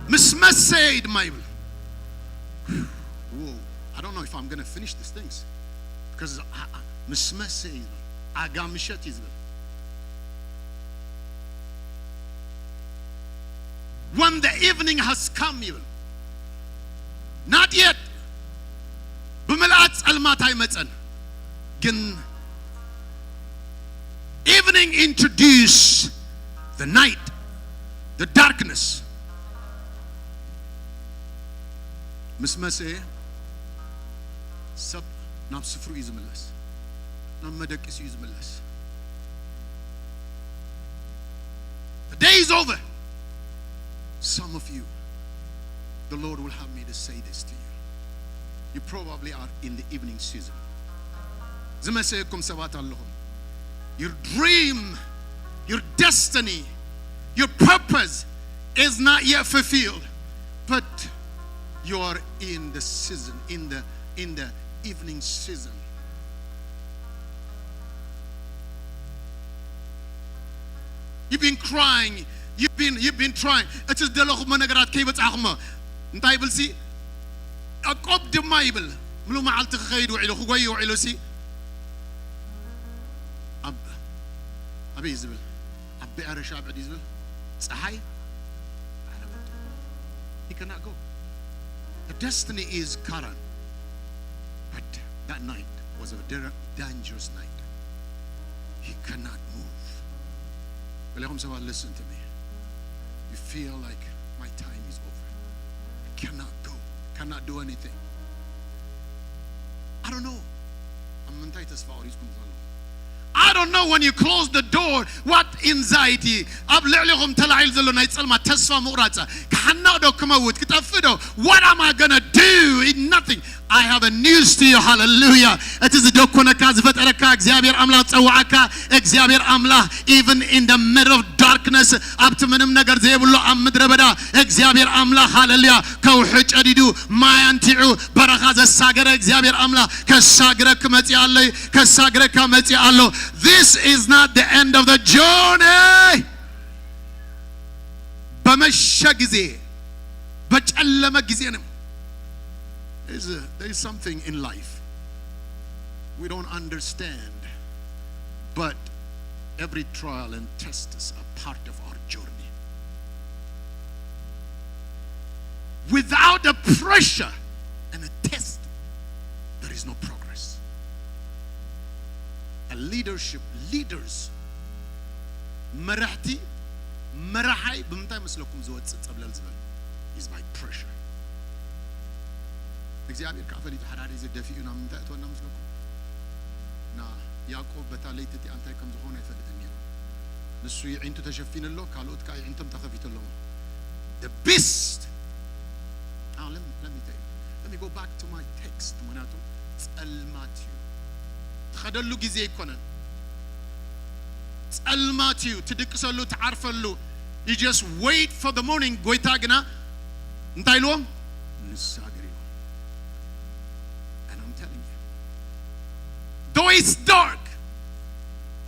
Miss said my whoa I don't know if I'm going to finish these things because Miss said I got me shut his when the evening has come even not yet بملأت المات هيمتن ግን evening introduce the night the darkness مسمسه سب ناب سفرو يزملس ناب مدقس يزملس the day is over some of you the Lord will have me to say this to you you probably are in the evening season زمسيكم سبات اللهم your dream your destiny your purpose is not yet fulfilled but you are in the season in the evening season you've been crying you've been trying it is the log managarat kaybat akhma እንታይ ይብል ሲ አቆብ ድማ ይብል ምሉ መዓልቲ ክኸይዱ ዒሉ ክጎዩ ዒሉ ሲ أبي زبل أبي أرى شاب عدي زبل صحي he cannot go the destiny is Karan but that night was a dangerous night he cannot move well listen to me you feel like my time is over I cannot go cannot do anything I don't know I'm منتهي تسفى أوريسكم I don't know when you close the door what anxiety أبلع لهم تلاعيل زلوا نيتسلم تسفى مقرطة كحنا دو كموت كتفدو what am I gonna do nothing I have a news to you hallelujah it is do كنا كازفت أركا إخزابير أملا تسوعكا إخزابير أملا even in the middle of darkness أبت منم نجر زي بلو أم مدربدا إخزابير أملا hallelujah كوحج أديدو ما ينتعو برخاز الساجر إخزابير أملا كساجر كمتي الله كساجر كمتي الله this is not the end of the journey بمشى جزء بتعلم جزء there is something in life we don't understand but every trial and test is a part of our journey without a pressure and a test there is no progress a leaders مرحتي مرحي بمتى مسلكم زود قبل الزبل is by pressure እግዚአብሔር ካፈሊ ተሐራሪ ዘደፊኡና ምንታይ ተወና መስለኩም ና ያዕቆብ በታለይት አንታይ ከም ዝሆነ ይፈልጥኝ ንሱ ይዕንቱ ተሸፊንሎ ካልኦት ካይ ዕንቱም ተኸፊትሎ the beast let me go back to my text ምናቱ ጸልማትዩ ተኸደሉ ጊዜ ይኮነን ጸልማትዩ ትድቅሰሉ ተዓርፈሉ you just wait for the morning ጎይታ ግና እንታይሎም ንሳገሪ though it's dark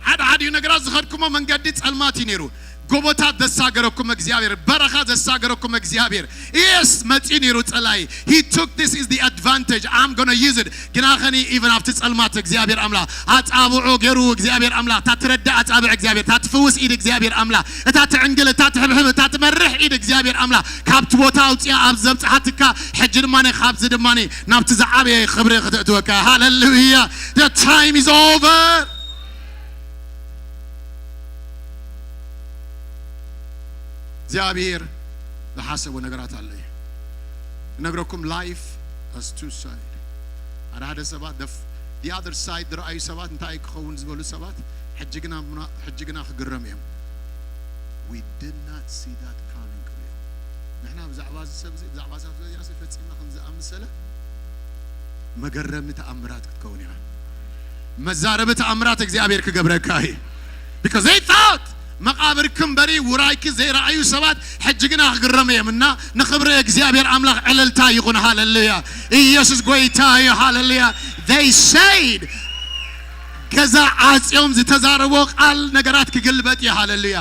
had you nagara zkhadkuma mangadi tsalmati neru gobota desagerokum እግዚአብሔር በረኻ desagerokum እግዚአብሔር yes መጪ neru ጸላይ he took this is the advantage I'm going to use it ግና ኸኒ even after ጸልማት እግዚአብሔር አምላ አጻብዑ ገሩ እግዚአብሔር አምላ ታትረዳ አጻብዕ እግዚአብሔር ታትፈውስ ኢድ እግዚአብሔር አምላ እታ ትዕንግል እታ ትሕብሕብ እታ ትመርሕ ኢድ እግዚአብሔር አምላ ካብቲ ቦታ አውጽያ ኣብ ዘብጽሓትካ ሕጂ ድማኔ ካብዚ ድማኔ ናብቲ ዝዓበየ ክብሪ ክትእትወካ hallelujah the time is over እግዚአብሔር ዝሓሰቡ ነገራት ኣለዩ ነግረኩም life has two sides ሓደ ሰባት the other side ረአዩ ሰባት እንታይ ክኸውን ዝበሉ ሰባት ሕጅግና ክግረም እዮም we did not see that coming clear ንሕና ብዛዕባ ሰብ ብዛዕባ ሰብ ያስ ፈጽምና ከም ዝኣምሰለ መገረም ተኣምራት ክትከውን ኢኻ መዛረብ ተኣምራት እግዚአብሔር ክገብረካ እዩ because they thought መቃብር ክንበሪ ውራይክ ዘይራአዩ ሰባት ሕጅግና ክግረም እየምና ንኽብሪ እግዚአብሔር አምላክ ዕለልታ ይኹን ሃሌሉያ ኢየሱስ ጎይታ እዩ ሃሌሉያ they said ገዛ ዓጽዮም ዝተዛረቦ ቃል ነገራት ክገልበጥ እዩ ሃሌሉያ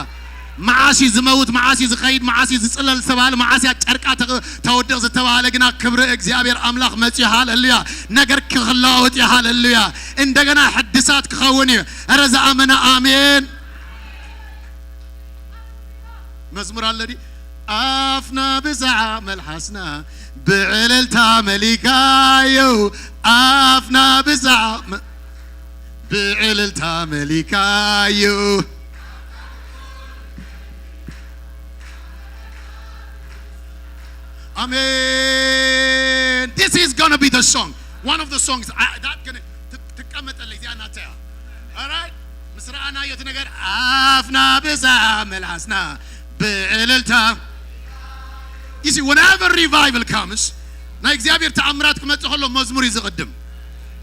معاسي زموت معاسي زخيد معاسي زصلل سبال معاسي ጨርቃ ተወደቕ ዝተባለ ግና ክብሪ እግዚአብሔር አምላክ መጽ ሃሌሉያ ነገር ክخلاوት ሃሌሉያ እንደገና ሕድሳት ክኸውን ረዛ አመና አሜን مزمور الذي أفنا بزع ملحسنا بعللتا ملكايو أفنا بزع بعللتا ملكايو Amen. This is gonna be the song. One of the songs that gonna تكمل اللي زي أنا تيا. All right. مسرعنا يتنقل أفنا بزع ملحسنا You see, whenever revival comes, now እግዚአብሔር ተአምራት ከመጣ ሁሉ መዝሙር ይዘቀድም.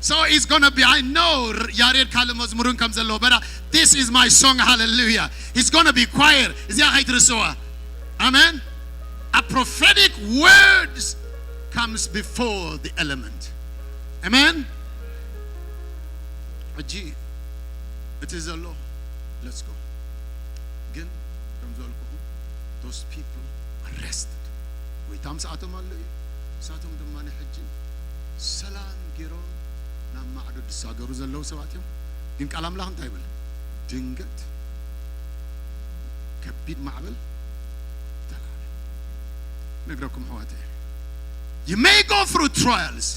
So it's going to be, I know ያሬድ ካለ መዝሙሩን ከምዘለው but this is my song, hallelujah. It's going to be choir. እዚያ አይትርሰዋ. Amen. A prophetic words comes before the element. Amen. Aji, it is a law. Let's go. Again, those people arrested. We tam saatum allu saatum demane hajji salam giro na ma'dud sagaru zello sawatim ግን ቃል አምላክ እንታይ ይብል ድንገት ከቢድ ማዕበል ተላለ ነግራኩም ሐዋቴ you may go through trials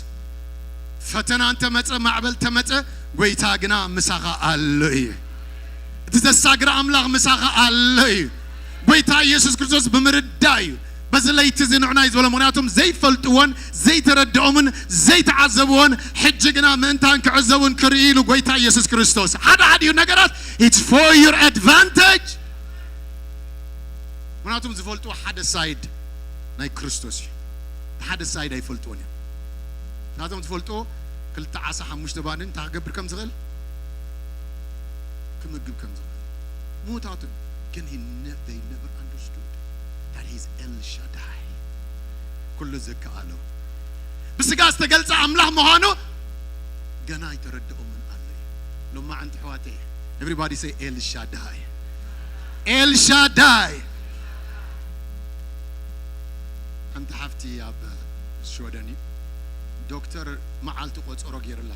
ፈተና አንተ መጸ ማዕበል ተመጸ ጎይታ ግና ምሳኻ አለይ ተዘሳግራ አምላክ ምሳኻ አለይ ጎይታ ኢየሱስ ክርስቶስ በመረዳዩ በዘለይት ዝንዑና ይዘለ ምክንያቱም ዘይፈልጥዎን ዘይተረዳኦምን ዘይተዓዘብዎን ሕጅግና ምንታን ክዕዘቡን ክርኢሉ ጎይታ ኢየሱስ ክርስቶስ ሓደ ነገራት it's for your advantage ምክንያቱም ዝፈልጡ ሓደ ሳይድ ናይ ክርስቶስ ሓደ ሳይድ አይፈልጥዎን ምክንያቱም ዝፈልጡ ክልተ ዓሳ ሓሙሽተ ባንን ታገብር ከም ዝኽእል ክምግብ ከም ዝኽእል ሞታቱ ግን they never understood that he's El Shaddai كل ذكاءه بسጋ استገልጸ አምላክ መሆኑ ገና ይተረዳው ምን አለ ለማ አንተ ሐዋቴ everybody say El Shaddai El Shaddai አንተ ሐፍቲ ያብ ሾደኒ ዶክተር ማዓልቱ ቆጽሮ ገይርላ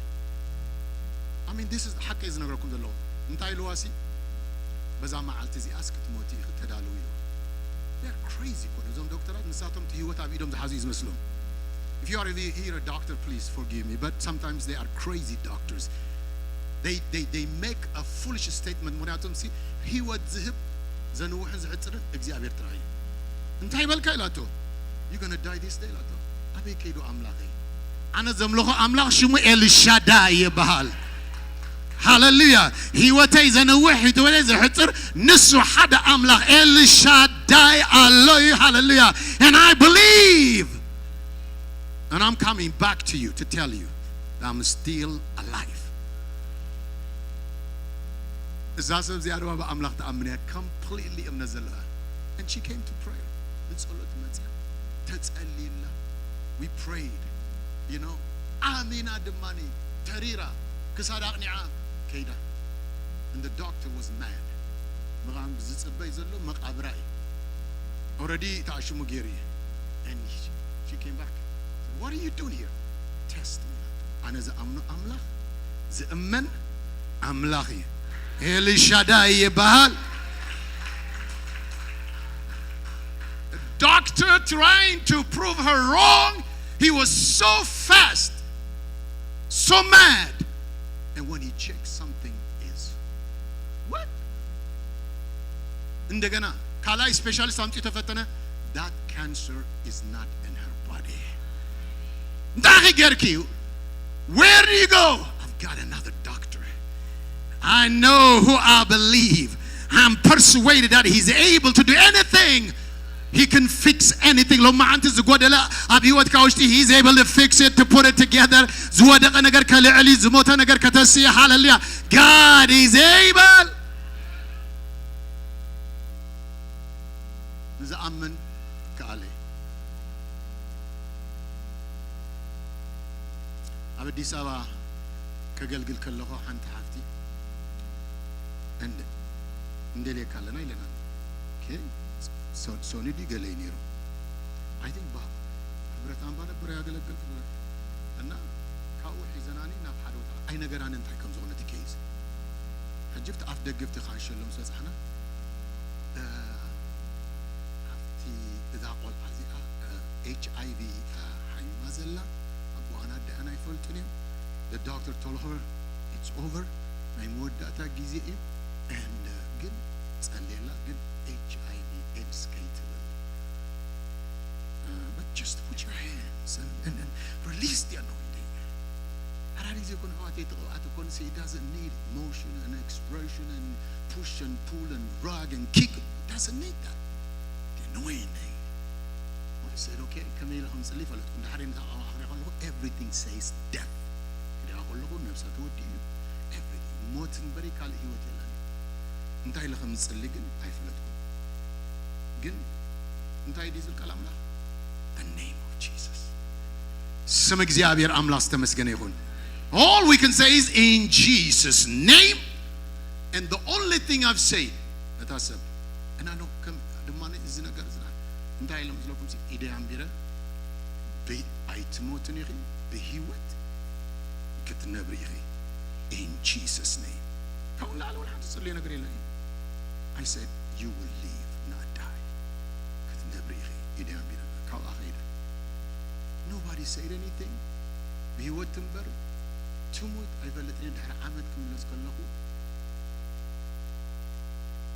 I mean this is حق ይዝነግረኩም ዘሎ እንታይ ልዋሲ በዛ ማዓልት እዚ አስክት ሞቲ ተዳለው ይሉ they're crazy ኮነ ዞም ዶክተራት ንሳቶም ህይወት አብይዶም ዝሓዙ ይመስሎም if you are here a doctor please forgive me but sometimes they are crazy doctors they make a foolish statement ምክንያቱም ሲ ህይወት ዝህብ ዘንውሕን ዝሕፅርን እግዚአብሔር ጥራይ እንታይ በልካ ይላቶ you're going to die this day ላቶ አበይ ከይዶ አምላኽ አነ ዘምልኾ አምላኽ ሽሙ ኤልሻዳይ ይበሃል Hallelujah. He was ዘነውሕ ይተወለ ዝሕፅር ንሱ ሓደ አምላኽ ኤልሻዳይ አለይ Hallelujah. And I believe and I'm coming back to you to tell you that I'm still alive. እዛ ሰብ ዚያድዋ በአምላኽ ተአምነ completely እምነት ዘለዋ and she came to prayer. በጸሎት መጽያ ተጸልይላ we prayed you know አሚና ድማኒ ተሪራ ክሳዳቅኒዓ ከይዳ and the doctor was mad መቃም ዝጽበይ ዘሎ መቃብራይ already ታሽሙ ጌሪ and she came back what are you doing here test me አነ ዘአምኑ አምላኽ ዘእመን አምላኽ ኤልሻዳይ ይባሃል doctor trying to prove her wrong he was so fast so mad and when he checked something is እንደገና ካላይ ስፔሻሊስት አምጪ ተፈተነ that cancer cancer is not in her body. Ndahi gerki, where do you go? I've got another doctor. I know who I believe. I'm persuaded that he's able to do anything. He can fix anything. Lo ma'anti zgodela abiyot kawshti, he's able to fix it, to put it together. Zwadaka nagar kalali zmota nagar katasi. Hallelujah. God is able. Nzaamen kaale. Addis Ababa kagalgil kallahu hanta hafti. And ndele kalana ilana. Okay. So need you galay niro. I think ba habrat ambana bura yagalgal anna kaw hizanani na bhadota ay nagaran intay kam zona case hajift af degfti khashilum saxna afti idha qol azia HIV hay mazalla abu ana da ana yfoltuni. The doctor told her it's over. I'm more data gizi and gin tsallela gin HIV AIDS skatable. But just put your hands and release the anointing. It doesn't need motion and expression and push and pull and rug and kick. It doesn't need that. The anointing. I said, okay, everything says death. Everything. Motin bari kal hiwat yalani. Intay lakam tsalligin ay falatkum. Gin intay dizul kalam la. The name of Jesus. Some እግዚአብሔር አምላክ ተመስገነ ይሁን. All we can say is in Jesus' name. And the only thing I've said that I said, and I know come the money is in a garden. Intay lam zlokum si ide ambira be aytmoten yiri be hiwat ketnabri yiri. In Jesus' name. I said, you will live, not die. Nobody said anything.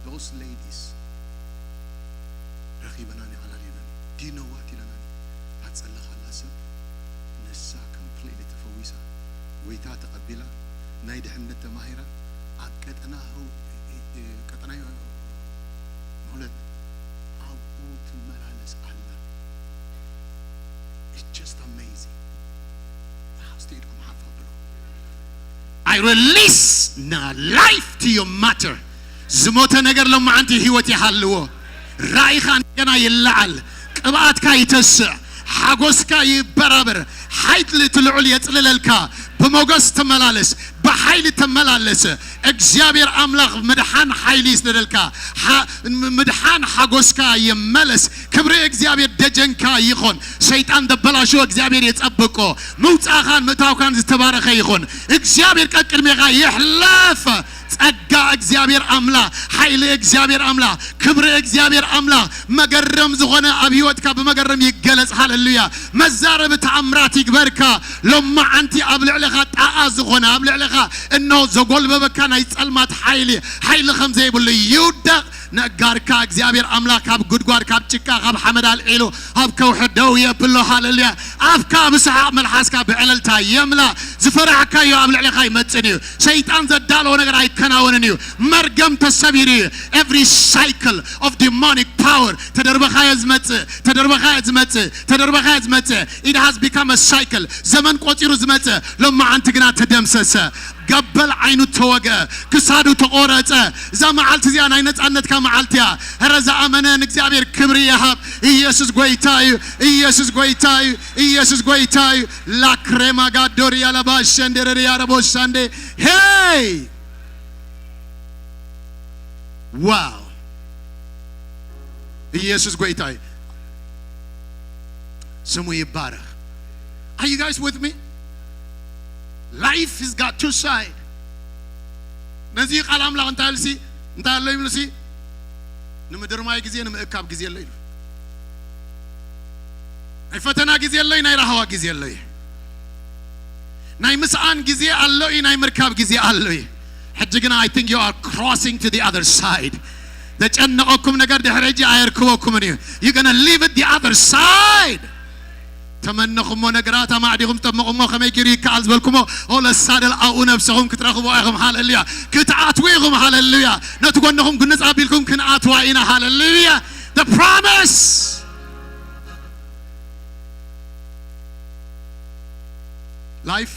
Those ladies, do you know what? That's Allah completely to Fawisa. Waita taqabbila. نايد حمد التماهرة قطناه قطناه مولد عبوت ملالس الله. It's just amazing. Stayedكم حفظوا. I release now life to your matter. زموت نجر لما أنت هوتي حلوه. رايخان كنا يلعل. قبعت كاي تسع. حقوس كاي برابر. حيث لتلعلي يتلللكا. بموجس تملالس. بحيل تملالس እግዚአብሔር አምላክ መድኃን ኃይል ይስደልካ መድኃን ሐጎስካ ይመለስ ክብረ እግዚአብሔር ደጀንካ ይሆን ሰይጣን ደበላሾ እግዚአብሔር ይጠብቆ መውጻኻን መታውካን ዝተባረከ ይሆን እግዚአብሔር ቀቅድሜኻ ይሕለፍ ጸጋ እግዚአብሔር አምላክ ኃይል እግዚአብሔር አምላክ ክብረ እግዚአብሔር አምላክ መገረም ዝኾነ ኣብ ህይወትካ በመገረም ይገለጽ ሃሌሉያ መዛረብ ተአምራት ይግበርካ ለማ አንቲ ኣብ ልዕለኻ ጣኣ ዝኾነ ኣብ ልዕለኻ እነሆ ዘጎልበበካ ናይ ጸልማት ኃይል ከም ዘይብሉ ይውደቕ ነጋርካ እግዚአብሔር አምላክ ኣብ ጉድጓድ ካብ ጭቃ ካብ ሓመድ አልዒሉ ኣብ ከውሒ ደው የብሎ ሃሌሉያ ኣፍካ ብስሓቅ መልሓስካ ብዕለልታ የምላ ዝፈራሕካዮ ኣብ ልዕለኻ ይመጽን እዩ ሰይጣን ዘዳለዎ ነገር አይከናወንን እዩ መርገም ተሰቢሩ እዩ every cycle of demonic power ተደርበኻዮ ዝመጽእ it has become a cycle ዘመን ቆጢሩ ዝመጽእ ለማ አንተ ግና ተደምሰሰ قبل عينو توجه كسادو تقورته زمعلت زيان عين نتعنت كمعلتيا هرزا أمانة እግዚአብሔር ክብር ይሃብ ኢየሱስ ጎይታይ ላ ክሬማ ጋዶር ያለባሽ እንደረ ያረቦሻንዴ ሄይ ዋው ኢየሱስ ጎይታይ ስሙ ይባረክ. Are you guys with me? Life has got two sides. ነዚህ ቃላም ላይ እንታልሲ እንታለይ ምልሲ ንምድርማይ ጊዜ ንምእካብ ጊዜ ለይ ናይ ፈተና ጊዜ ለይ ናይ ረሃዋ ጊዜ ለይ ናይ ምስአን ጊዜ አለይ ናይ ምርካብ ጊዜ አለይ ሕጂ ግን I think you are crossing to the other side. تجنقكم نجار دحرجي أيركبكم مني you're gonna leave it the other side تمنخم ونجرات ما عديهم تمقم خم يجري كعز بالكم أول السادة أو نفسهم كترخبوا أيهم هالليا كتعاتويهم هالليا نتقولنهم كنز أبيلكم كن عاتوائنا هالليا the promise life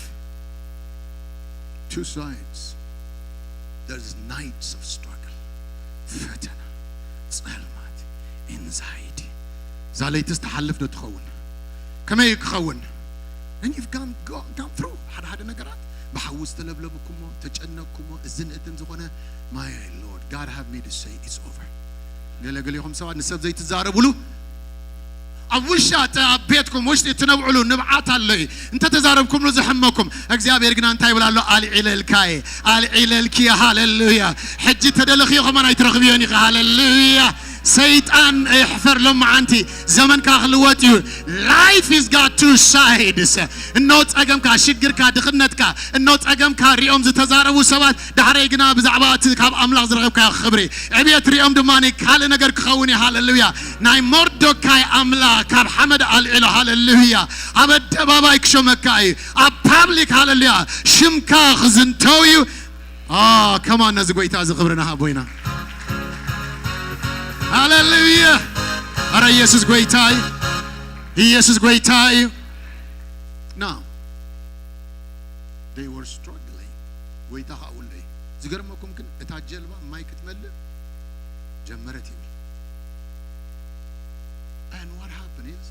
two sides there's nights of struggle فتنة ظلمات anxiety زاليت استحلف نتخون كما يخون and you've gone through هذا نجارات بحوز تلبلبكم تجنبكم الزنقتن زخونة my Lord God have me to say it's over قال لهم سواء نسب زي تزاربوا له أول شات بيتكم وش تنوعوا له نبعات عليه أنت تزاربكم له زحمكم أجزاء بيرجنا أنت يقول له على الكاي على الكيا هاللويا حجي تدلخيهم أنا يترغبيني هاللويا سيطان يحفر لهم عنتي زمن كاخلواتيو life is got two sides النوت أجمع كشجر كدخنت كا النوت أجمع كريوم زتزاربوا سوات دحريجنا بزعبات كاب أملاق زرقب كخبري عبيت ريوم دماني كهال نجار كخوني هاللويا ناي مردو كاي أملاق كاب حمد على هاللويا عبد بابا يكشمكاي أبابليك هاللويا شمكا خزنتويو كمان نزقوي تازق خبرنا هابوينا Hallelujah. Ara Jesus great time. Jesus great time. Now, they were struggling. Wait a howley. زجرمكم كن اتعجل ما يكتمل جمرتي. And what happened is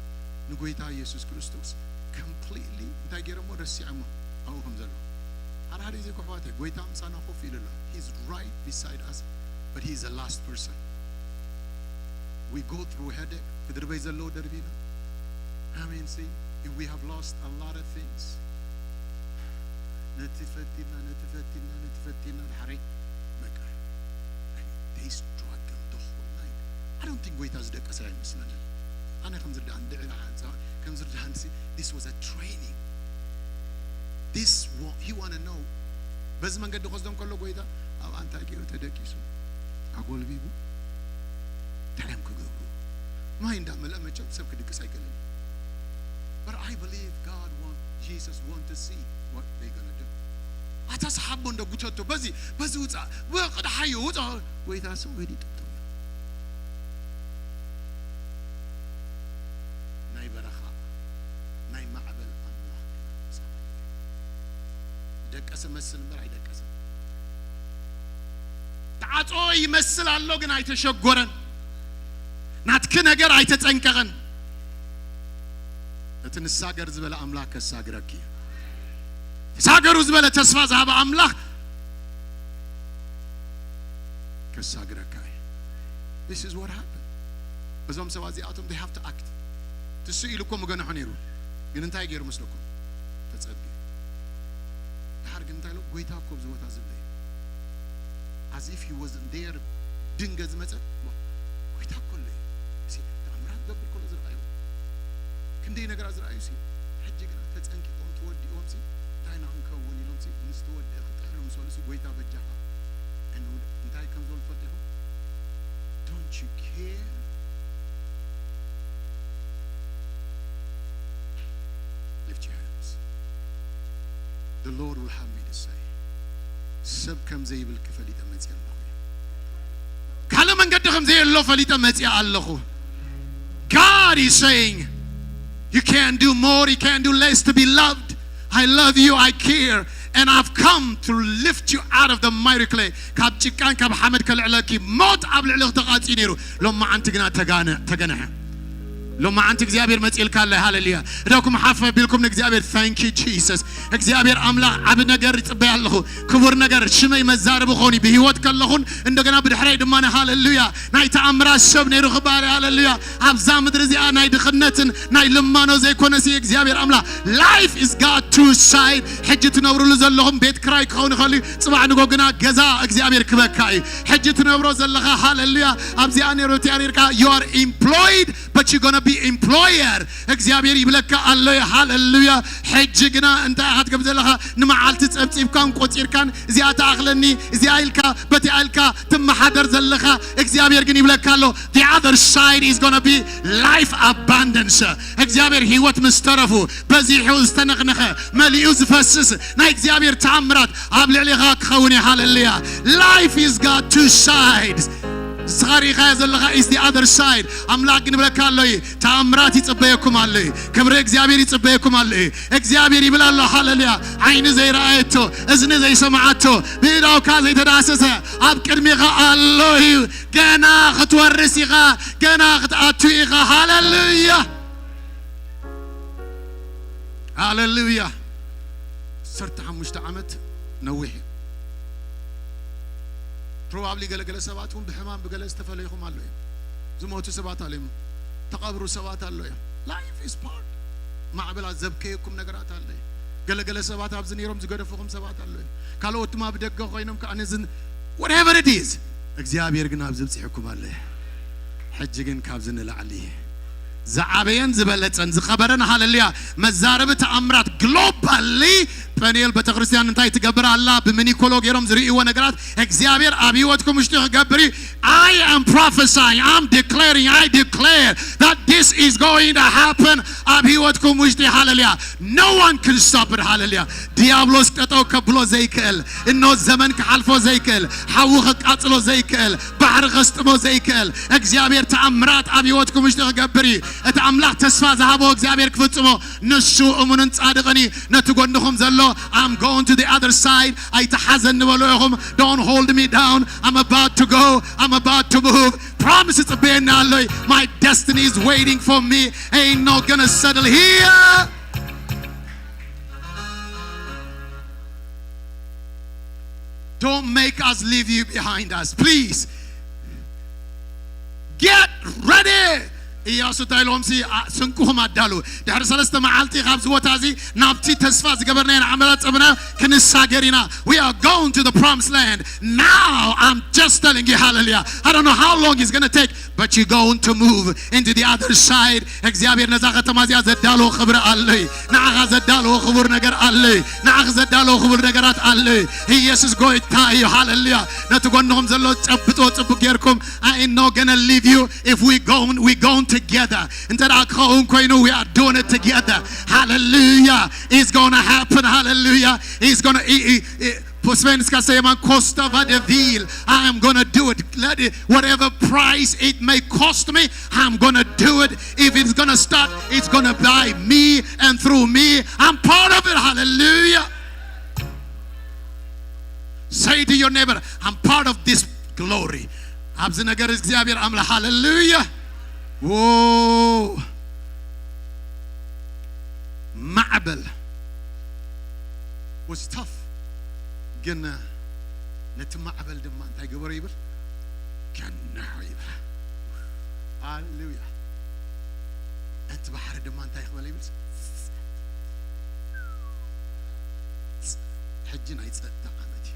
نقويتا Jesus Christus completely تاجرمو رسيعمو أو همزلو. أنا هذي زي كحواتي قويتا مسانا خوفي لله. He's right beside us, but he's the last person. We go through headache. Otherwise, the Lord dervina. I mean, see, if we have lost a lot of things. They struggle the whole night. I don't think wait as the Kasai Muslim. This was a training. This he wanna know. بس من قد خصدم كله قويدا أو أنت أكيد تدكيسو. أقول بيبو. تعلم كجورو ما يندم لما تشوف سبك ديك سايكلين but I believe God Jesus want to see what they're gonna do أتصحبون ده قطعته بزي وزع وقد حيو وزع وإذا سوي دي تبتو ناي برخاء ناي معبل الله دك اسم مسل مرعي دك اسم تعطو يمثل الله جنا يتشجرن ناتكنا جر عيتتنكغن تنساجر زبل أملاك الساجركي ساجر زبل تسفى ذهب أملاك كالساجركاي This is what happened بس هم سوازي أتوم they have to act تسئلكم مجنون حنيرو جننتاي غير مسلكم تتصدق هار جننتاي لو قويتا كوب زوات أزلي as if he wasn't there دينجز مثلا قويتا كله قبل كل زرعيو كندي نجار زرعيو سي حجينا تتأنكي قوم تودي قوم سي داينا هنكون يلوم سي نستود تحلم سولسو قويتا بجها إنه نتاي كم زول فتحه don't you care lift your hands the Lord will have me to say سب كم زي بالكفلي تمتي الله كلام من قدهم زي الله فلي تمتي الله God is saying, you can't do more, you can't do less to be loved. I love you, I care, and I've come to lift you out of the miry clay. كاب تشكان كاب حمد كالعلاكي موت قبل العلاق تقاتينيرو لما أنت جنا تجنح لما أنت إخزابير متقل كله هالليا راكم حافة بيلكم إخزابير thank you Jesus إخزابير أملا عبد نجار تبع الله كبر نجار شمي مزار بخوني بهوت كلهون إن دعنا بدحري دمانة هالليا نايت أمرا الشب نيرو خبار هالليا أبزام درزي ناي دخنتن ناي لما نوزي كونسي إخزابير أملا life is got two sides حجتنا ورول زلهم بيت كراي خون خلي صباح نقولنا جزاء إخزابير كبكاي حجتنا ورول زلها هالليا أبزي أنا روتي أنا you are employed but you're gonna be employer እግዚአብሔር ይብለካ አለ ሃሌሉያ ሕጅግና እንታ አትገብ ዘለኻ ንመዓልቲ ጸብጺብካን ቆጺርካን እዚኣ ተኣኽለኒ እዚኣ ኢልካ በቲ ኢልካ ትመሓደር ዘለኻ እግዚአብሔር ግን ይብለካ አለ the other side is going to be life abundance እግዚአብሔር ህይወት ምስተረፉ በዚህ ህይወት ዝተነኽነኸ መሊኡ ዝፈስስ ናይ እግዚአብሔር ተአምራት ኣብ ልዕሊኻ ክኸውን ሃሌሉያ life is got two sides ስኻሪኻ ዘለኻ is the other side አምላክ ግን ብለካ አለ ተአምራት ይጽበየኩም አለ ክብረ እግዚአብሔር ይጽበየኩም አለ እግዚአብሔር ይብላል ሃሌሉያ ዓይን ዘይራአየቶ እዝነ ዘይሰማዓቶ ብዳው ካዘ የተዳሰሰ ኣብ ቅድሚኻ አለ ገና ክትወርስ ኢኻ ገና ክትኣቱ ኢኻ ሃሌሉያ ሃሌሉያ 15 ዓመት ነዊሕ probably ገለገለ ሰባቱን በህማም በገለስ ተፈለይኩም አለ ዝሞቱ ሰባት አለ ተቀብሩ ሰባት አለ life is part ማዕበላ ዘብከይኩም ነገራት አለ ገለገለ ሰባት አብዝን ይሮም ዝገደፈኩም ሰባት አለ ካልኦት ማብደገ ኮይኖም ካነዝን whatever it is እግዚአብሔር ግን አብዝብ ጽሕኩም አለ ሕጅ ግን ካብዝን ለዓሊ ዘዓበየን ዝበለጸን ዝኸበረን ሃሌሉያ መዛረብ ተአምራት ግሎባሊ ፓኔል ቤተክርስቲያን እንታይ ትገብር አላ በሚኒኮሎግ የሮም ዝሪእዎ ነገራት እግዚአብሔር አብይወትኩም ውሽጥ ይገብሪ I am prophesying I'm declaring I declare that this is going to happen አብይወትኩም ውሽጥ ሃሌሉያ no one can stop it ሃሌሉያ ዲያብሎስ ቀጠው ከብሎ ዘይክእል እኖ ዘመን ከሐልፎ ዘይክእል ሐውኸ ቃጽሎ ዘይክእል ባህር ገስጥሞ ዘይክእል እግዚአብሔር ተአምራት አብይወትኩም ውሽጥ ይገብሪ እቲ አምላክ ተስፋ ዝሃቦ እግዚአብሔር ክፍጽሞ ንሱ እሙንን ጻድቅኒ ነትጎንኹም ዘሎ I'm going to the other side I ተሐዘን በሎኹም don't hold me down I'm about to go I'm about to move promise it's being alloy my destiny is waiting for me ain't not gonna settle here don't make us leave you behind us please get ready ኢያሱ ታይሎምሲ ስንኩሁም አዳሉ ዳር ሰለስተ መዓልቲ ካብ ዝወታዚ ናብቲ ተስፋ ዝገበርና ዓመላት ጸብና ክንሳገሪና we are going to the promised land now I'm just telling you hallelujah I don't know how long it's going to take but you're going to move into the other side እግዚአብሔር ነዛ ከተማዚያ ዘዳሎ ክብር አለይ ናኻ ዘዳሎ ክብር ነገር አለይ ናኻ ዘዳሎ ክብር ነገራት አለይ ኢየሱስ ጎይታ እዩ hallelujah ነትጎንኩም ዘሎ ጸብጦ ጽቡቅ ጌርኩም I ain't not going to leave you if we going together and that we are doing it together hallelujah it's going to happen hallelujah it's going to på svenska säger man kosta vad det vill I am going to do it let it whatever price it may cost me I'm going to do it if it's going to start it's going to by me and through me I'm part of it hallelujah say to your neighbor I'm part of this glory abz ነገር እግዚአብሔር አምላክ hallelujah whoa معبل was tough ግን ነትማዕበል ድማ እንታይ ገበረ ይብል ከናው ይብል ሃሌሉያ እቲ ባህር ድማ እንታይ ይኽበል ይብል ሕጅን አይጸጥታ ዓመት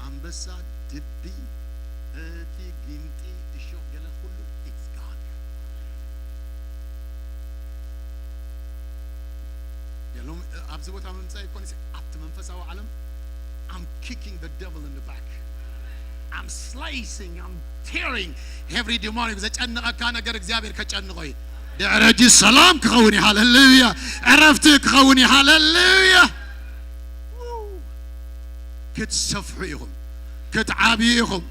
አንበሳ ድቢ እቲ ግንጢ እሾህ ገለ ሁሉ it's gone ያሎም አብዝ ቦታ መምጻይ ኮን አት መንፈሳው ዓለም I'm kicking the devil in the back I'm slicing I'm tearing every demonic ዘጨነቀካ ነገር እግዚአብሔር ከጨንቆይ ደረጅ ሰላም ከሆነ ሃሌሉያ አረፍት ከሆነ ሃሌሉያ ክትሰፍሑይኹም ክትዓብይኹም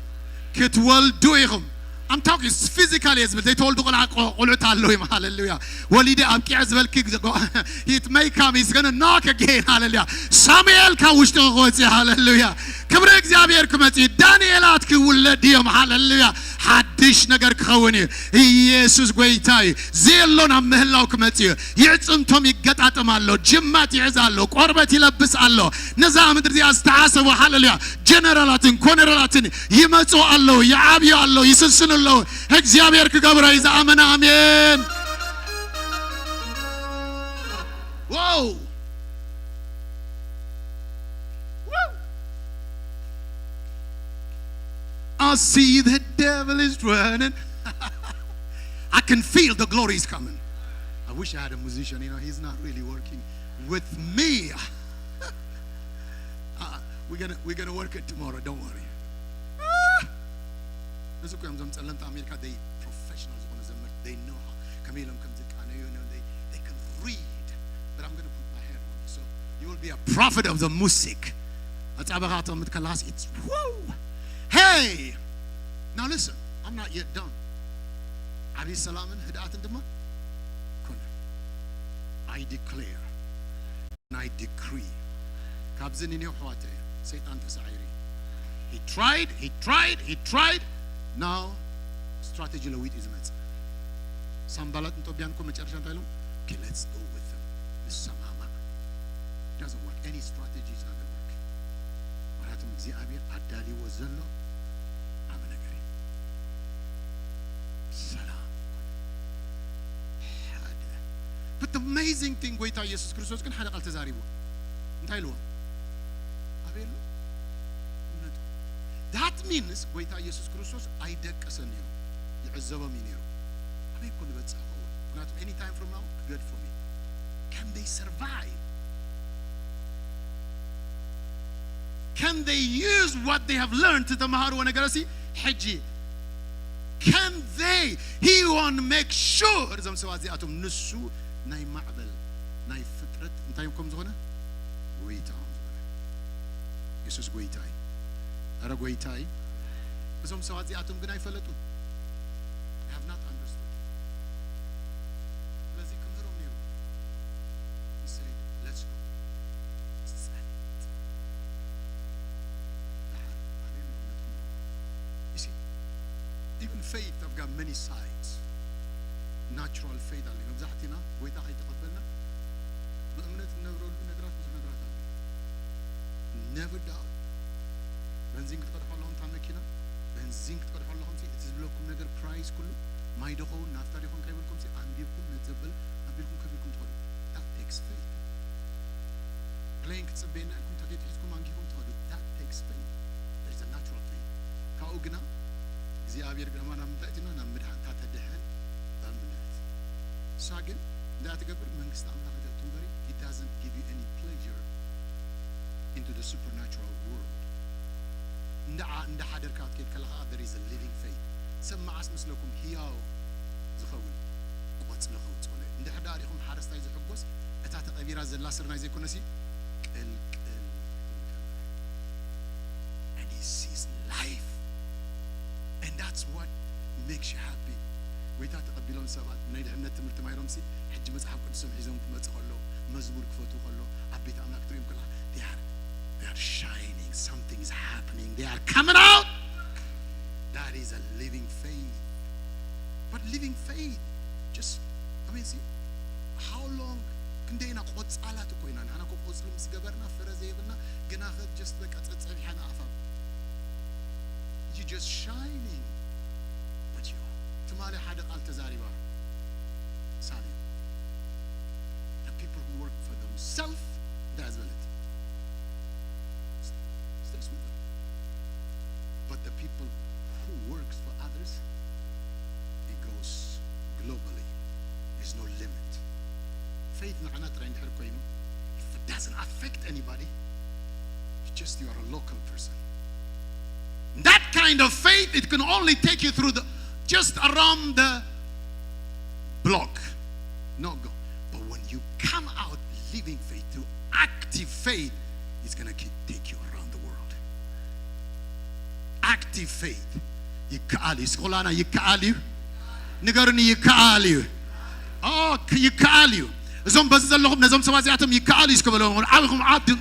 ክትወልዱይኹም I'm talking physically as well. They told hallelujah. Walide abki as well kick it may come he's going to knock again hallelujah. Samuel ka wushto gozi hallelujah. ክብረ እግዚአብሔር ከመጪ ዳንኤላት ከወለዲም hallelujah. ሐዲሽ ነገር ከሆነ ኢየሱስ ጌታዬ ዜሎና ምህላው ከመጪ ይጽምቶም ይገጣጠማሉ ጅማት ይያዛሉ ቆርበት ይለብሳሉ ነዛ ምድር ያስተዓሰቡ hallelujah. ጀነራላትን ኮነራላትን ይመጹ አሉ ያብዩ አሉ ይስስኑሉ እግዚአብሔር ከገብረ ይዛ አመና አሜን wow I see the devil is running I can feel the glory is coming. I wish I had a musician, you know, he's not really working with me. We're gonna work it tomorrow, don't worry. They professionals, they know how. They can read, but I'm gonna put my hand on you. So you will be a prophet of the music. It's whoa. Hey, now listen, I'm not yet done. I declare and I decree. He tried. Now, strategy lawit is met. Sambalat and Tobian come okay, let's go with them. This is it doesn't work. Any strategy is not going to work. What happened with Abir? Adali was Zello. I'm an agree. Salam. But the amazing thing, wait, Jesus Christ can have Altazaribo. Tailo. That means, wait, Jesus Christ, I dek asanyo. Yazaba minero. I mean, not any time from now, good for me. Can they survive? Can they use what they have learned to the Maharu and Agarasi? Haji. Can they? He want to make sure. Zam sawazi atum nusu nay ma'bal nay fitrat. Entayum kom zona? Goita. Jesus goitai. Ara goitai. Zam sawazi atum gnay falatu. They have not understood. He said, let's go. You see, even faith have got many sides. Natural faith, never doubt. بنزين تقدر حلهم تامكينا بنزين تقدر حلهم سي تزبلكم نقدر برايس كله ما يدخون نفترضهم كيبلكم سي عنديكم نتزبل عنديكم كيبلكم تقولوا that takes faith. علين كتسبينا لكم تدي تحسكم عندكم تقولوا that takes faith. There is a natural faith. كأوجنا زي أبير جرما نمتأتنا نمدحن تاتدحن أمنات. ساقن لا تقبل من قصة أملاك تنبري. He doesn't give you any pleasure into the supernatural world. عند حدر كات كيد كلها there is a living faith. سمع اسم مسلكم هياو زخون قوت لخو تصولي. عند حدار يخم حارس تايز حقوس أتات قبيرة زلا سرنا زي كونسي كل and he sees life and that's what makes you happy. ويتات قبلهم سبات من يد حنا تمرت ما يرمسي حج مصحف قدسهم حزهم متصخلوا مزمور كفتو خلوا عبيت أملاك تريم كلها they are shining. Something is happening. They are coming out. That is a living faith. But living faith, just, I mean, see, how long can they not quote Allah to go in? And Hanako Muslims governor Ferazevna, Genachet just like at Hana Afam. You're just shining. But you are. Tamale Hadar Al Tazariba. Sani. The people who work for themselves, that's well it. But the people who works for others, it goes globally. There's no limit. Faith if it doesn't affect anybody, it's just you are a local person. That kind of faith, it can only take you through just around the block. No go. But when you come out living faith, through active faith, it's gonna take you around the world. Active faith. يكالي سقولانا يكالي نقرني يكالي يكالي زوم بس لهم نزوم سوازياتهم يكالي سكبلهم عالهم عاد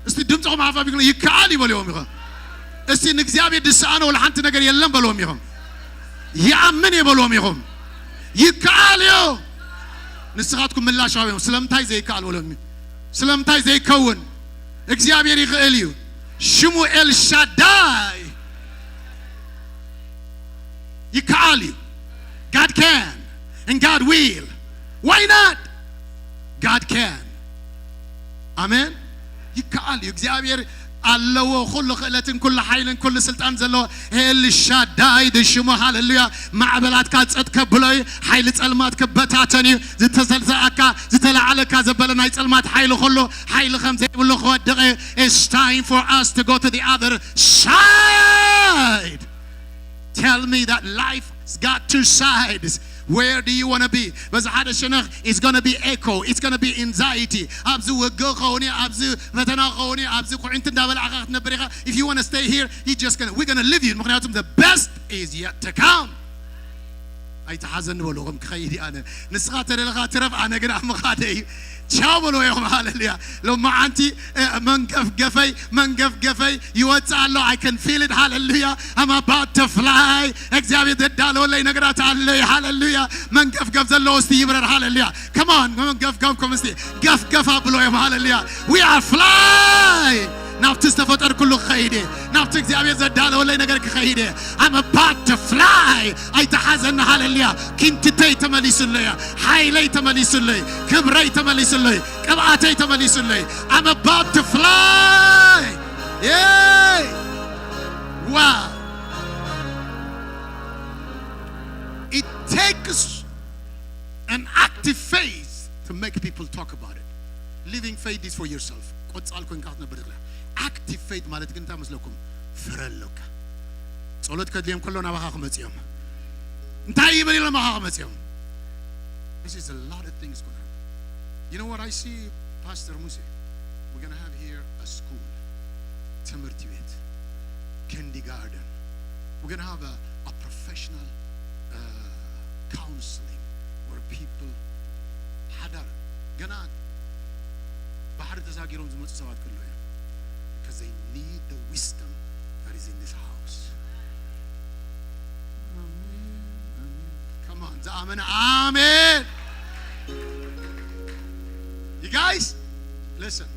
استي دمتهم عفا بيقولوا يكالي باليوم يخا استي نكزيابي دسانه ولا حنت نقر يلم باليوم يخم يأمني باليوم يخم يكالي نسخاتكم من الله شاويهم سلامتاي زي يكال ولا سلامتاي زي كون اكزيابي يخيليو شمو El Shaddai. You call you. God can. And God will. Why not? God can. Amen. You call you. እግዚአብሔር ኣለዎ ኩሉ ክእለትን ኩሉ ሓይልን ኩሉ ስልጣን ዘለዎ ኤል ሻዳይ ድሽሙ ሃሌሉያ ማዕበላትካ ጸጥ ከብሎይ ሓይሊ ጸልማት ክበታተን እዩ ዝተዘልዘአካ ዝተላዓለካ ዘበለ ናይ ጸልማት ሓይሊ ኩሉ ሓይሊ ከም ዘይብሉ ክወድቕ it's time for us to go to the other side. Tell me that life's got two sides. Where do you want to be? It's going to be echo. It's going to be anxiety. If you want to stay here, we're going to leave you. The best is yet to come. أي تحزن ولهم كخيدي أنا نسخاتر الغاترف أنا قرأ مخادي شاولوا يوم هالليا لما أنتي من قف يوتع الله I can feel it hallelujah I'm about to fly examine the dalo اللي نقرأت عليه hallelujah من قف زلوا استيبرر hallelujah come on من قف كم استي قف أبلو يوم hallelujah we are flying نبت استفتر كله خيدي نبت إجابة زدال ولا ينقرك خيدي I'm about to fly أي تحزن هالليا كنت تي تملي سليا حيلي تملي سلي كبري تملي سلي كبعتي تملي سلي I'm about to fly yay wow it takes an active faith to make people talk about it living faith is for yourself active faith ማለት ግን ታመስለኩም ፍረለካ ጸሎት ከድለም ከሎና ባኻኹም መጽዮም እንታይ ይበል ለማኻኹም መጽዮም this is a lot of things going on you know what I see Pastor Musa we're going to have here a school ትምህርት ቤት kindergarten we're going to have a professional counseling where people حدر ገና ባህር ተዛጊሮም ዝመጹ ሰባት ከሎ because they need the wisdom that is in this house. Amen. Amen. Come on, amen. Amen. You guys, listen.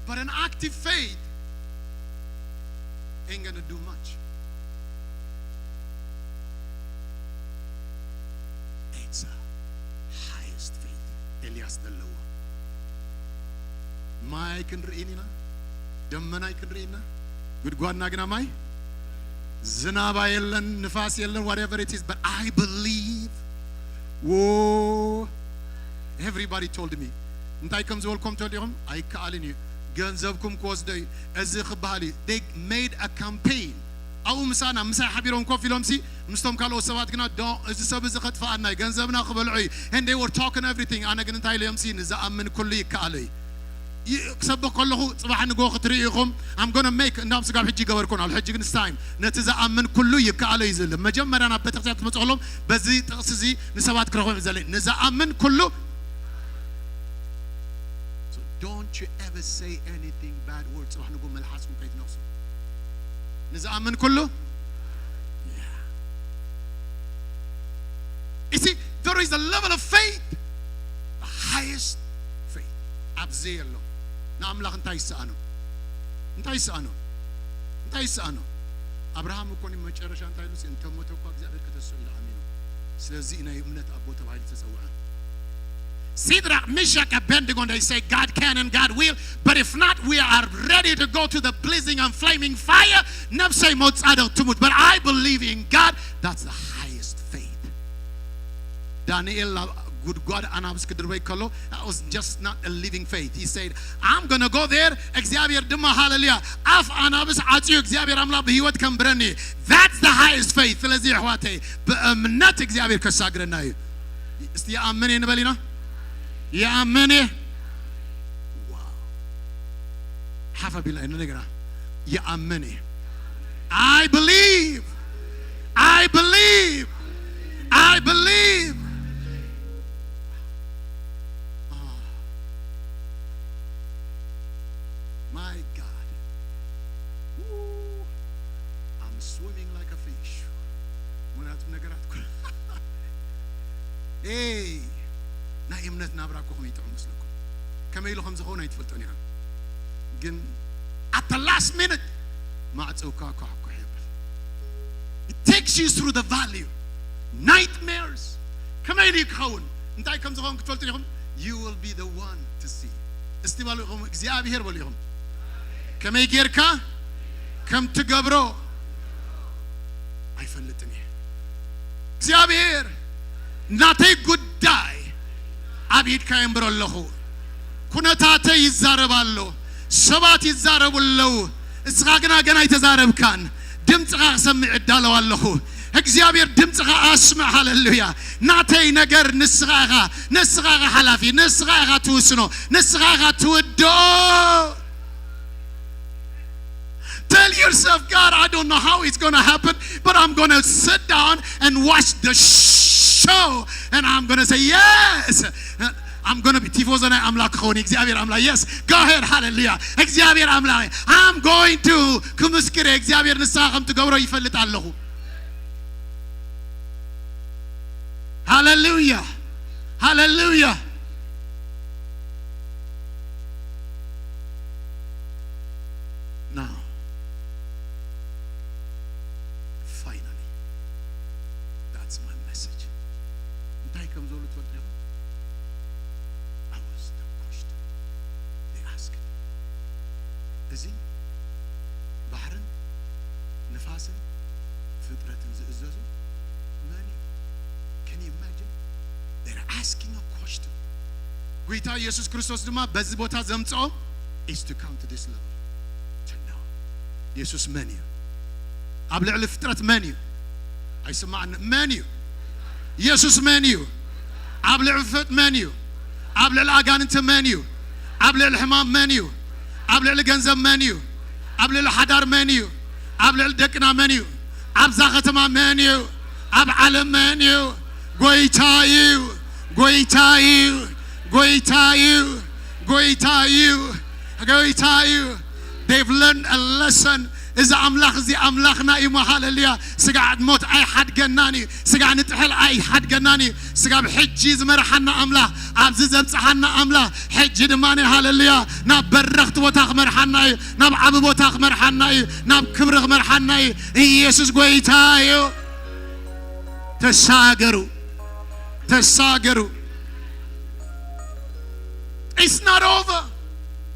But an active faith ain't gonna do much. It's a highest faith. Elias the lower. Mike and Renina. ደመና ይክድሪና ጉድጓድና ግና ማይ ዝናብ የለን ንፋስ የለን whatever it is but I believe whoa everybody told me እንታይ ከም ዝወልኩም ተልዮም አይካአልን ገንዘብኩም ኮስደይ እዚ ክባሊ they made a campaign አው ምሳና ምሳ ሓቢሮም ኮፍ ኢሎም ሲ ምስቶም ካልኦ ሰባት ግና እዚ ሰብ እዚ ከጥፋአና ገንዘብና ክበልዑ and they were talking everything አነ ግን እንታይ ለዮም ሲ ንዛአምን ኩሉ ይካአለይ كسبق كله صباح نقول خطريكم I'm gonna make نام سقاب حجي قبركون على الحجي نستايم نتزأمن كله يكالو يزل مجمع أنا بتقصد متعلم بزي تقصدي نسبات كرهون يزلين نزأمن كله so don't you ever say anything bad words صباح نقول ملحس مبيت نقصه نزأمن كله yeah you see there is a level of faith the highest faith أبزي الله نعمل أنت يسأنو أبراهام يكون مجرش أنت يلوس أنت متوقع زادك تسوي العمينو سلزينا يمنت أبو تبعي تسوعان Sidrak, Meshach, Abednego, they say God can and God will, but if not, we are ready to go to the blazing and flaming fire. But I believe in God. That's the highest faith. Daniel. Good God, that was just not a living faith. He said, I'm going to go there. Hallelujah. That's the highest faith. Not wow. Half a billion. I believe. My God. Ooh, I'm swimming like a fish. Hey, na imnet nabra ko kumita musluko. Kamilo kam zahona itfultoni ha. Gin at the last minute, it takes you through the valley, nightmares. Kamili kaun. Ntai kam zahon kitfultoni. You will be the one to see. استيبالهم إخزيابي هرب اليوم كم يجيركا كم تقبرو أيفلتني زيابير ناتي قداي عبيد كاين برولخو كنا تاتي يزارب اللو سبات يزارب اللو اسغاقنا قنا يتزارب كان دمتغا سمع الدالو اللخو እግዚአብሔር ድምጽኻ አስማ ሃሌሉያ ናተይ ነገር ንስኻኻ ሐላፊ ንስኻኻ ትውስኖ ንስኻኻ ትውዶ Tell yourself, God, I don't know how it's going to happen, but I'm going to sit down and watch the show and I'm going to say yes. I'm going to be tifozo na amlak khoni እግዚአብሔር አምላክ yes go ahead hallelujah እግዚአብሔር አምላክ I'm going to kumskire እግዚአብሔር ንስኻ ከም ትገብሮ ይፈልጣለሁ Hallelujah. Hallelujah. Now, finally, that's my message. I was the question. They asked, is he Bahran, Nefasin, Fitratin Zizazu? Can you imagine? They're asking a question. Guita Jesus Christos duma bezibota zamtso is to come to this level. To know. Jesus menu. Abla al-fitrat menu. I سمعنا menu. Jesus menu. Abla al-fit menu. Abla al-aganint menu. Abla al-hamam menu. Abla al-ganzam menu. Abla al-hadar menu. Abla al-dekna menu. Abza khatama menu. Ab alam menu. Goitayu, goitayu, goitayu, goitayu, goitayu. They've learned a lesson. إذا أملاخ زي أملاخنا إيمهال اللي سقعد موت أي حد جناني سقعد نتحل أي حد جناني سقعد حجي زمرحنا أملاخ عبزز امسحنا أملاخ حجي دماني هال اللي ناب برخت وتاخ مرحنا ناب عبب وتاخ مرحنا ناب كبرغ مرحنا يسوس قويتايو تساقروا تساقروا It's not over.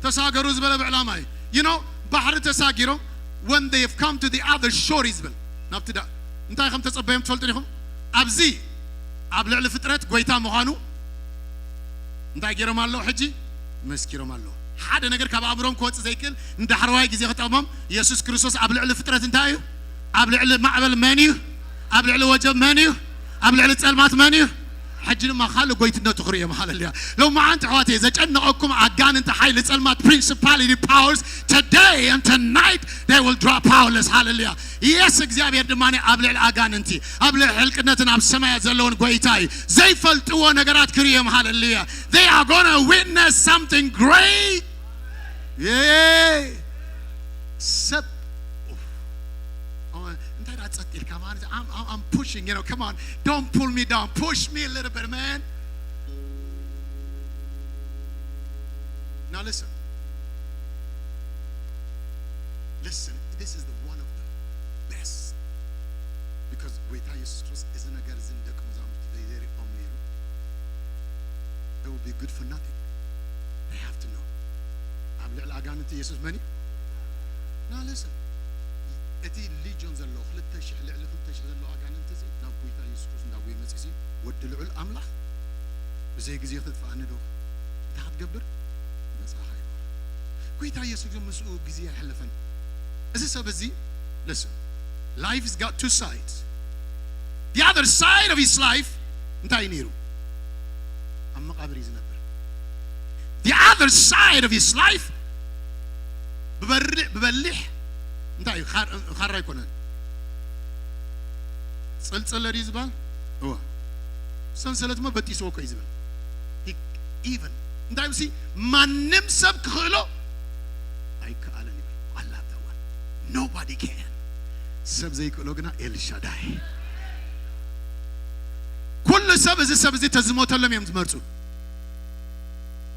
تساقروا زبالة بعلامي. You know, بحر تساقروا when they have come to the other shore is bel. نبتدا. انتي خم تصبهم تفلتنيهم. أبزي. أبلع لفترات قويتا مخانو. انتي جيرو مالو حجي. مسكيرو مالو. حدا نقدر كبابرون كوت زيكل. انت حرواي جزي ختامهم. يسوع كريستوس أبلع لفترات انتايو. أبلع لمعبل مانيو. أبلع لوجب مانيو. أبلع لتسلمات مانيو. حجنا ما خالو قويتنا تخريه محل اللي لو ما أنت حواتي إذا جنا أكم عجان أنت حي لتسلمات principality powers today and tonight they will drop powerless hallelujah yes እግዚአብሔር ደማኔ አብለዕ አጋን እንት አብለዕ ህልቅነትን አብ ሰማይ ዘለውን ቆይታይ ዘይፈልጥዎ ነገራት ክሪየ محل اللي they are going to witness something great yeah sub I'm pushing, you know, come on. Don't pull me down. Push me a little bit, man. Now listen. Listen, this is the one of the best. Because wait, isn't a garden that comes out today? It will be good for nothing. They have to know. Now listen. أتي ليجون زلوا خلت تشح لعل خلت تشح زلوا أجان انتزي نبوي تا يسوس نداوي مسيسي ودلع الأملاح بزي جزية تدفعني دو ده هتقبر بس هاي كوي تا يسوس مسؤول جزية حلفن إذا سبزي listen life has got two sides the other side of his life انتاي نيرو أما قابر يزنبر the other side of his life ببلح انتاي خار يكونن صلصل ريزبال هو سنسلت ما بتيسو كو يزبال even انتاي سي ما نمسب خلو اي كالن الله دوان nobody can سب زي كلوغنا ال شاداي كل سب زي تزموت لم يمزمرصو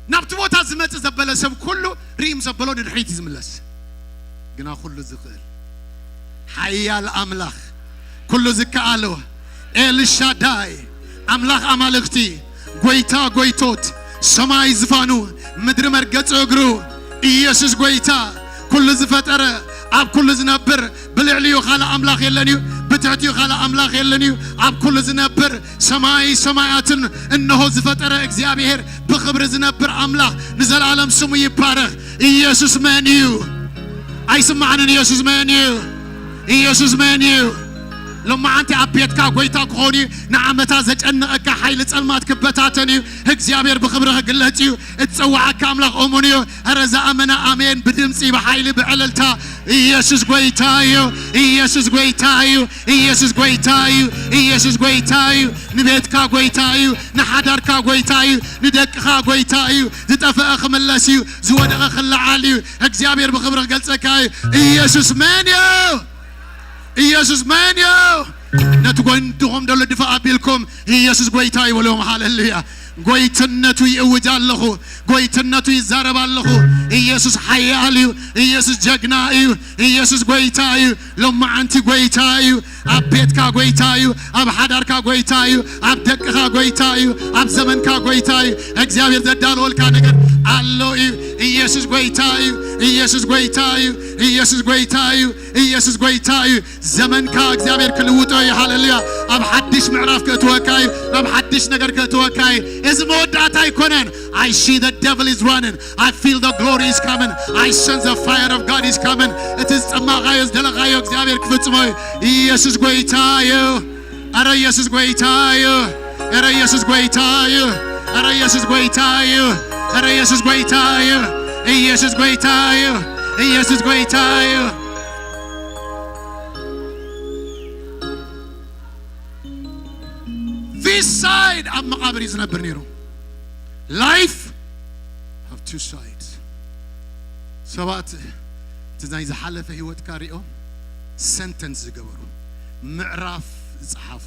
نبتو تزمت زبل سب كله ريم زبلو درحيت يزملس جنا كل ذكر حيال أملاخ كل ذكاله الشاداي أملاخ أمالختي قويتا قويتوت سماي زفانو مدر مرقت أجرو إيسوس قويتا كل زفتر أب كل زنبر بلعليو خلا أملاخ يلنيو بتعتيو خلا أملاخ يلنيو أب كل زنبر سماي سمايات إنه زفتر إخزيابير بخبر زنبر أملاخ نزل عالم سمو يبارخ يسوس منيو أي سمعنا يسوس منيو يسوس منيو لما أنت عبيتك قويتك خوني نعمتها زج أنك حيل تسلمات كبتاتني هكزيابير بخبرها قلتيو تسوع كاملة أمونيو هرزا أمنا آمين بدمسي بحيل بعللتا يسوس قويتايو يسوس قويتايو يسوس قويتايو يسوس قويتايو نبيتك قويتايو نحضرك قويتايو ندقك قويتايو تتفق خملسيو زودك خلعاليو هكزيابير بخبرها قلتك يسوس منيو يسوس مانيو نتقول انتم دول الدفاع بيلكم يسوس قويتاي ولهم هالليا قويتنتو يوجد الله قويتنتو يزارب الله يسوس حياليو يسوس جغنايو يسوس قويتايو لما انت قويتايو اب بيتك قويتايو اب حدارك قويتايو اب دقك قويتايو اب زمنك قويتايو እግዚአብሔር ዘዳልወልካ ነገር አለው ኢየሱስ ጎይታዩ ኢየሱስ ጎይታዩ ኢየሱስ ጎይታዩ ኢየሱስ ጎይታዩ ዘመንካ እግዚአብሔር ክልውጠው ሃሌሉያ አብ ሐዲስ ምዕራፍ ከተወካዩ አብ ሐዲስ ነገር ከተወካዩ እዚ መወዳት አይኮነን I see the devil is running I feel the glory is coming I sense the fire of God is coming it is ጸማጋዮስ ደለጋዮ እግዚአብሔር ክፍጽመው ኢየሱስ ጎይታዩ አረ ኢየሱስ ጎይታዩ አረ ኢየሱስ ጎይታዩ አረ ኢየሱስ ጎይታዩ አረ ኢየሱስ ጎይታዩ ኢየሱስ ጎይታዩ ኢየሱስ ጎይታዩ This side of መቃብር ይዝነብር ነይሩ Life have two sides ሰባት ትዛይ ዝሓለፈ ህይወት ካሪኦም sentence ዝገበሩ ምዕራፍ ዝጽሓፉ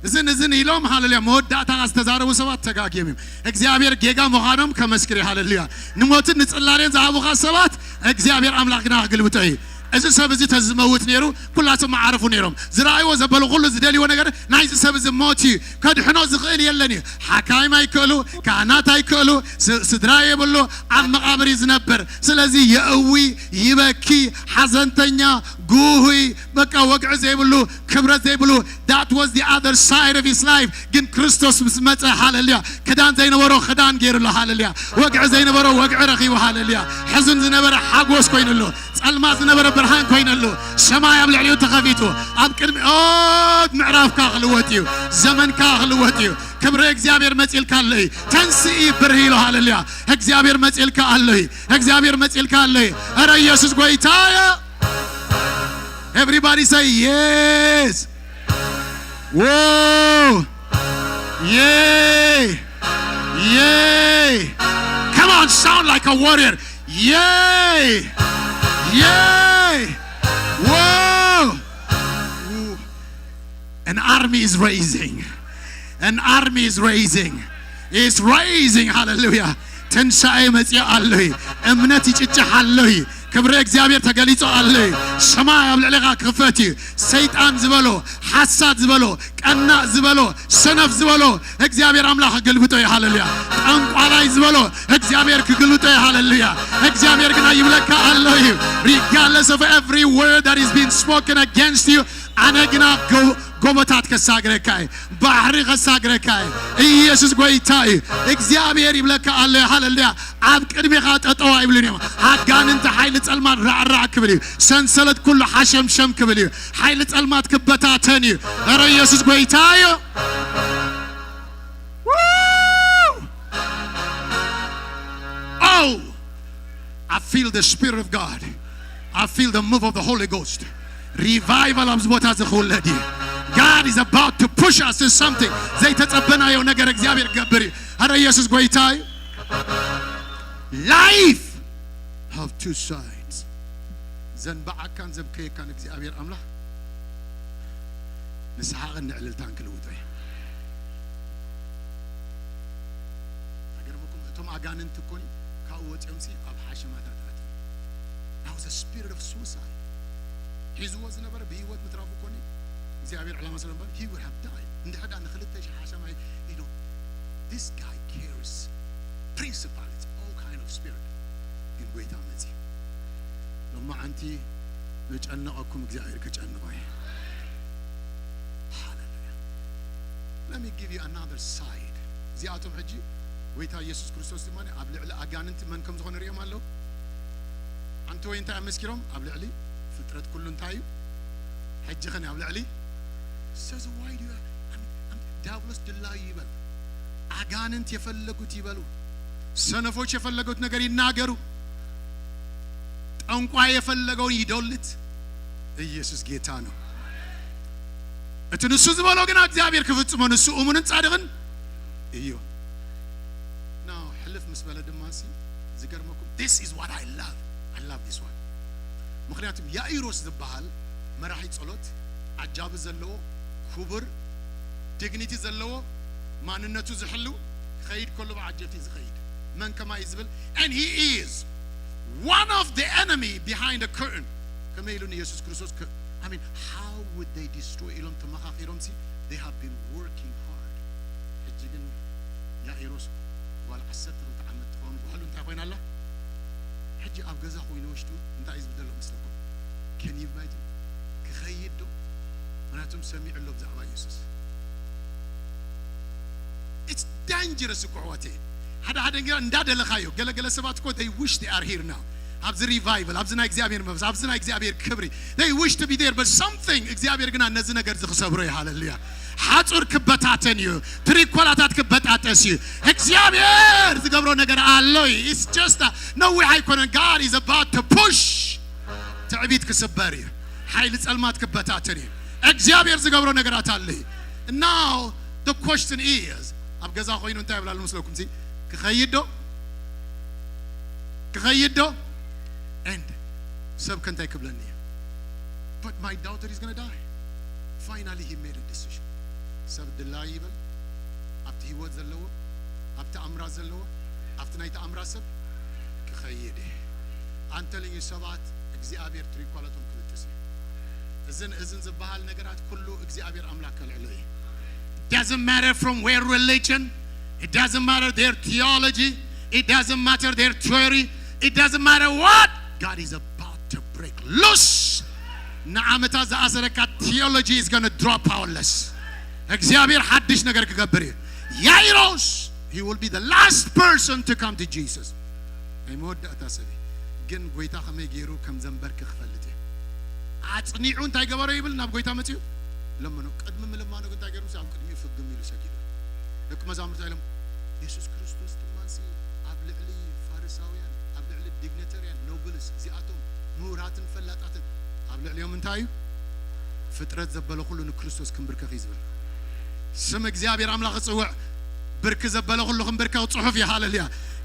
እዝን ኢሎም ሃሌሉያ መወዳእታ አስተዛረቡ ሰባት ተጋጊየም እግዚአብሔር ጌጋ መኻኖም ከመስክሪ ሃሌሉያ ንሞትን ንጽላሌን ዝሃቡኻ ሰባት እግዚአብሔር አምላክና ግልብጠይ እዚ ሰብ እዚ ተዝመውት ነይሩ ኩላቶም ማዓረፉ ነይሮም ዝራእይዎ ዘበሉ ኩሉ ዝደልይዎ ነገር ናይዚ ሰብ እዚ ሞት እዩ ከድሕኖ ዝኽእል የለን እዩ ሓካይም ኣይክእሉ ካህናት ኣይክእሉ ስድራ የብሉ ኣብ መቃብር ዝነበር ስለዚ የእዊ ይበኪ ሓዘንተኛ ጉሁይ በቃ ወግዕ ዘይብሉ ክብረት ዘይብሉ that was the other side of his life ግን ክርስቶስ ምስ መፀ ሃሌሉያ ክዳን ዘይነበሮ ክዳን ገይሩሎ ሃሌሉያ ወግዕ ዘይነበሮ ወግዕ ረኺቡ ሃሌሉያ ሕዝን ዝነበረ ሓጎስ ኮይኑሎ ጸልማ ዝነበረ ብርሃን ኮይኑሎ ሰማይ ኣብ ልዕሊኡ ተኸፊቱ ኣብ ቅድሚ ምዕራፍካ ክልወጥዩ ዘመንካ ክልወጥዩ ክብሪ እግዚአብሔር መጽልካ አለይ ተንስኢ ብርሂሎ ሃሌሉያ እግዚአብሔር መጽልካ አለይ እግዚአብሔር መጽልካ አለይ አረ ኢየሱስ ጎይታዬ Everybody say yes. Whoa. Yay. Yay. Come on, sound like a warrior. Yay. Yay. Whoa. Ooh. An army is raising. An army is raising. It's raising. Hallelujah. تنسى متى الله. أمنتي تجحله. ክብረ እግዚአብሔር ተገሊጾ አለ ሰማይ አብለለጋ ከፈቲ ሰይጣን ዝበሎ ሐሳድ ዝበሎ ቀና ዝበሎ ሰነፍ ዝበሎ እግዚአብሔር አምላክ ገልብጦ ሃሌሉያ ጠንቋላይ ዝበሎ እግዚአብሔር ክግልጦ ሃሌሉያ እግዚአብሔር ግን ይብለካ አለ regardless of every word that is being spoken against you አነግና ጎበታት ከሳግረካይ ባህሪ ከሳግረካይ ኢየሱስ ጎይታይ እግዚአብሔር ይብለካ አለ ሃሌሉያ አብ ቅድሜኻ ጠጠው አይብልኝ አጋንንተ ኃይል ጸልማት ራዕራዕ ክብል ሰንሰለት ኩሉ ሐሸምሸም ክብል ኃይል ጸልማት ክበታተን አረ ኢየሱስ ጎይታይ Oh I feel the spirit of God I feel the move of the Holy Ghost revival of what has the God is about to push us to something. Zay ተጸበና የው ነገር እግዚአብሔር ገበሪ አረ ኢየሱስ ጎይታይ Life have two sides. ዘንባዓካን ዘብከይካን እግዚአብሔር አምላክ ንስሐቅን ንዕልልታን ክልውጠይ አገርምኩም እቶም አጋንንት ኮኒ ካወጨምሲ ኣብ ሓሸማታት አት Now the spirit of suicide His was never be what ምትራፉ ኮኒ እግዚአብሔር ዓላማ ስለነበር he would have died እንደዳ ንخلته ሓሸማይ you know this guy carries principalities all kind of spirit in wait amezi لما أنتي نجأنقكم እግዚአብሔር ከጨነቀው Hallelujah. Let me give you another side. ዚአቶም ሕጂ ወይታ ኢየሱስ ክርስቶስ ማለት ኣብ ልዕሊ ኣጋንንት መን ከም ዝኾነ ሪኦም ኣለዉ አንተ ወይ እንታይ መስኪሮም ኣብ ልዕሊ ፍጥረት ኩሉ እንታይ ሕጂ ኸን ኣብ ልዕሊ says why do you ዲያብሎስ ድላይ ይበል አጋንንት የፈለጉት ይበሉ ሰነፎች የፈለጉት ነገር ይናገሩ ጠንቋይ የፈለገውን ይዶልት ኢየሱስ ጌታ ነው እትንሱ ዝበለው ግን እግዚአብሔር ክፍጽመው ንሱ እሙንን ጻድቅን እዩ now ሕልፍ መስበለ ድማሲ ዝገርመኩም this is what I love this one ምክንያቱም ያኢሮስ ዝበሃል መራሒ ጸሎት አጃብ ዘለዎ ክቡር dignity ዘለዎ ማንነቱ ዝሕሉ خيد كله بعجتي زخيد من كما يزبل and he is one of the enemy behind the curtain كما يقولون يسوع كريستوس I mean how would they destroy إلهم تمخاخيرهم سي they have been working hard حجيجن يا إيروس والعسات رتعمت فهم وهلو انت وين الله حجي أبجزا خوين وشتو انت عايز بدل مسلكم can you imagine كخيدو أنا توم سميع الله بزعبا يسوع it's dangerous كواتي هذا نداد لخايو قال سبات كو they wish they are here now have the revival have the እግዚአብሔር መብዛ have the እግዚአብሔር ክብሪ they wish to be there but something እግዚአብሔር ግን እነዚህ ነገር ዝخسብሮ ሃሌሉያ ሐጹር ክበታተን ዩ ትሪኮላታት ክበጣጠስ ዩ እግዚአብሔር ዝገብሮ ነገር አለው it's just no way አይኮነን God is about to push ትዕቢት ክስበር ዩ ኃይል ጸልማት ክበታተን ዩ እግዚአብሔር ዝገብሮ ነገራት አለ now the question is አብገዛ ሆይኑ እንታይ ብላል መስለኩም ሲ ከኸይዶ and ሰብ ከንታይ ክብለኒ but my daughter is going to die finally he made a decision ሰብ ድላይ ይበል ኣብቲ ህይወት ዘለዎ ኣብቲ ኣምራ ዘለዎ ኣብቲ ናይቲ ኣምራ ሰብ ከኸይድ አንተ ለኝ ሰባት እግዚአብሔር ትሪኳላቶም ክልጥስ እዝን ዝበሃል ነገራት ሁሉ እግዚአብሔር አምላክ ከልዕሎ doesn't matter from where religion it doesn't matter their theology it doesn't matter their theory it doesn't matter what God is about to break loose naamata za asaraka theology is going to drop powerless እግዚአብሔር ሐዲስ ነገር ከገበረ ያይሮስ he will be the last person to come to Jesus አይሞድ አታሰቢ ግን ጎይታ ከመገሩ ከም ዘንበርክ ክፈልጥ አጽኒዑ እንታይ ገበረ ይብል ናብ ጎይታ መጽዩ ለምኑ ቀድም ምልማኑ ግን ታገሩ ሳም ቀድም ይፈግም ይሉ ሰጊዱ ለክ መዛምርት አይለም ኢየሱስ ክርስቶስ ተማንሲ አብልዕሊ ፋሪሳውያን አብልዕሊ ዲግኒተሪያን ኖብልስ ዚአቶም ምሁራትን ፈላጣትን አብልዕሊዮም እንታዩ ፍጥረት ዘበለ ሁሉ ክርስቶስ ክንብርከ ይዝብል ስም እግዚአብሔር አምላክ ጽውዕ ብርክ ዘበለ ሁሉ ክንብርከ ጽሑፍ ይሃለልያ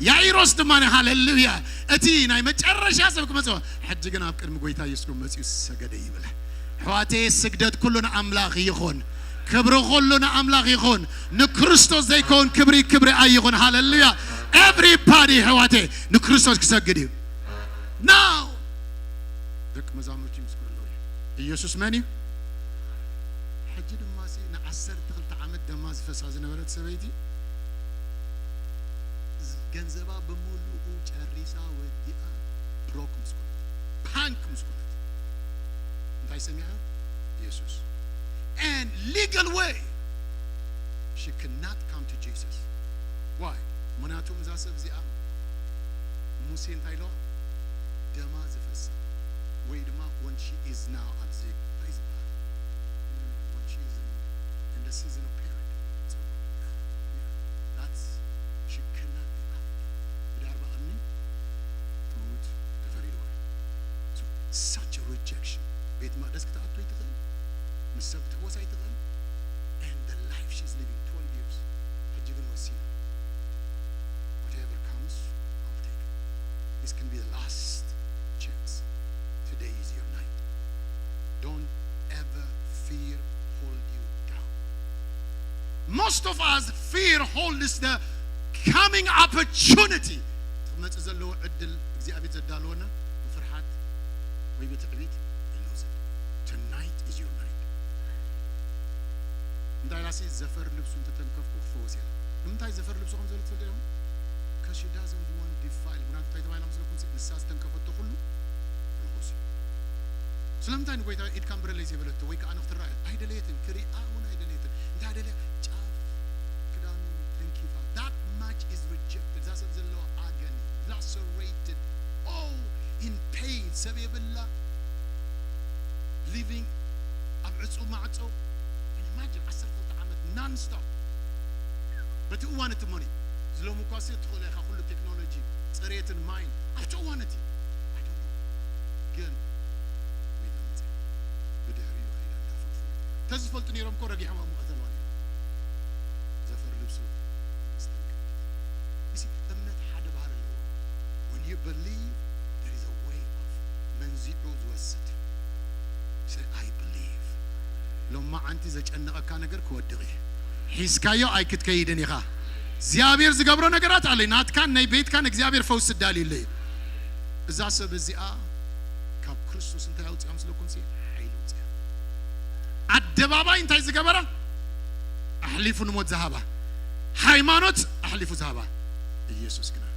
ያኢሮስ ደማነ ሃሌሉያ እቲ ናይ መጨረሻ ሰብክ መጽዋ ሕጂ ግን ኣብ ቅድሚ ጎይታ ኢየሱስ መጽዩ ሰገደ ይብል حواتي سجدت كلنا أملاك يخون كبر كلنا أملاك يخون نكريستوس ده يكون كبري أيخون هاللويا everybody حواتي نكريستوس كسجدي now ذك مزامرتي مسكور الله يسوع ماني حجد ماسي نعسر دخل تعمد دماز فساز نبرت سبيتي جنزبا بمولو وجريسا وديا بروك مسكور بانك مسكور Jesus. And legal way she cannot come to Jesus. Why? Manatum zasab zi'am Musin Tailo Dama zifasa wait when she is now at the when she is in the season of period. So that's she cannot be out. Bidarba amni mood very low. So such a rejection. بيت مقدس كتعطوا يتغل مسبت هو سيتغل and the life she's living 12 years حجيبن وسيلة whatever comes I'll take it this can be the last chance today is your night don't ever fear hold you down most of us fear hold is the coming opportunity تمزلوا عدل እግዚአብሔር ዘዳለውና ፍርሃት ወይ በትዕቢት tonight is your night እንዳላሲ ዘፈር ልብሱን ተተንከፍኩ ፎሲያ ምንታይ ዘፈር ልብሱ ቆም ዘለት ፈደም cuz she doesn't want defile ምናምን ታይተባይላ መስለኩም ንሳስ ተንከፈቶ ሁሉ ንጉስ سلامتاي نقولي إيد كامبر اللي زبلته ويك أنا اخترع أيدليتن كري أون أيدليتن أنت أيدلي جاب كدان تنكيفا that much is rejected that's the law agony lacerated oh in pain سبب الله living أبعصو معصو and imagine 10 عامات non stop بتقوانة money زلو مقاسي تدخل يا خلو تكنولوجي صريت الماين أبتقوانتي I don't know again تزفلت نيرم كورجي حمام مقتلواني زفر لبسو you see أمنت حدا بحر اللو when you believe there is a way of منزيعو زوسد say I believe لو ما أنت زج أنك كان نجر كودغي حيسكايو أي كت كيدني خا زيابير زقبرو نجرات علي نات كان ني بيت كان زيابير فوس الدالي اللي إذا سب الزياء كاب كريستوس أنت هاوت أمسلكم سي الدبابة انت عايز كبرة أحلف نموت ذهبا حيمانوت أحلف ذهبا يسوع كنا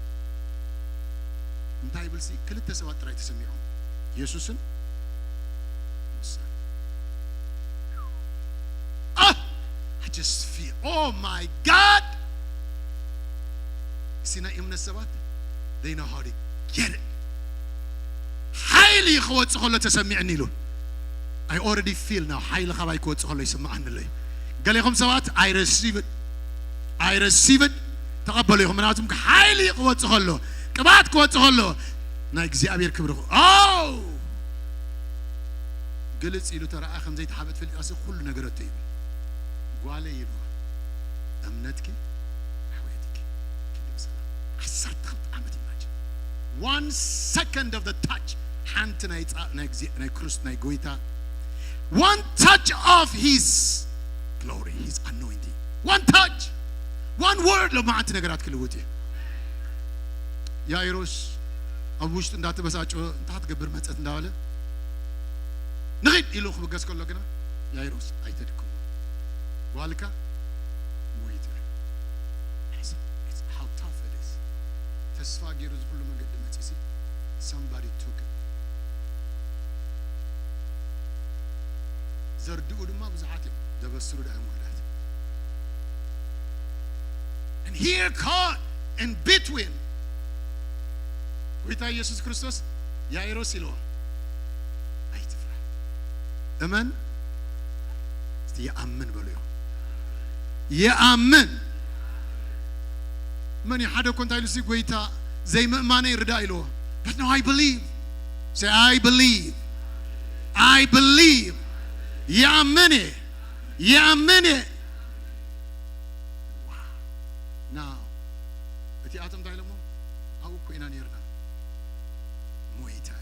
انت عايز كل التسوات ترى تسمعهم يسوع I just feel oh my God سينا يوم السبت they know how to get it حيلي خوات خلوا تسمعني له I already feel now حيل خباي كوت خلوا يسمعنا لي قال لهم سوات I receive it تقبلوا يوم مناتهم حيلي قوت خلوا كبات كوت خلوا نايك أبير كبره قلت إلو ترى أخم زي تحبت في الأسر كل نجرتين قال يلو أمنتك حويتك كده بسلام عصرت خط عمتي ماجي 1 second of the touch حنت نايك كروس نايك قويتا 1 touch of his glory his anointing 1 touch 1 word لو ما أنت نجرات كل وتي يا إيروس أبوش تندات بس أجو أنت هتقبر ما تنداله نغيد إلو خبقاس كله كنا يا إيروس أيتدكم والكا مويتر it's how tough it is تسفى جيروز كل ما قدمت يسي somebody took it زردوا لما بزعاتهم دبسروا لهم ولاد and here caught in between ويتا يسوع كريستوس يا إيروسيلو أي تفرح أمن يأمن بليو يأمن من يحدا كنت أيلسي ويتا زي ما يردا إلو but no I believe say I believe يأمني wow now بتي أتم دايلمو أو كوينا نيرنا مويتا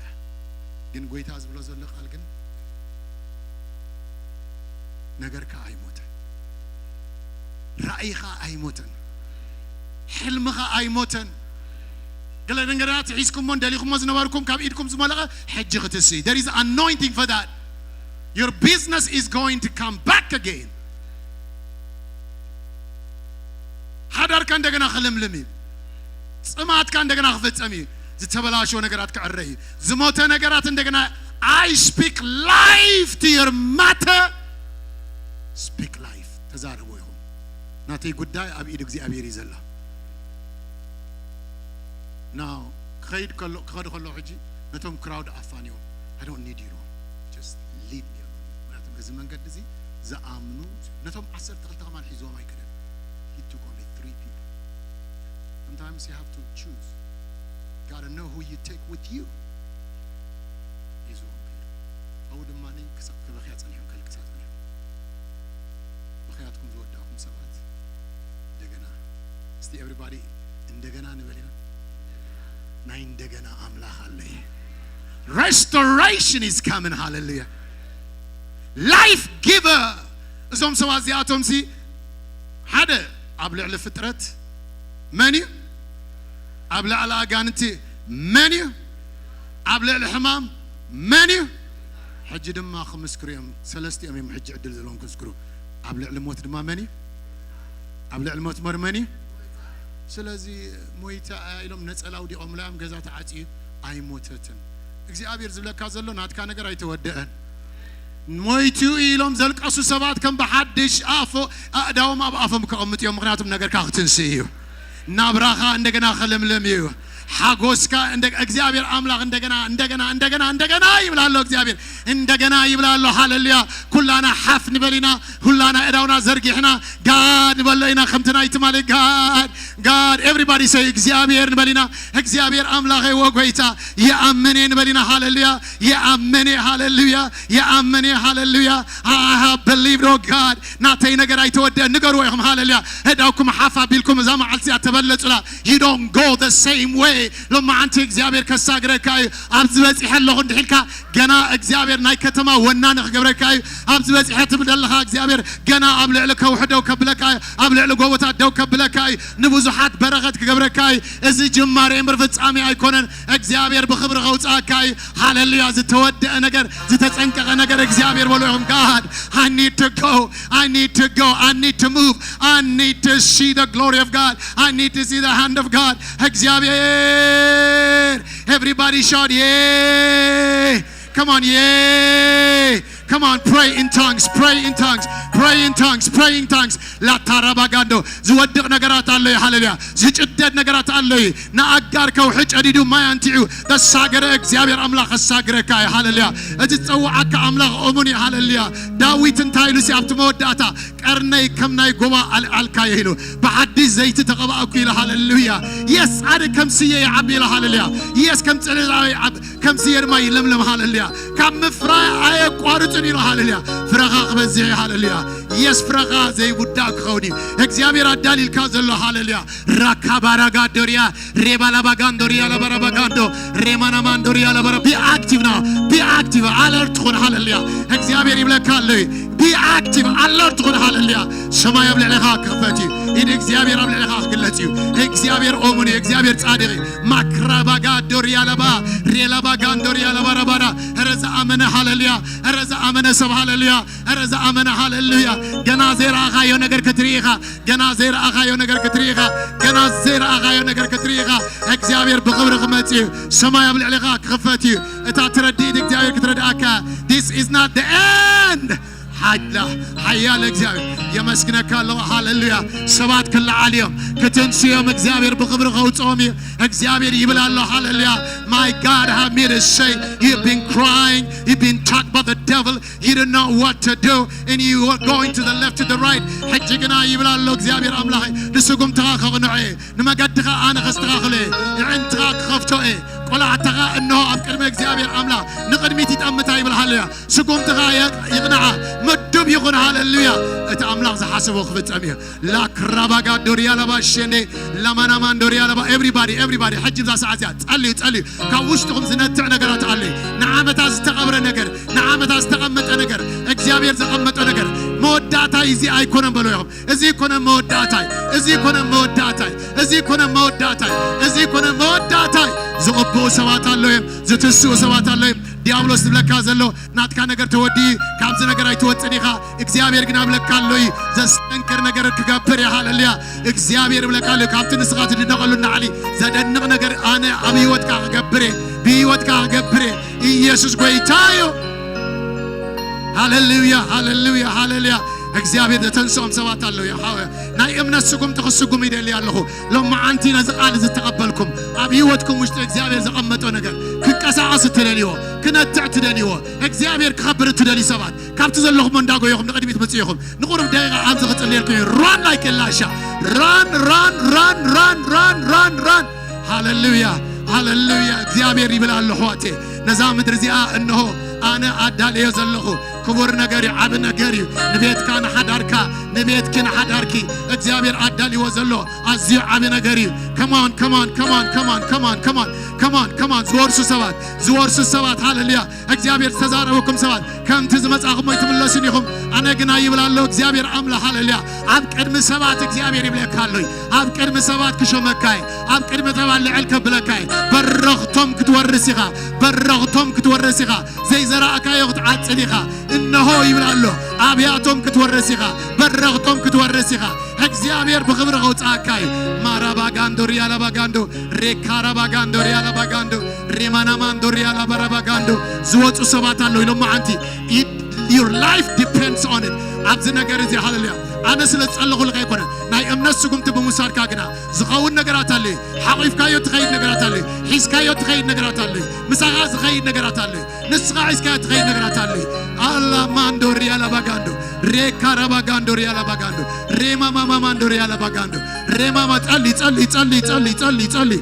جن قويتا أزبلو زلق ألجن نجرك أيموتن رأيها أيموتن حلمها أيموتن قال نجرات عيسكم من دليكم مزنواركم كاب إيدكم زملاء حجة تسي there is anointing for that your business is going to come back again حدار كان دعنا خلم لمي سمعت كان دعنا خفت أمي زتبلاشوا نجرات كعرّي زموت نجرات دعنا I speak life to your matter speak life تزاربوا يهم ناتي قداي أبي إيدك زي أبي ريزلا now خيد كله حجي نتوم crowd أفانيو I don't need you just lead me نتوم كزمان قد زي زأمنو نتوم عصر تغلط كمان حزوا ما يكرر he took only 3 people sometimes you have to choose gotta know who you take with you يزوم كده أول ما نيجي كسب كبخيات عنهم كل كسات عنهم بخياتكم زوداكم سبات دجنا استي everybody دجنا نبلينا ناين دجنا أملا عليه restoration is coming hallelujah life giver زوم سوازياتهم سي هذا قبل على فترة مني قبل على أجانتي مني قبل على الحمام مني حج دم خمس كريم ثلاثة أيام حج عدل زلون كسكرو قبل على الموت دم مني قبل على الموت مر مني سلازي مويتا إلهم نسأل أودي أملام جزات عتيد أي موتتن እግዚአብሔር ዝብለካ ዘሎ ናትካ ነገር አይተወደአን ሞይቱ ኢሎም ዘልቀሱ ሰባት ከም በሐድሽ አፎ አዳውም አባፈም ከቀምጥዮም ምክንያቱም ነገርካ ክትንስዩ ናብራኻ እንደገና ኸለምለም እዩ ሐጎስካ እግዚአብሔር አምላክ እንደገና ይብላለው እግዚአብሔር እንደገና ይብላለው ሃሌሉያ ኩላና ሐፍን በሊና ሁላና እዳውና ዘርጊሕና ጋድ በለይና ከምትና ይትማለ ጋድ ኤቨሪባዲ ሴይ እግዚአብሔር በሊና እግዚአብሔር አምላክ ወጎይታ ያአመነን በሊና ሃሌሉያ ያአመነ ሃሌሉያ ያአመነ ሃሌሉያ I have believed oh God ናተይ ነገር አይተወደ ንገሩ ወይም ሃሌሉያ እዳውኩም ሐፋ ቢልኩም ዛማ አልሲ አተበለጹላ you don't go the same way لما أنت إخبار كساغركاي أبزبز يحلو خندحلكا جنا إخبار ناي كتما ونانخ جبركاي أبزبز يحتم دلها إخبار جنا أبلع لك وحده وكبلكاي أبلع لك ووتا دو كبلكاي نبوزحات برغت جبركاي إذا جمارين برفت أمي أيكونن إخبار بخبر غوت أكاي هاللي عز تود نجر زتسنك نجر إخبار ولهم God I need to go I need to move I need to see the glory of God I need to see the hand of God إخبار Everybody shout yay! Come on, yay! Come on, pray in tongues, pray in tongues, pray in tongues, pray in tongues. La tarabagando. زودق نجارات الله هالليا. زجدد نجارات الله. نأجر كوحج أديدو ما ينتعو. الساجر إخبار أملاك الساجر كاي هالليا. أتتوعك أملاك أمني هالليا. داويت انتايلو سيابت موداتا. كرناي كمناي جوا الكايهلو. بعد زيت تقبأ أكيل هالليا. Yes, أنا كم سيء عبيل هالليا. Yes, كم سيء ما يلملم هالليا. كم مفرع أي قارت هالليا فرغا بزي هالليا يس فرغا زي وداك خوني اكزيابير الدليل كازلو هالليا راكابارا دوريا ريبالا باغاندوريا لا باراباغاندو ريمانا ماندوريا لا بارا بي اكتيف ناو بي اكتيف alert خون هالليا اكزيابير يبلكالي بي اكتيف alert خون هالليا سما يبلع لك كفتي إن اكزيابير يبلع لك قلتي اكزيابير اومني اكزيابير صادقي ماكراباغا دوريا لا با ريلا باغاندوريا لا بارابارا رزا امن هالليا رزا امن سب هالليا رزا امن هالليا جنازير اغايو نجر كتريخا جنازير اغايو نجر كتريخا جنازير اغايو نجر كتريخا اكزيابير بغبر غمتي سما يبلع لك خفتي اتا ترديد اكزيابير كترداكا this is not the end حاجة حيا لإخبار يمسكنك الله هالليا سبات كل عاليهم كتنسيهم إخبار بخبر غوت أمي إخبار يبلا الله هالليا my God have made us say you've been crying you've been talked by the devil you don't know what to do and you are going to the left to the right حجنا يبلا الله إخبار أملاي نسقم تراخ غنعي نما قد ترى أنا خستراخلي يعني تراخ خفتو إيه ولا أترى إنه أمكن إخبار أملا نقدمي تأمتاي بالهالليا سقم ترى يغنعه مدب يغن هاللويا اتأملاق زحاسبو خبت أمير لا كراباقا دوريا لبا الشيني لما نمان دوريا لبا everybody حجم ذا ساعتيات تقلي كاوشتهم زنتع نقر تقلي نعامة استقبر نقر نعامة استقمت نقر اكزيابير زقمت نقر موداتا إزي أيكونا بلوهم إزي كونا موداتا زقبو سوات اللوهم زتسو سوات اللوهم ديابلوس بلكا زلو ناتكا نقر تودي كامز نقر اي توتنيخا اكزيابير قناب لكا اللوي زستنكر نقر كقبر يا هالليا اكزيابير بلكا اللوي كامت نسخات اللي نقلوا نعلي زدنق نقر انا ابيوتكا قبري بيوتكا قبري يسوس قويتايو هاللويا እግዚአብሔር ተንሶም ሰባት አለው ያው ናይ እምነስኩም ተخصኩም ይደል ያለሁ ለማ አንቲ ነዝቃል ዝተቀበልኩም አብ ህይወትኩም ውስጥ እግዚአብሔር ዘቀመጠ ነገር ክቀሳቀስ ትደልዮ ክነትዕ ትደልዮ እግዚአብሔር ክኸብር ትደሊ ሰባት ካብቲ ዘለኹም እንዳጎይኹም ንቅድሚት መጽይኹም ንቁርብ ደቂቃ አንተ ክጽልየልኩ ራን ላይክ ላሻ ራን ሃሌሉያ እግዚአብሔር ይብላል ሆቴ ነዛ ምድር ዚአ እነሆ أنا أدالي يزلخو كبر نجاري عب نجاري نبيت كان حداركا نبيت كن حداركي إخبار أدالي وزلو أزيع عب نجاري come on زور سوات هالليا إخبار تزاركم سوات كم تزمت أخمي تملسنيهم أنا جناي ولا الله إخبار عمله هالليا عب كرم سوات إخبار يبلك هاللي عب كرم سوات كشومكاي عب كرم تبالي علك بلكاي برغتهم كتورسيها زي زراعك ياخد عتليها إنه يبلع له أبياتهم كتورسيها برغتهم كتورسيها إخبار بخبر غوت أكاي ما رباق bagando riala bagando rekara bagando riala bagando remana mando riala barabagando zwotsu ሰባት አለው ይለማ አንቲ your life depends on it ኣብዚ ነገር እዚ ሃሌሉያ ኣነ ስለ ጸለኹ ልቀ ይኮነ ናይ እምነት ስጉምቲ ብምውሳድካ ግና ዝኸውን ነገራት ኣለ ሓቂፍካዮ ትኸይድ ነገራት ኣለ ሒዝካዮ ትኸይድ ነገራት ኣለ ምሳኻ ዝኸይድ ነገራት ኣለ ንስኻ ሒዝካዮ ትኸይድ ነገራት ኣለ አላ ማንዶ ሪያላ ባጋንዶ ሬካራ ባጋንዶ ሪያላ ባጋንዶ ሬማማ ማንዶ ሪያላ ባጋንዶ ሬማማ ጸልይ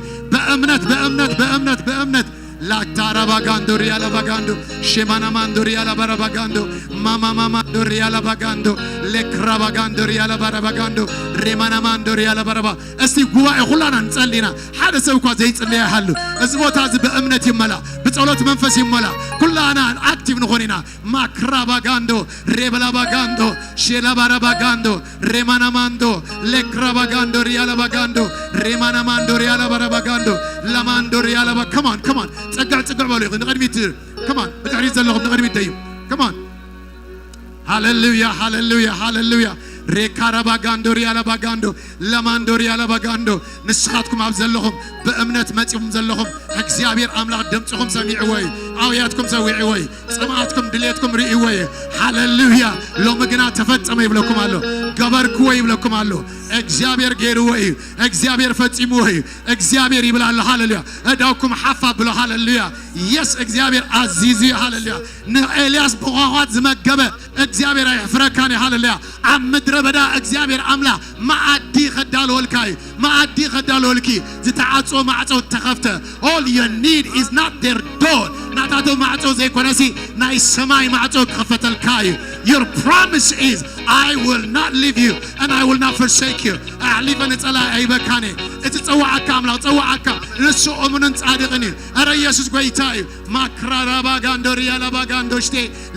በእምነት La tarabagando riala bagando shemana mando riala barabagando mama mando riala bagando le krabagando riala barabagando remana mando riala baraba እስቲ ጉባኤ ሁላና እንጸልይና ሓደ ሰብ እንኳን ዘይጸልይ ያህሉ እዚ ቦታ እዚ በእምነት ይመላ በጸሎት መንፈስ ይመላ ኩላና አክቲቭ ንኾኒና ማክራባጋንዶ ሬበላባጋንዶ ሼላባራባጋንዶ remana mando le krabagando riala bagando remana mando riala barabagando la mando riala ba come on ጸጋ በሉ ንቀድሚት come on በታሪክ ዘለኹም ንቀድሚት ደዩ come on ሃሌሉያ ሬካራባጋንዶ ሪያላ ባጋንዶ ለማንዶ ሪያላ ባጋንዶ ንስኻትኩም ኣብ ዘለኹም በእምነት መጽኦም ዘለኹም እግዚአብሔር አምላክ ድምጽኹም ሰሚዕ ወይ አውያትኩም ሰሚዕ ወይ ጽማትኩም ድሌትኩም ርኢ ወይ ሃሌሉያ ሎምግና ተፈጸመ ይብለኩም አሎ ገበርኩ ወይ ይብለኩም አሎ እግዚአብሔር ገይሩ ወይ እግዚአብሔር ፈጽሙ ወይ እግዚአብሔር ይብላል ሃሌሉያ እዳውኩም ሐፋ ብሎ ሃሌሉያ yes እግዚአብሔር አዚዚ ሃሌሉያ ንኤልያስ በኋት ዝመገበ እግዚአብሔር አይፍረካን ሃሌሉያ አምድረ በዳ እግዚአብሔር አምላ ማአዲ ኸዳል ወልኪ ዝተዓጾ ማዕጾ ተኸፍተ all you need is not their door ናታቶ ማዕጾ ዘይኮነሲ ናይ ሰማይ ማዕጾ ከፈተልካዩ your promise is I will not leave you and I will not forsake you አሊፈን ጸላ አይበካኔ እትጸዋዓካ አምላ ጸዋዓካ ንሱ ኦሙንን ጻድቅኒ አረ ኢየሱስ ጎይታዩ ማክራራባጋንዶ ሪያላ ባጋንዶ ሽቴ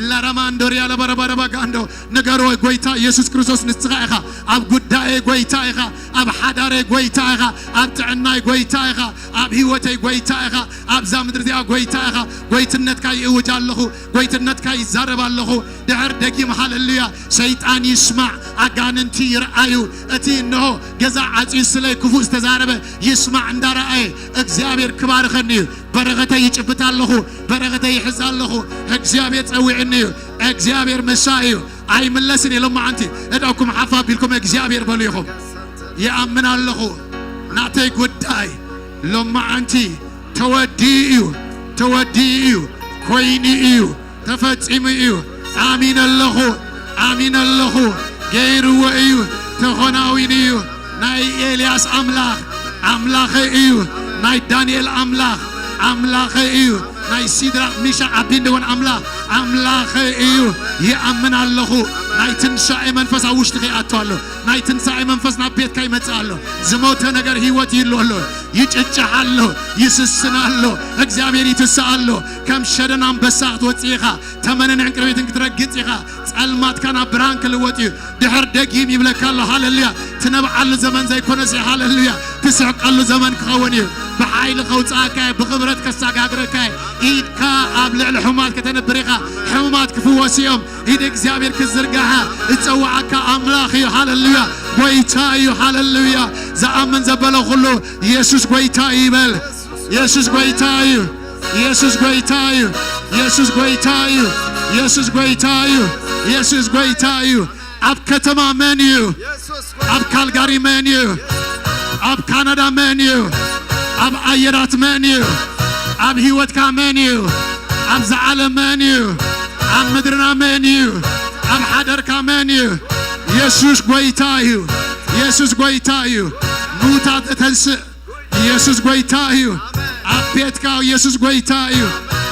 ላራማንዶ ሪያላ ባራባጋንዶ ነገሮ ጎይታ ኢየሱስ ክርስቶስ ንስኻ ኢኻ ኣብ ጉዳይ ጎይታ ኢኻ ኣብ ሓዳረ ጎይታ ኢኻ ኣብ ጥዕናይ ጎይታ ኢኻ ኣብ ህይወተይ ጎይታ ኢኻ ኣብ ዛምድር ዚኣ ጎይታ ኢኻ ጎይትነትካ ይእውጅ ኣለኹ ጎይትነትካ ይዛረብ ኣለኹ ድሕር ደጊም ሃሌሉያ ሰይጣን ይስማዕ ኣጋንንቲ ይርአዩ እቲ እንሆ ገዛ ዓፂ ስለይ ክፉእ ዝተዛረበ ይስማዕ እንዳረአየ እግዚአብሔር ክባርከኒ በረከተይ ይጭብጥ ኣለኹ በረከተይ ይሕዝ ኣለኹ እግዚአብሔር ጸዊዕኒ እግዚአብሔር መሳዩ አይመለስን የለማዓንቲ እዳኩም ሐፋ ቢልኩም እግዚአብሔር በሉ ይኹም يأمن الله نعطي قداي لما أنت توديو كوينيو تفتيميو آمين الله غير وإيو تخناوينيو ناي إلياس أملاخ إيو ناي دانيال أملاخ إيو ناي سيدراق ميشا عبدون أملاخ إيو يأمن الله ناي تنساء منفس أوشتغي أتوالو ناي تنساء منفس نبيت كاي متعالو زموت نجر هيوت يلولو يتجعلو يسسنالو እግዚአብሔር ይተሳአሎ ከም ሸደናም በሳት ወጪኻ ተመነን እንቅርቤትን ክትረግጽኻ ጸልማት ካና ብራን ክልወጥ ድሕር ደጊም ይብለካሎ ሃሌሉያ ትነብዓል ዘመን ዘይኮነስ ሃሌሉያ ትስዕቃሉ ዘመን ክኸውን بحيل خوصاك بخبرت كساغاغرك ايدك اب لعل حمات كتنبريخ حمات كفوسيوم ايد እግዚአብሔር كزرغها اتصوعك املاخي هاللويا غويتاي هاللويا زامن زبلو كله يسوع غويتاي يبل يسوع غويتاي يسوع غويتاي يسوع غويتاي يسوع غويتاي يسوع غويتاي اب كتما منيو اب كالغاري منيو اب كندا منيو اب ايرات منيو اب هيوت كا منيو اب زعلم منيو اب مدرنا منيو اب حدر كا منيو يسوع غويتايو يسوع غويتايو موتات تنس يسوع غويتايو اب بيتكا يسوع غويتايو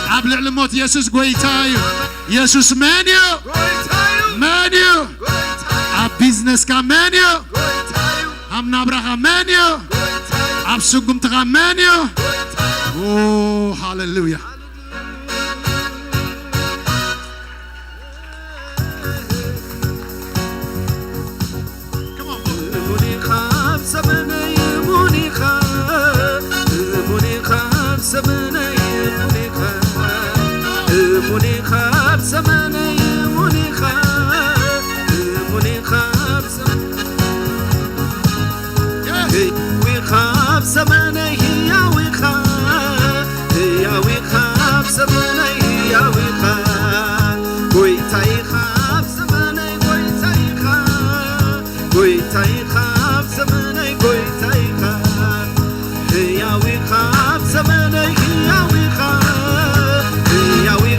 اب لعلموت يسوع غويتايو يسوع منيو منيو اب بيزنس كا منيو ام نابرا منيو أبسوكم تغمانيو أوه هاليلويا we خاب سمني هياوي خاب سمني هياوي قويتاي خاب سمني قويتاي خاب سمني قويتاي هياوي خاب سمني هياوي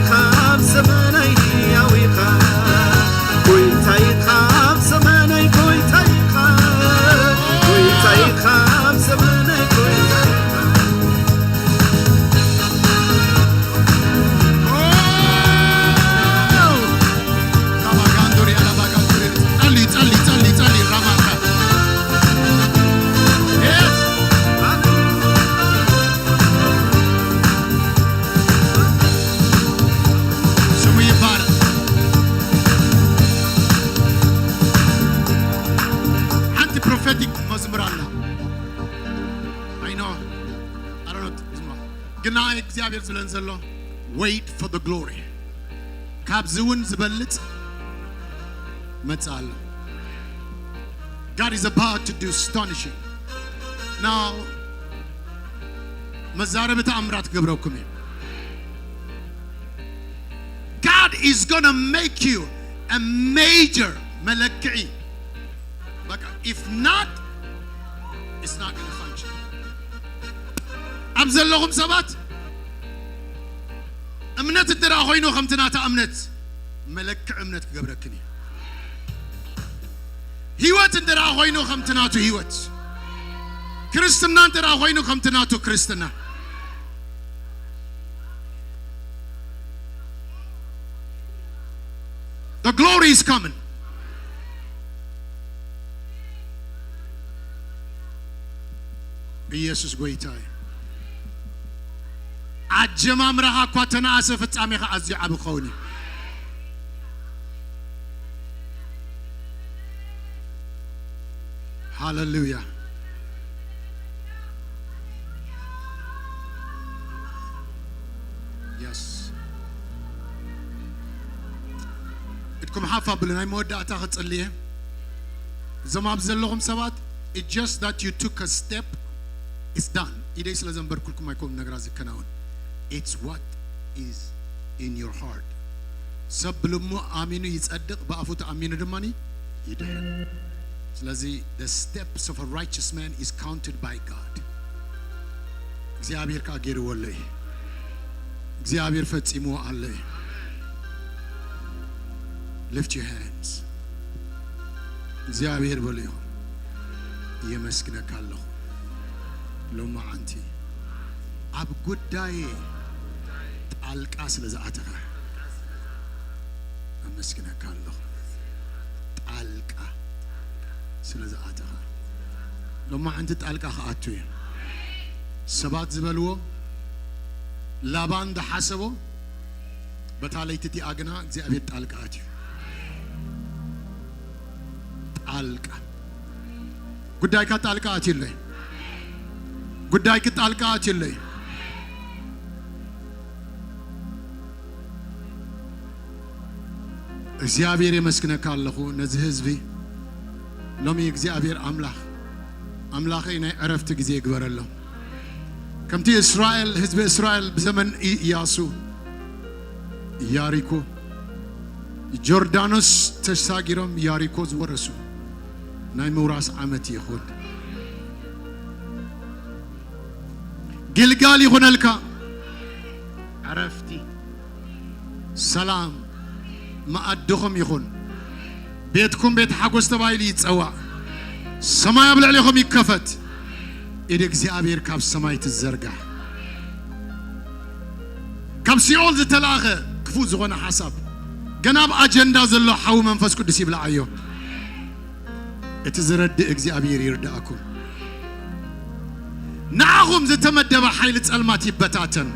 خاب سمني هياوي قويتاي خاب سمني قويتاي خاب سمني قويتاي Wait for the glory. ካብዝውን ዝበልጥ መጻል. God is about to do astonishing. Now መዛረብ ተአምራት ገብረውኩም. God is going to make you a major መለክዒ. If not, it's not going to function. ኣብዘለኹም ሰባት እምነት እንተራ ኮይኑ ከምትናታ እምነት መለክዕ እምነት ክገብረክኒ ህይወት እንተራ ኮይኑ ከምትናቱ ህይወት ክርስትና እንተራ ኮይኑ ከምትናቱ ክርስትና The glory is coming. ኢየሱስ ጎይታዬ አጀማምራኻ እኳ ተናእሰ ፍጻሜኻ ኣዝዩ ዓብ ክኸውን እዩ ሃሌሉያ የስ እትኩም ሓፋ ብሉ ናይ መወዳእታ ክጽልየ እዞም ኣብ ዘለኹም ሰባት it's just that you took a step it's done ኢደይ ስለ ዘንበርኩልኩም ኣይኮም ነገራ ዝከናውን It's what is in your heart. ሰብልሙ አሚኑ ይጸድቅ በአፉ ተአሚኑ ደማኒ ይደል ስለዚህ the steps of a righteous man is counted by God. እግዚአብሔር ካገር ወለይ እግዚአብሔር ፈጽሞ አለ Lift your hands. እግዚአብሔር በለው የመስክነካለሁ ሎማ አንቲ አብ ጉዳይ ጣልቃ ስለዛአተካ አመስግነካለሁ ጣልቃ ስለዛአተካ ሎማ አንተ ጣልቃ ካአቱ ሰባት ዝበልዎ ላባን ደሐሰቦ በታለይትቲ አግና እግዚአብሔር ጣልቃ አትዩ ጣልቃ ጉዳይ ከጣልቃ አትይለይ ጉዳይ ከጣልቃ አትይለይ እግዚአብሔር የመስክነካለሁ ነዚህ ህዝቢ ሎሚ እግዚአብሔር አምላኽ ናይ ዕረፍት ጊዜ ይግበረለው ከምቲ እስራኤል ህዝብ እስራኤል በዘመን ኢያሱ ያሪኮ ጆርዳኖስ ተሻጊሮም ያሪኮ ዝወረሱ ናይ ምውራስ ዓመት ይሁን ግልጋል ይሆነልካ ዕረፍቲ ሰላም ማዕድኹም ይኹን ቤትኩም ቤት ሓጎስ ተባሂሉ ይጸዋዕ ሰማይ ኣብ ልዕሊኹም ይከፈት ኢድ እግዚአብሔር ካብ ሰማይ ትዘርጋሕ ካብ ሲኦል ዝተላኸ ክፉ ዝኾነ ሓሳብ ገና ኣብ ኣጀንዳ ዘሎ ሓዊ መንፈስ ቅዱስ ይብልዓዮ እቲ ዝረድእ እግዚአብሔር ይርዳእኩም ንዓኹም ዝተመደበ ሓይሊ ጸልማት ይበታተን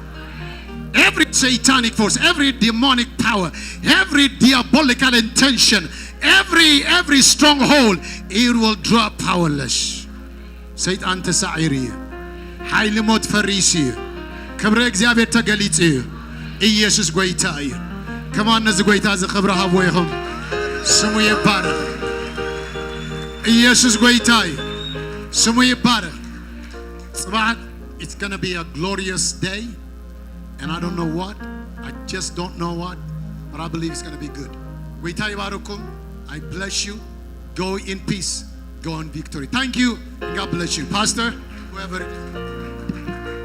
Every satanic force, every demonic power, every diabolical intention, every stronghold, it will drop powerless. Satan ተሳዒሪ ሓይሊ ሞት ፈሪሲ ክብረ እግዚአብሔር ተገሊጽ ኢየሱስ ጎይታ እዩ ከማን ነዚ ጎይታ ዝኽብረ ሃብዎ ይኹም ስሙ ይባረክ ኢየሱስ ጎይታ እዩ ስሙ ይባረክ Tzvat, it's going to be a glorious day. And I don't know what. I just don't know what. But I believe it's going to be good. I bless you. Go in peace. Go in victory. Thank you. And God bless you. Pastor, whoever it is.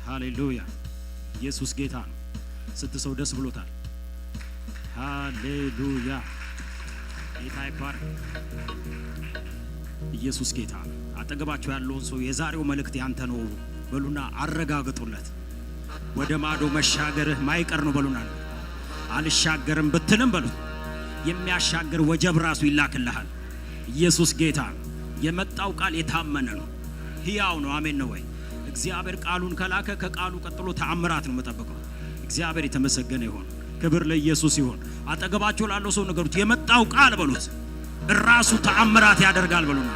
ሃሌሉያ ኢየሱስ ጌታ ነው። ስንት ሰው ደስ ብሎታል? ሃሌሉያ ጌታ ይባረክ። ኢየሱስ ጌታ ነው። አጠገባቸው ያለውን ሰው የዛሬው መልእክት ያንተ ነው በሉና አረጋግጡለት። ወደ ማዶ መሻገርህ ማይቀር ነው በሉና። አልሻገርም ብትልም በሉት የሚያሻገር ወጀብ ራሱ ይላክልሃል። ኢየሱስ ጌታ ነው። የመጣው ቃል የታመነ ነው፣ ሕያው ነው። አሜን ነው ወይ? እግዚአብሔር ቃሉን ከላከ ከቃሉ ቀጥሎ ተአምራት ነው መጠበቀው። እግዚአብሔር የተመሰገነ ይሁን። ክብር ለኢየሱስ ይሁን። አጠገባችሁ ላለው ሰው ነገሩት የመጣው ቃል በሉት ራሱ ተአምራት ያደርጋል በሉና።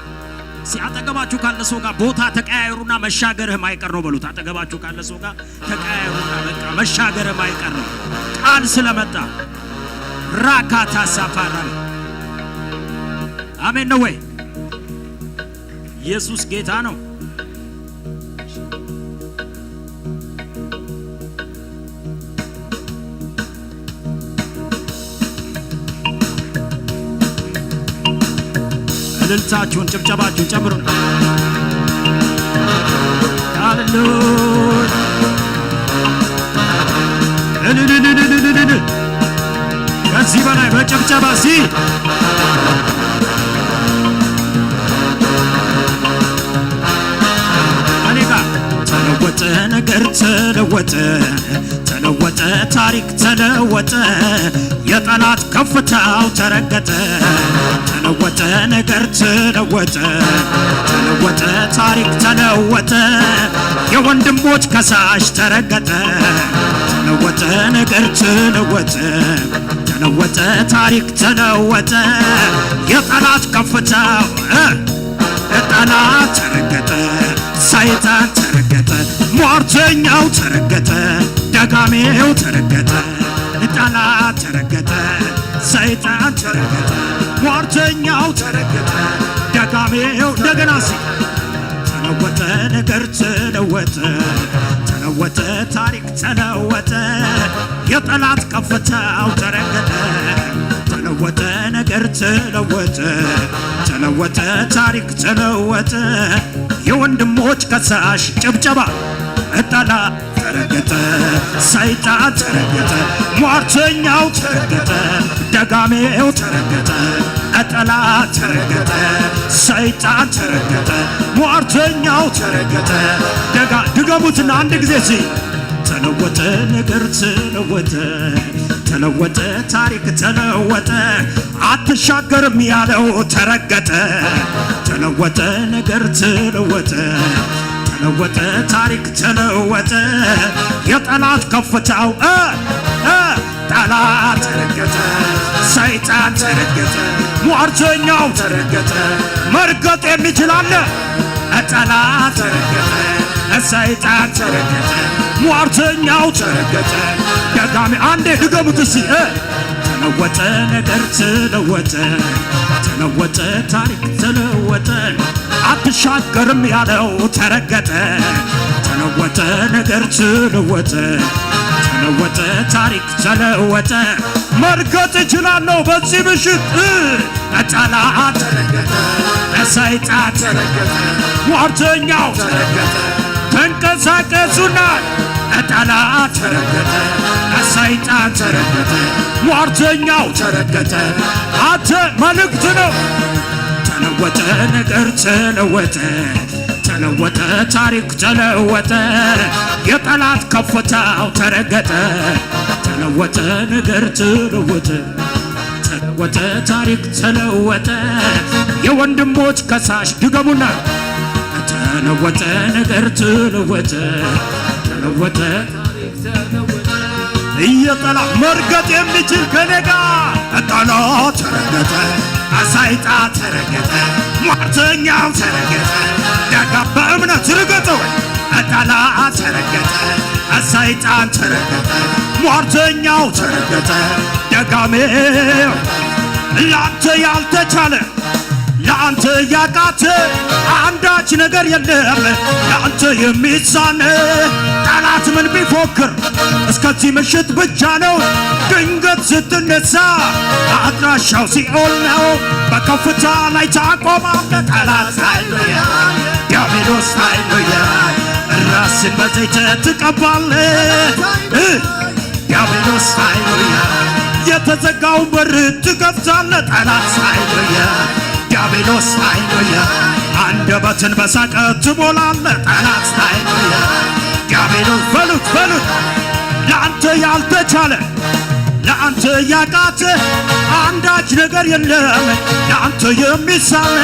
ሲያጠገባችሁ ካለ ሰው ጋር ቦታ ተቀያየሩና መሻገርህ ማይቀር ነው በሉት። አጠገባችሁ ካለ ሰው ጋር ተቀያየሩና በቃ መሻገርህ ማይቀር ነው ቃል ስለመጣ። ራካታ ሳፋራ አሜን ነው ወይ? ኢየሱስ ጌታ ነው። እልልታችሁን ጭብጨባችሁን ጨምሩን። ሃሌሉያ ከዚህ በላይ በጭብጨባ እኔ ጋር ተለወጠ፣ ነገር ተለወጠ፣ ተለወጠ፣ ታሪክ ተለወጠ፣ የጠላት ከፍታው ተረገጠ። ተለወጠ፣ ነገር ተለወጠ፣ ተለወጠ፣ ታሪክ ተለወጠ፣ የወንድሞች ከሳሽ ተረገጠ። ተለወጠ፣ ነገር ተለወጠ፣ ተለወጠ፣ ታሪክ ተለወጠ፣ የጠላት ከፍታው ጠላት ተረገጠ፣ ሰይጣን ተረገጠ፣ ሟርተኛው ተረገጠ፣ ደጋሚው ተረገጠ፣ ጠላት ተረገጠ፣ ሰይጣን ተረገጠ፣ ሟርተኛው ተረገጠ፣ ደጋሚው እንደገና ተለወጠ፣ ነገር ተለወጠ፣ ተለወጠ፣ ታሪክ ተለወጠ፣ የጠላት ከፍታው ተረገጠ። ተለወጠ፣ ነገር ተለወጠ፣ ተለወጠ፣ ታሪክ ተለወጠ፣ የወንድሞች ከሳሽ ጭብጨባ ጠላት ተረገጠ፣ ሰይጣን ተረገጠ፣ ሟርተኛው ተረገጠ፣ ደጋሚው ተረገጠ፣ ጠላት ተረገጠ፣ ሰይጣን ተረገጠ፣ ሟርተኛው ተረገጠ። ድገሙትና አንድ ጊዜ ተለወጠ፣ ነገር ተለወጠ፣ ተለወጠ፣ ታሪክ ተለወጠ፣ አትሻገርም ያለው ተረገጠ። ተለወጠ፣ ነገር ተለወጠ፣ ተለወጠ፣ ታሪክ ተለወጠ፣ የጠላት ከፍታው ጠላት ተረገጠ፣ ሰይጣን ተረገጠ፣ ሟርተኛው ተረገጠ። መርገጥ የሚችል አለ? ጠላት ተረገጠ፣ ሰይጣን ተረገጠ፣ ሟርተኛው ተረገጠ፣ ደጋሚ አንዴ ድገሙት እስቲ። ተለወጠ፣ ነገር ተለወጠ፣ ተለወጠ፣ ታሪክ ተለወጠ፣ አትሻገርም ያለው ተረገጠ። ተለወጠ፣ ነገር ተለወጠ፣ ተለወጠ፣ ታሪክ ተለወጠ። መርገጥ እችላለሁ በዚህ ምሽት። ጠላት ተረገጠ፣ ሰይጣን ተረገጠ፣ ሟርተኛው ተረገጠ። ተንቀሳቀሱና ጠላት ተረገጠ ሰይጣን ተረገጠ ሟርተኛው ተረገጠ አንተ መልእክት ነው ተለወጠ ነገር ተለወጠ ተለወጠ ታሪክ ተለወጠ የጠላት ከፍታው ተረገጠ ተለወጠ ነገር ተለወጠ ተለወጠ ታሪክ ተለወጠ የወንድሞች ከሳሽ ድገሙና ተለወጠ ነገር ተለወጠ ተለወጠ ታሪክ ተለወጠ የጠላት መርገጥ የሚችል ከነጋ ጠላት ተረገጠ ሰይጣን ተረገጠ ሟርተኛው ተረገጠ ደጋ በእምነት ርገጠው ጠላት ተረገጠ ሰይጣን ተረገጠ ሟርተኛው ተረገጠ ደጋሜው ላንተ ያልተቻለ ላንተ ያቃተ አንዳች ነገር የለም ላንተ የሚሳን ጠላት ምን ቢፎክር እስከዚህ ምሽት ብቻ ነው ድንገት ስትነሳ አድራሻው ሲኦል ነው በከፍታ ላይ ታቆማለህ ጠላት ሃሌሉያ ዲያብሎስ ሃሌሉያ ራስን በዘይት ትቀባለህ ዲያብሎስ ሃሌሉያ የተዘጋውን በር ትከፍታለህ ጠላት ሃሌሉያ ዲያብሎስ ሃሌሉያ አንደበትን በሳቅ ትሞላለህ ጠላት ሃሌሉያ ዲያብሎስ በሉት ለአንተ ያልተቻለ ለአንተ ያቃተ አንዳች ነገር የለም ለአንተ የሚሳን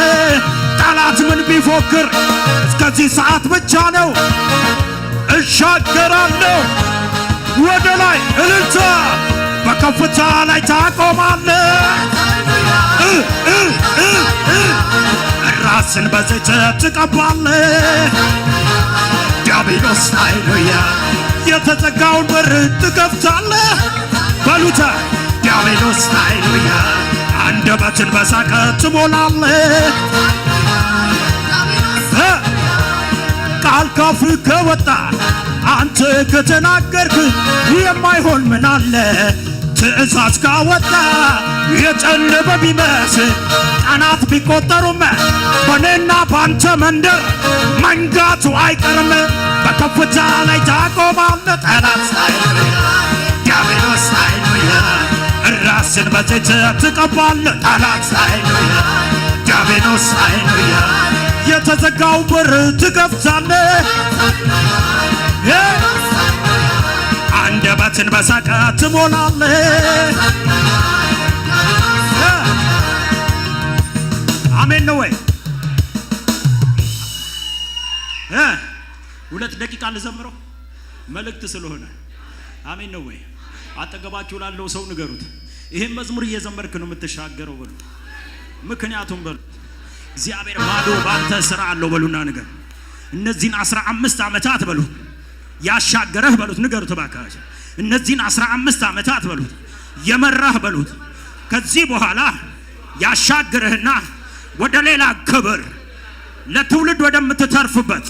ጠላት ምን ቢፎክር እስከዚህ ሰዓት ብቻ ነው እሻገራለሁ ወደ ላይ እልልታ በከፍታ ላይ ታቆማለህ ራስን በዘይት ትቀባለህ ዲያብሎስ ሃሌሉያ የተዘጋውን በር ትከፍታለህ በሉታ ዲያብሎስ ሃሌሉያ አንደበትን በሳቅ ትሞላለህ ቃል ካፍህ ከወጣ አንተ ከተናገርክ የማይሆን ምን አለ ትእዛዝ ካወጣ የጨለመ ቢመስል ቀናት ቢቆጠሩም በኔና ባንተ መንደር መንጋቱ አይቀርም በከፍታ ላይ ታቆማለህ ጠላት ሃሌሉያ ዲያብሎስ ሃሌሉያ ራስን በዘይት ትቀባለህ ጠላት ሃሌሉያ ዲያብሎስ ሃሌሉያ የተዘጋው በር ትከፍታለህ አንደበትን በሳቅ ትሞላለህ አሜን ነው ወይ ሁለት ደቂቃ ልዘምረው መልእክት ስለሆነ አሜን ነው ወይ አጠገባችሁ ላለው ሰው ንገሩት ይሄን መዝሙር እየዘመርክ ነው የምትሻገረው በሉ ምክንያቱም በሉ እግዚአብሔር ማዶ ባንተ ስራ አለው በሉና ንገር እነዚህን 15 ዓመታት በሉ ያሻገረህ በሉት ንገሩት ባካችሁ እነዚህን 15 ዓመታት በሉት የመራህ በሉት ከዚህ በኋላ ያሻገረህና ወደ ሌላ ክብር ለትውልድ ወደምትተርፍበት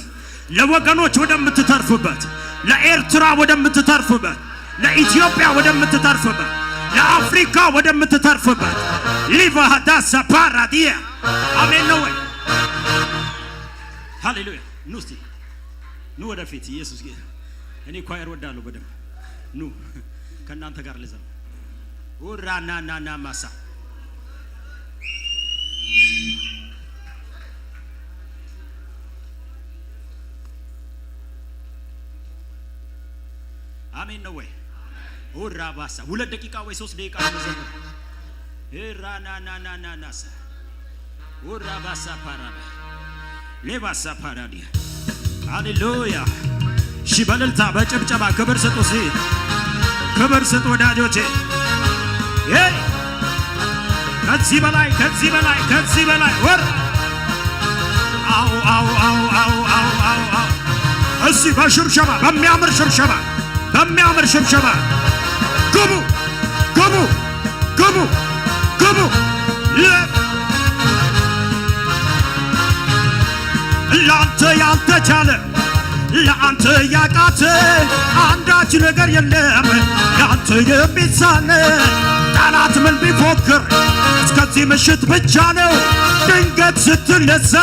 ለወገኖች ወደምትተርፍበት ለኤርትራ ወደምትተርፍበት ለኢትዮጵያ ወደምትተርፍበት ለአፍሪካ ወደምትተርፍበት ሊቫሃዳሳ ፓራዲያ አሜን ነው ወይ ሃሌሉያ ኑ እስቲ ኑ ወደፊት ኢየሱስ ጌታ እኔ ኳየር ወዳለሁ በደም ኑ ከእናንተ ጋር ልዘም ወራናናና ማሳ አሜን ነው ወይ ወራ ባሳ 2 ደቂቃ ወይ 3 ደቂቃ ልዘም ራናናናናሳ ወራ ባሳ ፓራባ ሌባሳ ፓራዲያ ሃሌሉያ ሺ በልልታ በጭብጨባ ክብር ስጡ ሲ ክብር ስጡ ወዳጆቼ ከዚህ በላይ ወር አው እሺ በሽብሸባ በሚያምር ሽብሸባ ግቡ ላንተ ያልተቻለ ለአንተ ያቃተ አንዳች ነገር የለም ላንተ የሚሳን ጠላት ምን ቢፎክር እስከዚህ ምሽት ብቻ ነው ድንገት ስትነሳ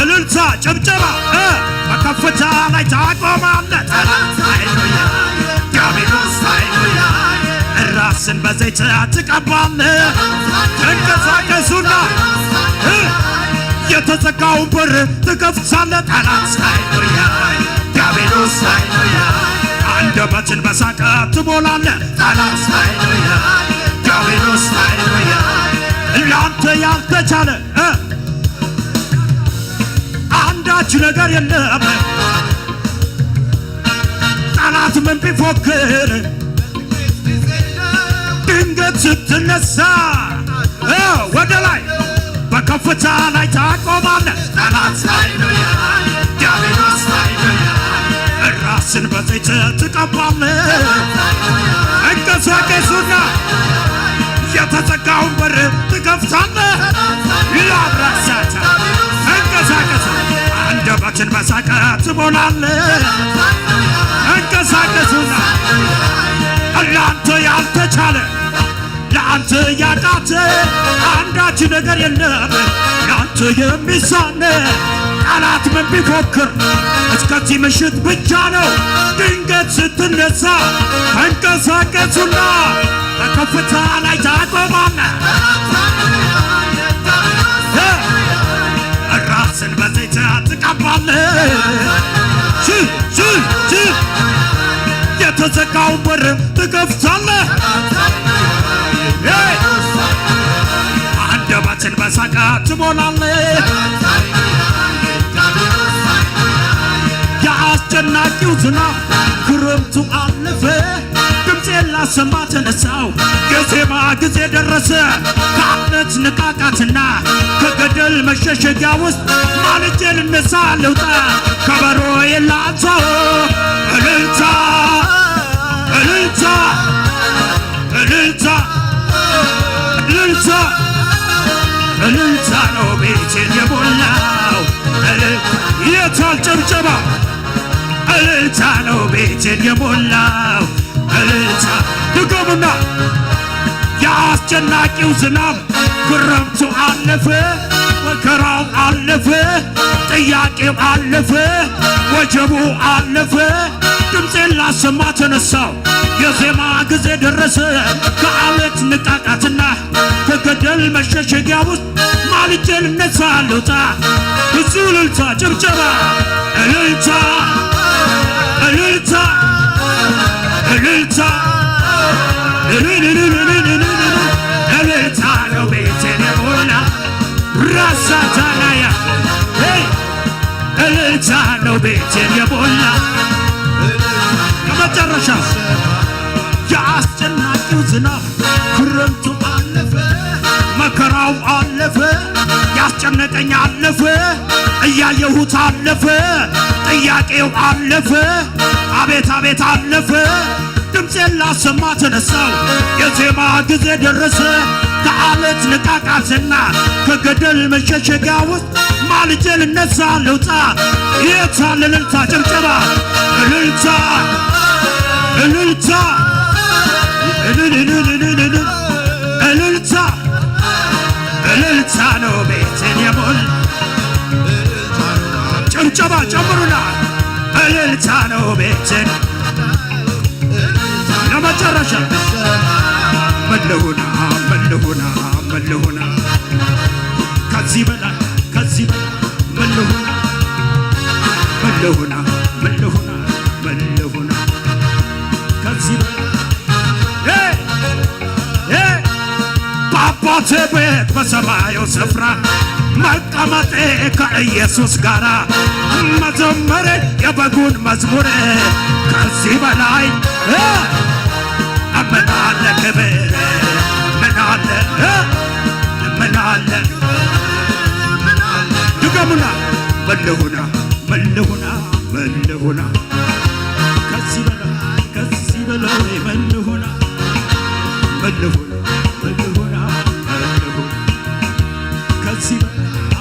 እልልታ ጭብጨባ በከፍታ ላይ ታቆማለህ ጠላት ሃሌሉያ ዲያብሎስ ሃሌሉያ ራስን በዘይት ትቀባለህ ተንቀሳቀሱና የተዘጋውን በር ትከፍታለህ ጠላት ሃሌሉያ ዲያብሎስ ሃሌሉያ አንደበትን በሳቅ ትሞላለህ ጠላት ሃሌሉያ ዲያብሎስ ሃሌሉያ ለአንተ ያልተቻለ አንዳች ነገር የለም ጠላት ምን ቢፎክር ድንገት ስትነሳ ወደ ላይ በከፍታ ላይ ታቆማለህ ጠላት ሃሌሉያ ዲያብሎስ ሃሌሉያ ራስን በዘይት ትቀባለህ እንቀሳቀሱና የተዘጋውን በር ትከፍታለህ ያብራሳታ እንቀሳቀሱ አንደበትን በሳቅ ትሞላለህ እንቀሳቀሱና ለአንተ ያልተቻለ ለአንተ ያቃተ አንዳች ነገር የለም ለአንተ የሚሳነ ጠላት ምን ቢፎክር እስከዚህ ምሽት ብቻ ነው ድንገት ስትነሳ እንቀሳቀሱና በከፍታ ላይ ታቆማለህ ራስን በዘይት ትቀባለህ የተዘጋውን በር ትከፍታለህ አንደበትን በሳቅ ትሞላለህ የአስጨናቂው ዝናብ ክረምቱ አለፈ ድምፄን ላሰማ ተነሳው የዜማ ጊዜ ደረሰ ከአለት ንቃቃትና ከገደል መሸሸጊያ ውስጥ ማልጄ ልነሳ ልውጣ ከበሮዬን ላንሳው እልልታ እልልታ እልልታ እልልታ እልልታ ነው ቤቴን የሞላው የታል ጭብጨባ እልልታ ነው ቤቴን የሞላው እልልታ ድገሙና የአስጨናቂው ዝናብ ክረምቱ አለፈ መከራው አለፈ ጥያቄው አለፈ ወጀቡ አለፈ ድምፄን ላሰማ ተነሳው የዜማ ጊዜ ደረሰ ከአለት ንቃቃትና ከገደል መሸሸጊያ ውስጥ ማልጄ ልነሳ ልውጣ ብዙ እልልታ ጭብጨባ እልልታ እልልታ እልልታ እልልታ ነው ቤቴን የሞላ ራሳታናያ እልልታ ነው ቤቴን የሞላ ከመጨረሻ የአስጨናቂው ዝናብ ክረምቱ አለፈ መከራው አለፈ ያስጨነቀኝ አለፈ እያየሁት አለፈ ጥያቄው አለፈ አቤት አቤት አለፈ ድምፄን ላሰማ ተነሳው የዜማ ጊዜ ደረሰ ከአለት ንቃቃትና ከገደል መሸሸጊያ ውስጥ ማልጄ ልነሳ ልውጣ የታል እልልታ ጭብጨባ እልልታ እልልታ እልልታ እልልታ ነው ቤቴን የሞላ ጭብጨባ ጨምሩና እልልታ ነው ቤቴን ለመጨረሻ መለሁና መለሁና መለሁና ከዚህ በላይ መለሁና መለሁና መለሁና መለሁና ከዚህ በላይ በአባቴ ቤት በሰማዩ ስፍራ መቀመጤ ከኢየሱስ ጋራ መዘመሬ የበጉን መዝሙር ከዚህ በላይ ምን አለ ክብር ምን አለ ምን አለ ድገሙና መለሁና መለሁና መለሁና ከዚህ በላይ መለሁና መለሁና መለሁና መለሁና ከዚህ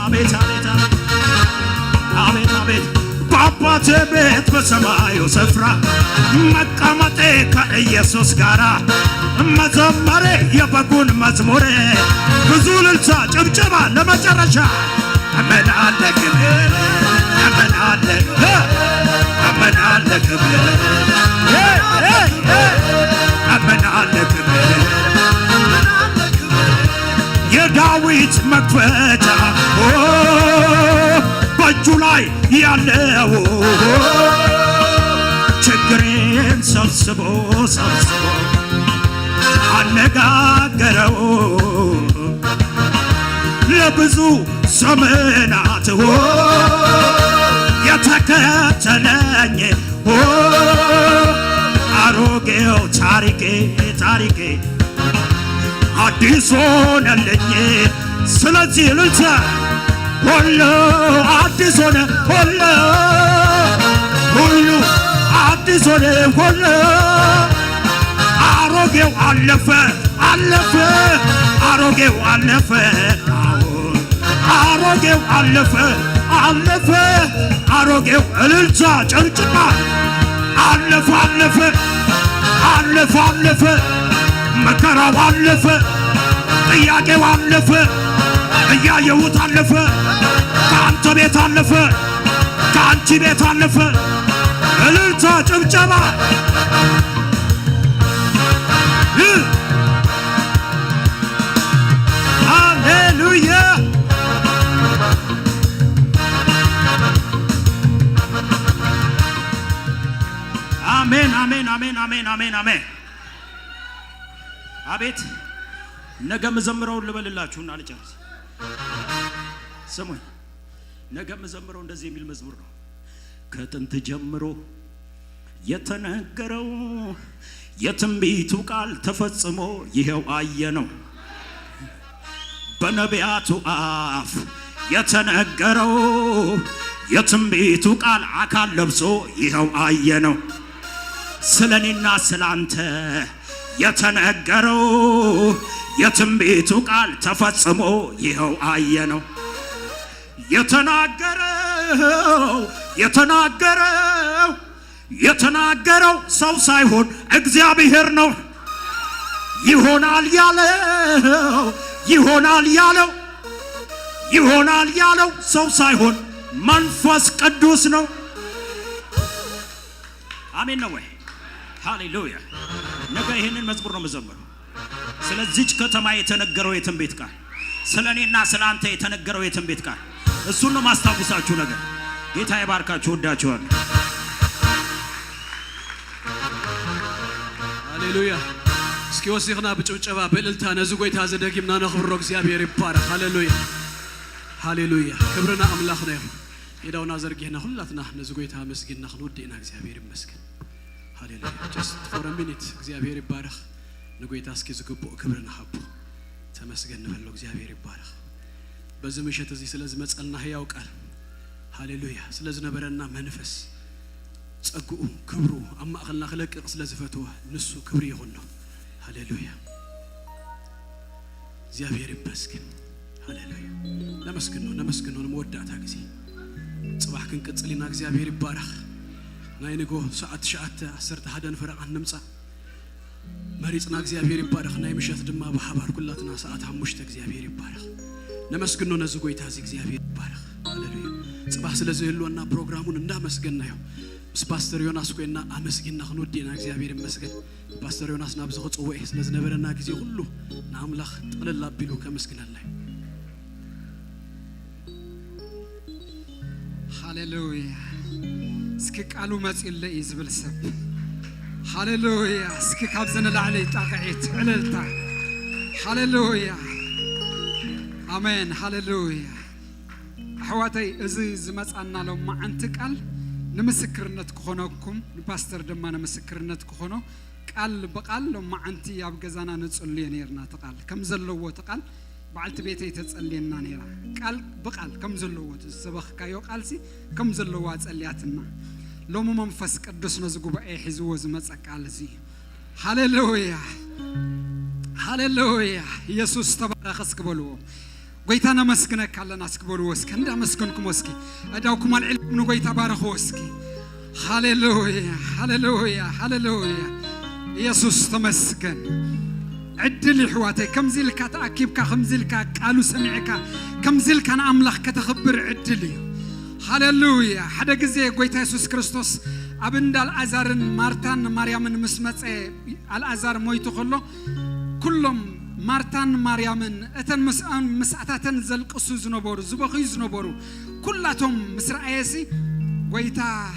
አቤት አቤት አቤት አቤት በአባቴ ቤት በሰማዩ ስፍራ መቀመጤ ከኢየሱስ ጋራ መዘመሬ የበጉን መዝሙር ብዙ እልልታ ጭብጨባ ለመጨረሻ أمن على كبر أمن على أمن على كبر أمن على كبر يا داويت مكفتة بجولاي يا لو ችግሬን ሰብስቦ አነጋገረው ለብዙ ዘመናት የተከተለኝ አሮጌው ታሪኬ አዲስ ሆነልኝ ስለዚህ ልልታ ሁሉ አዲስ ሆነ ሁሉ አዲስ ሆነ ሁሉ አሮጌው አለፈ አሮጌው አለፈ አሮጌው አለፈ አሮጌው እልልታ ጭብጨባ አለፈ መከራው አለፈ ጥያቄው አለፈ እያየሁት አለፈ ከአንተ ቤት አለፈ ከአንቺ ቤት አለፈ እልልታ ጭብጨባ ሃሌሉያ አሜን አቤት ነገ መዘምረውን ልበልላችሁና ልጨርስ ስሙኝ ነገ መዘምረው እንደዚህ የሚል መዝሙር ነው ከጥንት ጀምሮ የተነገረው የትንቢቱ ቃል ተፈጽሞ ይሄው አየነው በነቢያቱ አፍ የተነገረው የትንቢቱ ቃል አካል ለብሶ ይሄው አየነው ስለኔና ስላንተ የተነገረው የትንቢቱ ቃል ተፈጽሞ ይሄው አየነው የተናገረው ሰው ሳይሆን እግዚአብሔር ነው ይሆናል ያለው ሰው ሳይሆን መንፈስ ቅዱስ ነው አሜን ነው ወይ ሃሌሉያ ነገ ይሄንን መዝሙር ነው መዘመረው ስለዚህች ከተማ የተነገረው የትንቢት ቃል ስለኔና ስላንተ የተነገረው የትንቢት ቃል እሱን ነው ማስታወሳችሁ ነገር ጌታ ይባርካችሁ ወዳችኋለሁ ሃሌሉያ እስኪ ወሲኽና በጭብጨባ በእልልታ ነዚ ጎይታ ዘደጊምና ነኽብሮ እግዚአብሔር ይባረክ ሃሌሉያ ክብርና አምላክ ነው የዳውና ዘርጊህና ሁላትና ነዚ ጎይታ መስጊድና ክንወድና እግዚአብሔር ይመስገን ሃሌሉያ just for a minute እግዚአብሔር ይባረክ ንጎይታ እስኪ ዝግቦ ክብርና ሀቡ ተመስገን ነው እግዚአብሔር ይባረክ በዚህ ምሽት እዚህ ስለዚህ መጸልና ህያው ቃል ሃሌሉያ ስለዚህ ነበረና መንፈስ ጸጉኡ ክብሩ አማኸልና خلقቅ ስለዚህ ፈትዋ ንሱ ክብር ይሁን ነው ሃሌሉያ እግዚአብሔር ይመስገን ሃሌሉያ ነመስግን ነው መወዳታ ጊዜ ጽባህ ክንቅጽልና እግዚአብሔር ይባረክ ናይንጎ ሰዓት ሻአት 10 ሀደን ፈረቃን ንምጻ መሪጽና እግዚአብሔር ይባረክ ናይ ምሽት ድማ በሐባር ኩላትና ሰዓት 5 እግዚአብሔር ይባረክ ነመስግን ነው ነዚ ጎይታ እዚ እግዚአብሔር ይባረክ ሃሌሉያ ጽባህ ስለዚህ ህልውና ፕሮግራሙን እንዳመስገን ነው ፓስተር ዮናስ ኮይና አመስግንና ክንወድና እግዚአብሔር ይመስገን ፓስተር ዮናስ ናብዘ ጽወይ ስለዚህ ነበረና ጊዜ ሁሉ ናአምላኽ ጠለላ ቢሉ ከመስግናለሁ ሃሌሉያ እስኪ ቃሉ መጽለ ይዝብል ሰብ ሃሌሉያ እስኪ ካብ ዝንላዕለ ጣቅዒት ዕልልታ ሃሌሉያ አሜን ሃሌሉያ አሕዋተይ እዚ ዝመጻና ለው ማዓንቲ ቃል ንምስክርነት ክኾነኩም ፓስተር ድማ ንምስክርነት ክኾኖ ቃል በቃል ለው ማዓንቲ ኣብ ገዛና ንጽልዮ ነርና ተቃል ከም ዘለዎ ተቃል بعلت بيتي تتصلينا نيرا قال بقال كم زلوا تسبخ كايو قالسي كم زلوا تصلياتنا لو منفس قدس نزغو باي حزو زمص قالسي هاليلويا يسوع تبارك اسكبلو غيتانا مسكنك كالنا اسكبلو اسك اندا مسكنكم اسكي اداوكم العلم نو غيتا بارخو اسكي هاليلويا يسوع تمسكن عدل حواتي كم زلك تأكيبك خم زلك قالوا سمعك كم زلك أنا أملخ كتخبر عدلي هاللويا حدا جزء قويت يسوع كريستوس أبندال أزارن مارتان مريم مسمت الأزار مويتو خلو كلهم مارتان مريمن أتن مسأتن زلق أسوز نبورو زبخيز نبورو كلاتهم مسرعيسي قويتا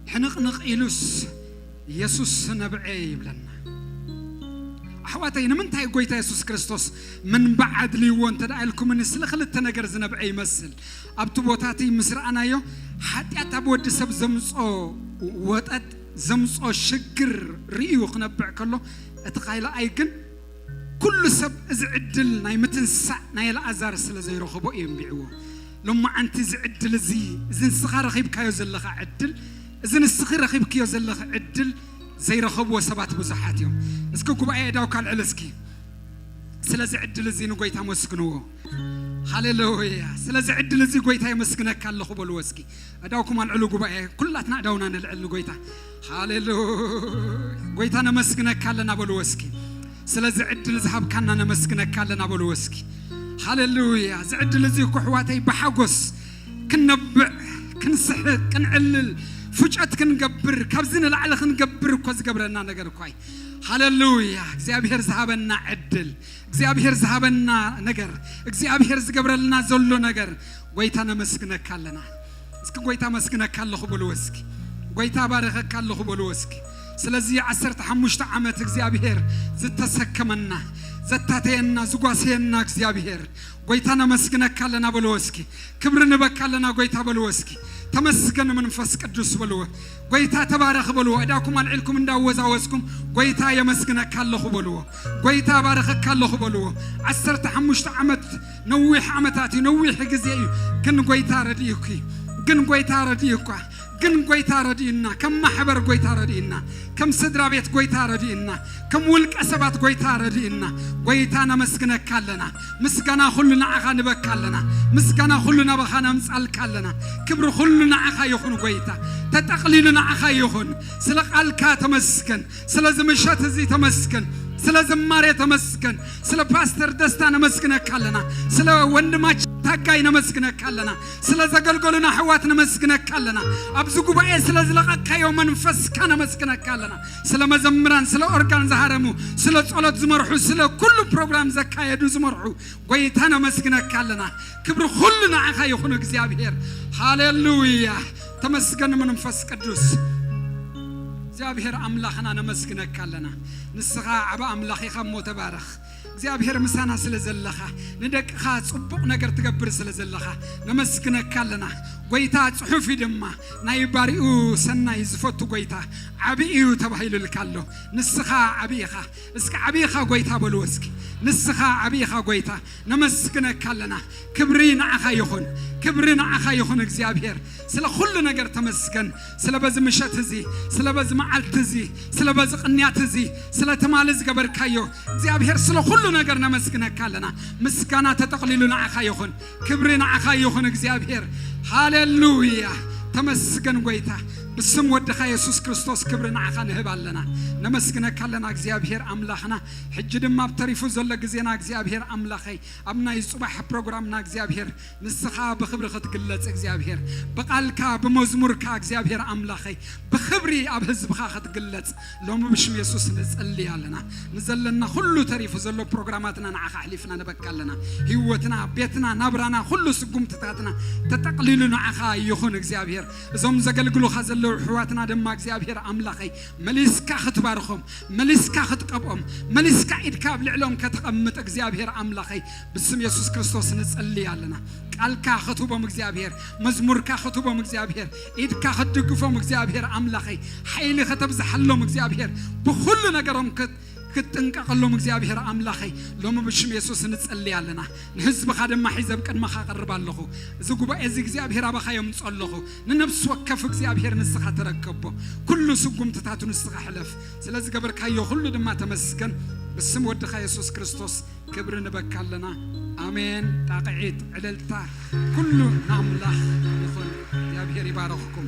حنق إلوس يسوس نبعي بلنا أحواتي نمنتهي قويتا يسوس كريستوس من بعد لي وانت دعالكم من السلخ للتنقر زنبعي مسل أبتبوتاتي مسرعنا يو حتى أتبود سب زمسو واتت زمسو شقر ريو خنبع كله اتقايل أيقن كل سب ازعدل ناي متنسع ناي الأزار سلا زي رخبو ينبيعوه لما أنت زعدل زي زين الصغار خيب كايو زلخ عدل زين الصغير خيب كايو زلخ عدل زي رخبو سبات بزحات يوم اسكو كوبايا داو كال علسكي سلا زعدل زي نقويتا مسكنوه هاللويا سلا زعدل زي قويتا يمسكنك كال خبو الوسكي أداوكم العلو كوبايا كلاتنا داونا العلو قويتا هاللويا قويتا نمسكنك كالنا بالوسكي سلا زعدل زهب كنا نمسكنك كالنا بالوسكي هاللويا زعدل زي كحواتي بحقوس كنبع كنسحق كنعلل فجأة كنقبر كابزين العلا كنقبر كوز قبرنا نقر كوي هاللويا እግዚአብሔር زهبنا عدل እግዚአብሔር زهبنا نقر እግዚአብሔር زقبرلنا زلو نقر قويتا نمسكنك كالنا اسك قويتا مسكنك كالله بالوسكي قويتا بارخك كالله بالوسكي سلازي عسرت حمشت عمت እግዚአብሔር زتسكمنا زتاتينا زقاسينا እግዚአብሔር قويتا نمسكنك كالنا بالوسكي كبر نبكالنا قويتا بالوسكي تمسكن من فس قدوس بلوه قويتا تبارك بلوه اداكم العلكم انداوزاوزكم قويتا يمسكنك كالله بلوه قويتا بارك كالله بلوه عسرت حمشت عمت نويح عمتاتي نويح غزي كن قويتا رديكي كن قويتا رديكوا كن قويتا ردينا كم محبر قويتا ردينا كم صدرا بيت قويتا ردينا كم ولك اسبات قويتا ردينا قويتا نمسكنك كالنا مسكنا كلنا عخا نبكالنا مسكنا كلنا بخنا مسال كالنا كبر كلنا عخا يخون قويتا تتقليلنا عخا يخون سلق الكا تمسكن سلا زمشات زي تمسكن سلا زماري تمسكن سلا باستر دستا نمسكنك كالنا سلا وندماج تاقاي نمسكنك كالنا سلا زقلقلنا حوات نمسكنك كالنا أبزو قبائي سلا زلقاك يوم منفس كان مسكنك كالنا سلا مزمران سلا أرقان زهرمو سلا صلات زمرحو سلا كل بروغرام زكاية دو زمرحو قويتانا مسكنك كالنا كبر خلنا عخا يخونك زيابير هاللويا تمسكن من منفس قدوس زيابير أملاخنا نمسكنك كالنا نسخا عبا أملاخي خمو تبارخ زيابير مسانا سلزلخا ندك خا صبق نقر تقبر سلزلخا نمسكنك كالنا قويتا صحفي دما نايباريو سنا يزفتو قويتا عبيئو تبهيل الكالو نسخا عبيخا اسك عبيخا قويتا بلوسك نسخا عبيخا قويتا نمسكنك كالنا كبرين عخا يخون كبرين عخا يخون زيابير سلا كل نقر تمسكن سلا بز مشتزي سلا بز معلتزي سلا بز قنياتزي سلا تمالز قبر كايو زيابير سلا كل نقر نمسكنك كالنا مسكنا تتقليلنا عخا يخون كبرين عخا يخون زيابير هاللويا تمسكن قويتا بسم ودخا يسوع كريستوس كبرنا عخان هبالنا نمسكنا كلنا እግዚአብሔር አምላኽና ሕጅ ድማ በተሪፉ ዘሎ ግዜና እግዚአብሔር አምላኸይ አብና ይጽባሕ ፕሮግራምና እግዚአብሔር ንስኻ በክብር ክትግለጽ እግዚአብሔር በቃልካ በመዝሙርካ እግዚአብሔር አምላኸይ በክብሪ አብ ህዝብኻ ክትግለጽ ሎም ብሽም ኢየሱስ ንጸልያለና ንዘለና ሁሉ ተሪፉ ዘሎ ፕሮግራማትና ንዓኻ ሕሊፍና ንበቃለና ህይወትና ቤትና ናብራና ሁሉ ስጉምትታትና ተጠቅሊሉ ንዓኻ ይኹን እግዚአብሔር እዞም ዘገልግሉኻ ዘሎ حواتنا دم እግዚአብሔር አምላኸይ መሊስካ ክትባርኹም መሊስካ ክትቀብኦም መሊስካ ኢድካብ ልዕሎም ከተቀምጥ እግዚአብሔር አምላኸይ በስም ኢየሱስ ክርስቶስ ንጸልያለና ቃልካ ክትቦም እግዚአብሔር መዝሙርካ ክትቦም እግዚአብሔር ኢድካ ክትድግፎም እግዚአብሔር አምላኸይ ኃይል ከተብዝሐሎም እግዚአብሔር በሁሉ ነገሮም كتنقلهم እግዚአብሔር አምላኸይ ሎም ብሽም ኢየሱስ ንጸልያለና ንህዝብ ካደማ ሒዘብ ቀድመኻ ቀርባ ኣለኹ እዚ ጉባኤ እዚ እግዚአብሔር አባኻዮም ጸለኹ ንነፍስ ወከፍ እግዚአብሔር ንስኻ ተረከቦ ኩሉ ስጉምትታቱ ንስኻ ሕለፍ ስለዚህ ገበርካዮ ሁሉ ድማ ተመስገን በስም ወድኻ ኢየሱስ ክርስቶስ ክብር ንበካለና አሜን ጣቅዒት ዕለልታ ኩሉ ናምላኽ ይኹን እግዚአብሔር ይባረኽኩም